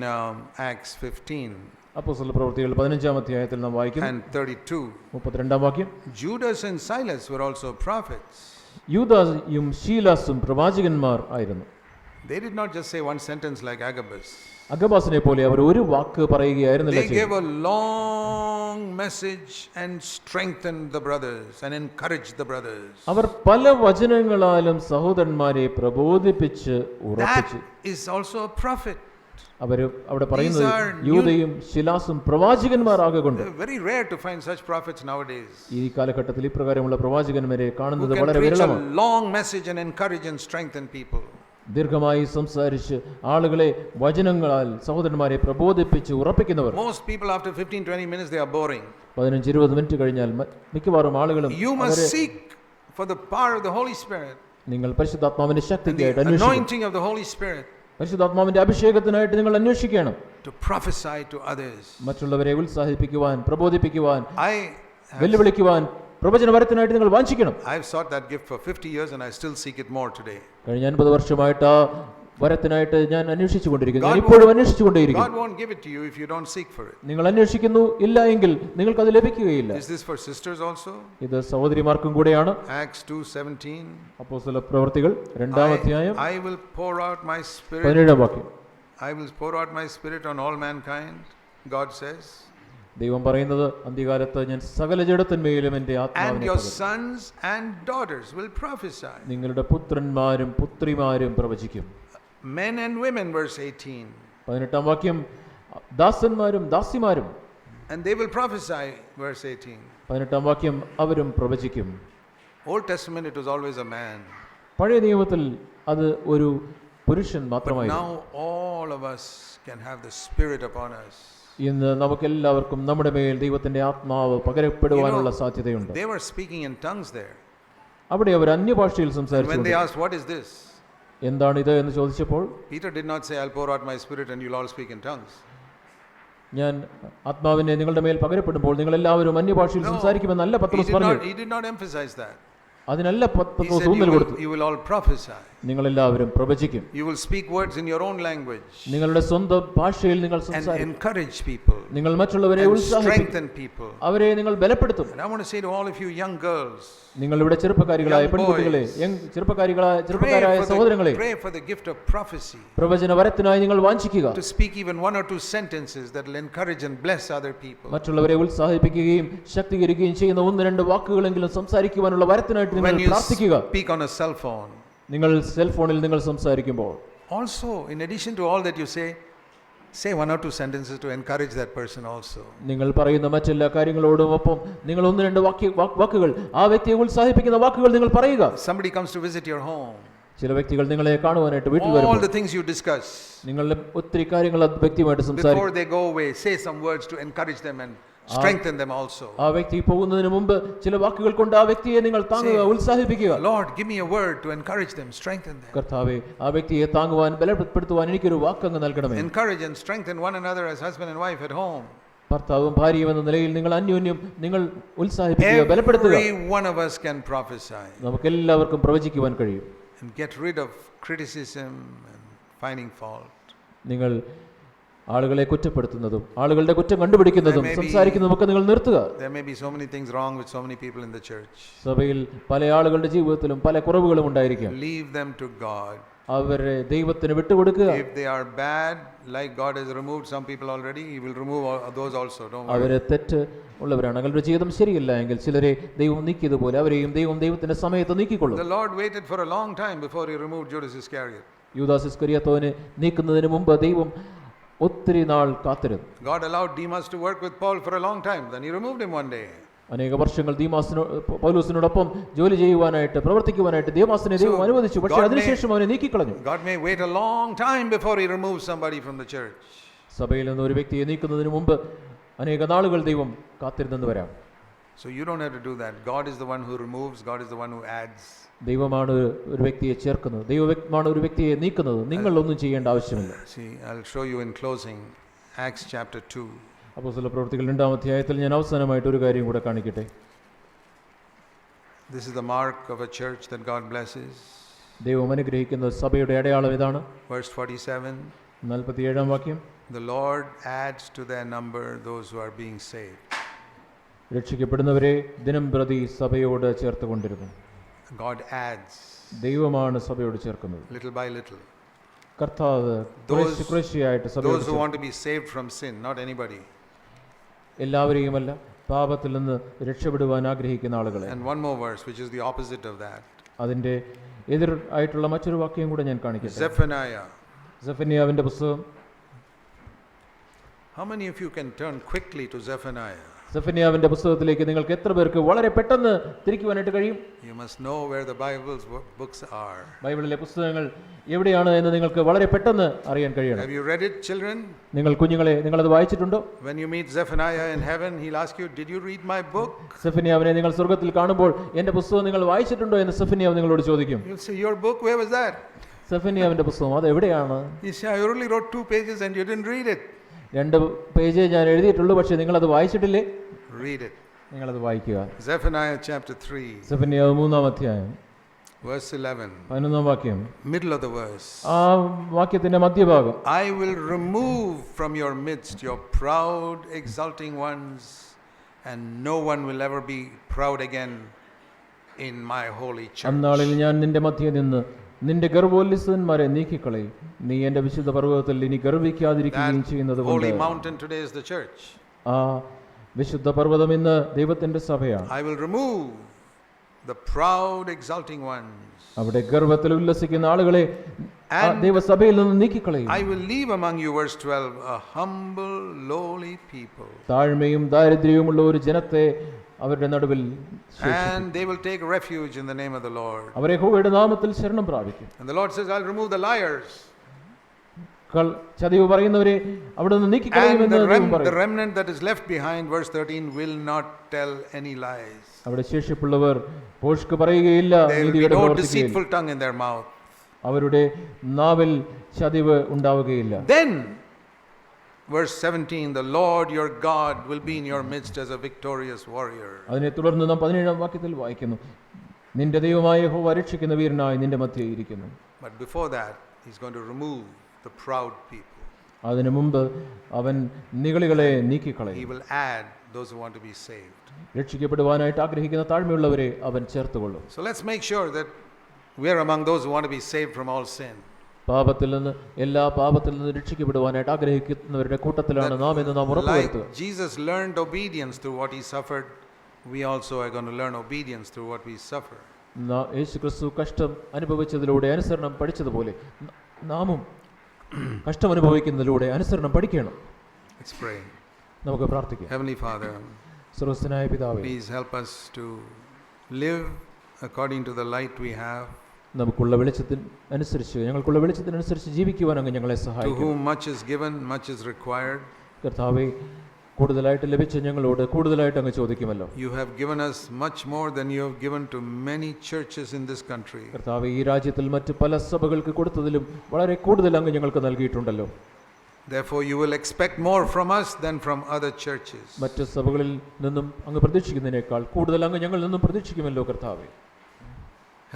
Acts 15 അപ്പോസ്തല പ്രവൃത്തികൾ 15-ാം അധ്യായത്തിൽ നാം വായിക്കുന്നു. and 32. 32-ാം വാക്യം. Judas and Silas were also prophets. യൂദായും ശീലാസും പ്രവാചകന്മാർ ആയിരുന്നു. They did not just say one sentence like Agabus. അഗബാസിനെ പോലെ അവർ ഒരു വാക്ക് പറയുകയായിരുന്നില്ല. They gave a long message and strengthened the brothers and encouraged the brothers. അവർ പല വചനങ്ങളാലും സഹോദരന്മാരെ പ്രബോധിപ്പിച്ച് ഉറപ്പിച്ചു. That is also a prophet. അവർ അവിടെ പറയുന്നത് യൂദയും ശിലാസും പ്രവാചകന്മാരാകൊണ്ട്. Very rare to find such prophets nowadays. ഈ കാലഘട്ടത്തിൽ ഇപ്രകാരമുള്ള പ്രവാചകന്മാരെ കാണുന്നത് Who can വളരെ preach വിരളമാണ്. a long message and encourage and strengthen people. ദീർഘമായി സംസാരിച്ച് ആളുകളെ വചനങ്ങളാൽ സഹോദരന്മാരെ പ്രബോധിപ്പിച്ച് ഉറപ്പിക്കുന്നവർ. Most people after 15-20 minutes they are boring. 15-20 minute കഴിഞ്ഞാൽ മിക്കവാറും ആളുകളും You must seek for the power of the Holy Spirit. നിങ്ങൾ പരിശുദ്ധാത്മാവിന്റെ ശക്തിക്കായിട്ട് The അന്വേഷിക്കണം. anointing of the Holy Spirit. പരിശുദ്ധാത്മാവിന്റെ അഭിഷേകത്തിനായിട്ട് നിങ്ങൾ അന്വേഷിക്കണം. To prophesy to others. മറ്റുള്ളവരെ ഉത്സാഹിപ്പിക്കുവാൻ, പ്രബോധിപ്പിക്കുവാൻ, വെല്ലുവിളിക്കുവാൻ പ്രവചനവരത്തിനായിട്ട് നിങ്ങൾ വാഞ്ചിക്കണം. I have sought that gift for 50 years and I still seek it more today. കഴിഞ്ഞ 50 വർഷമായിട്ട് ആ വരത്തിനായിട്ട് ഞാൻ അന്വേഷിച്ചുകൊണ്ടിരിക്കുന്നു. ഞാൻ ഇപ്പോഴും അന്വേഷിച്ചുകൊണ്ടേയിരിക്കുന്നു. God won't give it to you if you don't seek for it. നിങ്ങൾ അന്വേഷിക്കുന്നു ഇല്ല എങ്കിൽ നിങ്ങൾക്ക് അത് ലഭിക്കുകയില്ല. Is this for sisters also? ഇത് സഹോദരിമാർക്കും കൂടെയാണ്. Acts 2:17. അപ്പോസ്തല പ്രവൃത്തികൾ 2-ാം അധ്യായം I will pour out my spirit. 17-ാം വാക്യം. I will pour out my spirit on all mankind, God says. ദൈവം പറയുന്നത് അന്ത്യകാലത്ത് ഞാൻ സകല ജഡത്തിന്മേലും എൻ്റെ And ആത്മാവിനെ your പകരും. sons and daughters will prophesy. നിങ്ങളുടെ പുത്രന്മാരും പുത്രിമാരും പ്രവചിക്കും. Men and women, verse 18. 18-ാം വാക്യം. ദാസന്മാരും ദാസിമാരും. And they will prophesy, verse 18. 18-ാം വാക്യം. അവരും പ്രവചിക്കും. Old Testament it was always a man. പഴയ നിയമത്തിൽ അത് ഒരു പുരുഷൻ But മാത്രമായിരുന്നു. now all of us can have the Spirit upon us. ഇന്ന് നമുക്കെല്ലാവർക്കും നമ്മുടെ മേൽ ദൈവത്തിന്റെ ആത്മാവ് പകരപ്പെടുവാനുള്ള സാധ്യതയുണ്ട്. They were speaking in tongues there. അവിടെ അവർ അന്യഭാഷയിൽ When സംസാരിച്ചു. they asked, what is this? എന്താണ് ഇത് എന്ന് ചോദിച്ചപ്പോൾ Peter did not say, I'll pour out my spirit and you'll all speak in tongues. ഞാൻ ആത്മാവിനെ നിങ്ങളുടെ മേൽ പകരപ്പെടുമ്പോൾ നിങ്ങൾ എല്ലാവരും അന്യഭാഷയിൽ സംസാരിക്കുമെന്നല്ല പത്രോസ് പറഞ്ഞു. He did not emphasize that. അതിനല്ല He പത്രോസ് said, ഊന്നൽ കൊടുത്തു. you will all prophesy. നിങ്ങളെല്ലാവരും പ്രവചിക്കും. You will speak words in your own language നിങ്ങളുടെ സ്വന്തം ഭാഷയിൽ നിങ്ങൾ and സംസാരിക്കും. encourage people നിങ്ങൾ മറ്റുള്ളവരെ and ഉത്സാഹിപ്പിക്കും, strengthen people. അവരെ നിങ്ങൾ ബലപ്പെടുത്തും. And I want to say to all of you young girls, നിങ്ങൾ ഇവിടെ ചെറുപ്പക്കാരികളായ young പെൺകുട്ടികളെ, boys, ചെറുപ്പക്കാരായ സഹോദരങ്ങളെ, pray for the gift of prophecy, പ്രവചന വരത്തിനായി നിങ്ങൾ വാഞ്ചിക്കുക. to speak even one or two sentences that will encourage and bless other people. മറ്റുള്ളവരെ ഉത്സാഹിപ്പിക്കുകയും ശക്തീകരിക്കുകയും ചെയ്യുന്ന ഒന്ന് രണ്ട് വാക്കുകളെങ്കിലും സംസാരിക്കുവാനുള്ള വരത്തിനായിട്ട് നിങ്ങൾ When you പ്രാർത്ഥിക്കുക. speak on a cell phone, നിങ്ങൾ സെൽഫോണിൽ നിങ്ങൾ സംസാരിക്കുമ്പോൾ also in addition to all that you say one or two sentences to encourage that person also. നിങ്ങൾ പറയുന്ന മറ്റെല്ലാ കാര്യങ്ങളോടും ഒപ്പം നിങ്ങൾ ഒന്ന് രണ്ട് വാക്കുകൾ ആ വ്യക്തിയെ ഉത്സാഹിപ്പിക്കുന്ന വാക്കുകൾ നിങ്ങൾ പറയുക. Somebody comes to visit your home, ചില വ്യക്തികൾ നിങ്ങളെ കാണുവാനായിട്ട് വീട്ടിൽ all വരുമ്പോൾ the things you discuss, നിങ്ങളുടെ ഒത്തിരി കാര്യങ്ങൾ ആ വ്യക്തിയുമായിട്ട് സംസാരിക്കും. before they go away, say some words to encourage them and strengthen them also. ആ വ്യക്തി പോകുന്നതിന് മുമ്പ് ചില വാക്കുകൾ കൊണ്ട് ആ വ്യക്തിയെ നിങ്ങൾ താങ്ങുക, ഉത്സാഹിപ്പിക്കുക. Lord, give me a word to encourage them, strengthen them. കർത്താവേ, ആ വ്യക്തിയെ താങ്ങുവാൻ ബലപ്പെടുത്തുവാൻ എനിക്കൊരു വാക്കങ്ങ് നൽകണമേ. Encourage and strengthen one another as husband and wife at home. ഭർത്താവും ഭാര്യയും എന്ന നിലയിൽ നിങ്ങൾ അന്യോന്യം നിങ്ങൾ ഉത്സാഹിപ്പിക്കുക, ബലപ്പെടുത്തുക. Every one of us can prophesy നമുക്ക് എല്ലാവർക്കും പ്രവചിക്കുവാൻ കഴിയും. and get rid of criticism and finding fault. നിങ്ങൾ ആളുകളെ കുറ്റപ്പെടുത്തുന്നതും ആളുകളുടെ കുറ്റം കണ്ടുപിടിക്കുന്നതും സംസാരിക്കുന്നതും ഒക്കെ നിങ്ങൾ നിർത്തുക. There may be so many things wrong with so many people in the church. സഭയിൽ പല ആളുകളുടെ ജീവിതത്തിലും പല കുറവുകളും ഉണ്ടായിരിക്കാം. Leave them to God. അവരെ ദൈവത്തിന് വിട്ടുകൊടുക്കുക. If they are bad, like God has removed some people already, He will remove those also. Don't worry. അവരെ തെറ്റ് ഉള്ളവരാണ്, അവരുടെ ജീവിതം ശരിയല്ല എങ്കിൽ ചിലരെ ദൈവം നീക്കിയതുപോലെ അവരെയും ദൈവത്തിന്റെ സമയത്ത് നീക്കിക്കൊള്ളും. The Lord waited for a long time before He removed Judas Iscariot. യൂദാസ് ഇസ്കറിയോത്തിനെ നീക്കുന്നതിന് മുമ്പ് ദൈവം ഒത്തിരി നാൾ കാത്തിരുന്നു. God allowed Demas to work with Paul for a long time, then He removed him one day. അനേക വർഷങ്ങൾ പൗലോസിനോടൊപ്പം ജോലി ചെയ്യുവാനായിട്ട് പ്രവർത്തിക്കുവാനായിട്ട് ദൈവമാസനെ ദൈവം അനുവദിച്ചു, പക്ഷേ അതിനുശേഷം അവനെ നീക്കിക്കളഞ്ഞു. God may wait a long time before He removes somebody from the church. സഭയിൽ നിന്ന് ഒരു വ്യക്തിയെ നീക്കുന്നതിന് മുമ്പ് അനേക നാളുകൾ ദൈവം കാത്തിരുന്നെന്ന് വരാം. So you don't have to do that. God is the one who removes, God is the one who adds. ദൈവമാണ് ഒരു വ്യക്തിയെ ചേർക്കുന്നത്, ദൈവമാണ് ഒരു വ്യക്തിയെ നീക്കുന്നത്. നിങ്ങൾ ഒന്നും ചെയ്യേണ്ട ആവശ്യമില്ല. See, I'll show you in closing Acts chapter 2. അപ്പോസ്തല പ്രവൃത്തികൾ 2-ാം അധ്യായത്തിൽ ഞാൻ അവസാനമായിട്ട് ഒരു കാര്യം കൂടെ കാണിക്കട്ടെ. This is the mark of a church that God blesses. ദൈവം അനുഗ്രഹിക്കുന്ന സഭയുടെ അടയാളം ഇതാണ്. Verse 47. 47-ാം വാക്യം. The Lord adds to their number those who are being saved. രക്ഷിക്കപ്പെടുന്നവരെ ദിനം പ്രതി സഭയോട് ചേർത്തുകൊണ്ടിരുന്നു. God adds. ദൈവമാണ് സഭയോട് ചേർക്കുന്നത്. Little by little. കർത്താവ് കുറേശ്ശെയായിട്ട് സഭയോട് Those who want to be saved from sin, not anybody. എല്ലാവരെയുമല്ല, പാപത്തിൽ നിന്ന് രക്ഷപ്പെടുവാൻ ആഗ്രഹിക്കുന്ന ആളുകളെ. And one more verse which is the opposite of that. അതിന്റെ എതിർ ആയിട്ടുള്ള മറ്റൊരു വാക്യം കൂടെ ഞാൻ കാണിക്കട്ടെ. സെഫന്യാവിന്റെ പുസ്തകം. How many of you can turn quickly to Zephaniah? സെഫന്യാവിന്റെ പുസ്തകത്തിലേക്ക് നിങ്ങൾക്ക് എത്ര പേർക്ക് വളരെ പെട്ടെന്ന് തിരിക്കുവാനായിട്ട് കഴിയും? You must know where the Bible's books are. ബൈബിളിലെ പുസ്തകങ്ങൾ എവിടെയാണ് എന്ന് നിങ്ങൾക്ക് വളരെ പെട്ടെന്ന് അറിയാൻ കഴിയണം. Have you read it, children? നിങ്ങൾ കുഞ്ഞുങ്ങളെ, നിങ്ങൾ അത് വായിച്ചിട്ടുണ്ടോ? When you meet Zephaniah in heaven, he'll ask you, "Did you read my book?" സെഫന്യാവിനെ നിങ്ങൾ സ്വർഗ്ഗത്തിൽ കാണുമ്പോൾ എന്റെ പുസ്തകം നിങ്ങൾ വായിച്ചിട്ടുണ്ടോ എന്ന് സെഫന്യാവ് നിങ്ങളോട് ചോദിക്കും. You'll say, "Your book, where was that?" സെഫന്യാവിന്റെ പുസ്തകം അത് എവിടെയാണ്? You say, "I only wrote 2 pages and you didn't read it." 2 പേജേ ഞാൻ എഴുതിയിട്ടുള്ളൂ, പക്ഷേ നിങ്ങൾ അത് വായിച്ചിട്ടില്ലേ? Read it. നിങ്ങൾ അത് വായിക്കുക. Zephaniah chapter 3. സെഫന്യാവ് 3-ാം അധ്യായം verse 11. 11-ാം വാക്യം. Middle of the verse. ആ വാക്യത്തിന്റെ മധ്യഭാഗം. I will remove from your midst your proud exulting ones, and no one will ever be proud again in my holy church. അന്നാളിൽ ഞാൻ നിന്റെ മധ്യേ നിന്ന് നിന്റെ ഗർവോല്ലസന്മാരെ നീക്കിക്കളയും, നീ എന്റെ വിശുദ്ധ പർവ്വതത്തിൽ ഇനി ഗർവിക്കാതിരിക്കുകയും ചെയ്യുന്നത് കൊണ്ട്. Holy mountain today is the church. ആ വിശുദ്ധ പർവ്വതം ഇന്ന് ദൈവത്തിന്റെ സഭയാണ്. I will remove the proud exulting ones. അവിടെ ഗർവത്തിൽ ഉല്ലസിക്കുന്ന ആളുകളെ ദൈവസഭയിൽ നിന്ന് നീക്കിക്കളയും. I will leave among you, verse 12, a humble lowly people. താഴ്മയും ദാരിദ്ര്യവുമുള്ള ഒരു ജനത്തെ അവരുടെ നടുവിൽ, and they will take refuge in the name of the Lord. അവർ യഹോവയുടെ നാമത്തിൽ ശരണം പ്രാപിക്കും. And the Lord says, I'll remove the liars. ചതിവ് പറയുന്നവരെ അവിടെ നിന്ന് നീക്കിക്കളയുമെന്ന് ദൈവം പറയും. The remnant that is left behind, verse 13, will not tell any lies. അവിടെ ശേഷിപ്പുള്ളവർ ഭോഷ്ക് പറയുകയില്ല, നീതികേട് പ്രവർത്തിക്കുകയില്ല. Deceitful tongue in their mouth. അവരുടെ നാവിൽ ചതിവ് ഉണ്ടാവുകയില്ല. Then verse 17, the Lord your God will be in your midst as a victorious warrior. അതിനെ തുടർന്ന് നാം 17-ാം വാക്യത്തിൽ വായിക്കുന്നു, നിന്റെ ദൈവമായ യഹോവ രക്ഷിക്കുന്ന വീരനായി നിന്റെ മധ്യേ ഇരിക്കുന്നു. But before that, he's going to remove the proud people. അതിനു മുമ്പ് അവൻ നിഗളികളെ നീക്കിക്കളയും. He will add those who want to be saved. രക്ഷിക്കപ്പെടുവാനായിട്ട് ആഗ്രഹിക്കുന്ന താഴ്മയുള്ളവരെ അവൻ ചേർത്തുകൊള്ളും. So let's make sure that we are among those who want to be saved from all sin. പാപത്തിൽ നിന്ന് എല്ലാ പാപത്തിൽ നിന്ന് രക്ഷിക്കപ്പെടുവാനായിട്ട് ആഗ്രഹിക്കുന്നവരുടെ കൂട്ടത്തിലാണ് നാം എന്ന് നാം ഉറപ്പുവരുത്തുക. Like Jesus learned obedience through what he suffered, we also are going to learn obedience through what we suffer. യേശു ക്രിസ്തു കഷ്ടം അനുഭവിച്ചതിലൂടെ അനുസരണം പഠിച്ചതുപോലെ നാമും കഷ്ടം അനുഭവിക്കുന്നതിലൂടെ അനുസരണം പഠിക്കണം. Let's pray. നമുക്ക് പ്രാർത്ഥിക്കാം. Heavenly Father, സർവ്വസ്വനായ പിതാവേ, please help us to live according to the light we have. നമുക്കുള്ള വെളിച്ചത്തിനനുസരിച്ച് ഞങ്ങൾക്കുള്ള വെളിച്ചത്തിനനുസരിച്ച് ജീവിക്കുവാൻ അങ്ങ് ഞങ്ങളെ To സഹായിക്കും. whom much is given, much is required. കർത്താവേ, കൂടുതലായിട്ട് ലഭിച്ച ഞങ്ങളോട് കൂടുതലായിട്ട് അങ്ങ് ചോദിക്കുമല്ലോ. You have given us much more than you have given to many churches in this country. കർത്താവേ, ഈ രാജ്യത്തിൽ മറ്റ് പല സഭകൾക്ക് കൊടുത്തതിലും വളരെ കൂടുതൽ അങ്ങ് ഞങ്ങൾക്ക് നൽകിയിട്ടുണ്ടല്ലോ. Therefore you will expect more from us than from other churches. മറ്റ് സഭകളിൽ നിന്നും അങ്ങ് പ്രതീക്ഷിക്കുന്നതിനേക്കാൾ കൂടുതൽ അങ്ങ് ഞങ്ങളിൽ നിന്നും പ്രതീക്ഷിക്കുമല്ലോ കർത്താവേ.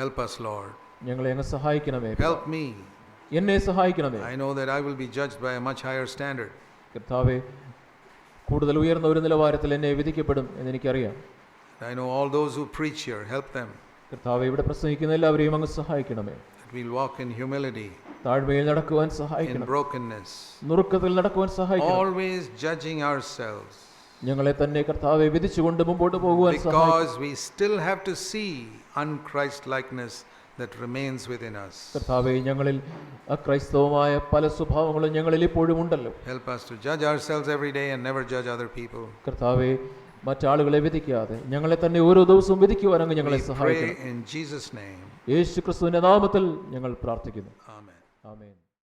Help us, Lord. ഞങ്ങളെ അങ്ങ് സഹായിക്കണമേ. Help me. എന്നെ സഹായിക്കണമേ. I know that I will be judged by a much higher standard. കർത്താവേ, കൂടുതൽ ഉയർന്ന ഒരു നിലവാരത്തിൽ എന്നെ വിധിക്കപ്പെടും എന്നെനിക്കറിയാം. I know all those who preach here. Help them. കർത്താവേ, ഇവിടെ പ്രസംഗിക്കുന്ന എല്ലാവരെയും അങ്ങ് സഹായിക്കണമേ. That we'll walk in humility, താഴ്മയിൽ നടക്കുവാൻ in സഹായിക്കണം. brokenness, നുറുക്കത്തിൽ നടക്കുവാൻ സഹായിക്കണം. always judging ourselves, ഞങ്ങളെ തന്നെ കർത്താവെ വിധിച്ചുകൊണ്ട് മുമ്പോട്ട് പോകുവാൻ സഹായിക്കണം. because we still have to see un-Christ-likeness that remains within us. കർത്താവെ, ഞങ്ങളിൽ അക്രൈസ്തവമായ പല സ്വഭാവങ്ങളും ഞങ്ങളിൽ ഇപ്പോഴും ഉണ്ടല്ലോ. Help us to judge ourselves every day and never judge other people. കർത്താവെ, മറ്റാളുകളെ വിധിക്കാതെ ഞങ്ങളെ തന്നെ ഓരോ ദിവസവും വിധിക്കുവാൻ അങ്ങ് ഞങ്ങളെ We സഹായിക്കണം. pray in Jesus' name. യേശു ക്രിസ്തുവിന്റെ നാമത്തിൽ ഞങ്ങൾ പ്രാർത്ഥിക്കുന്നു. Amen. ആമേൻ.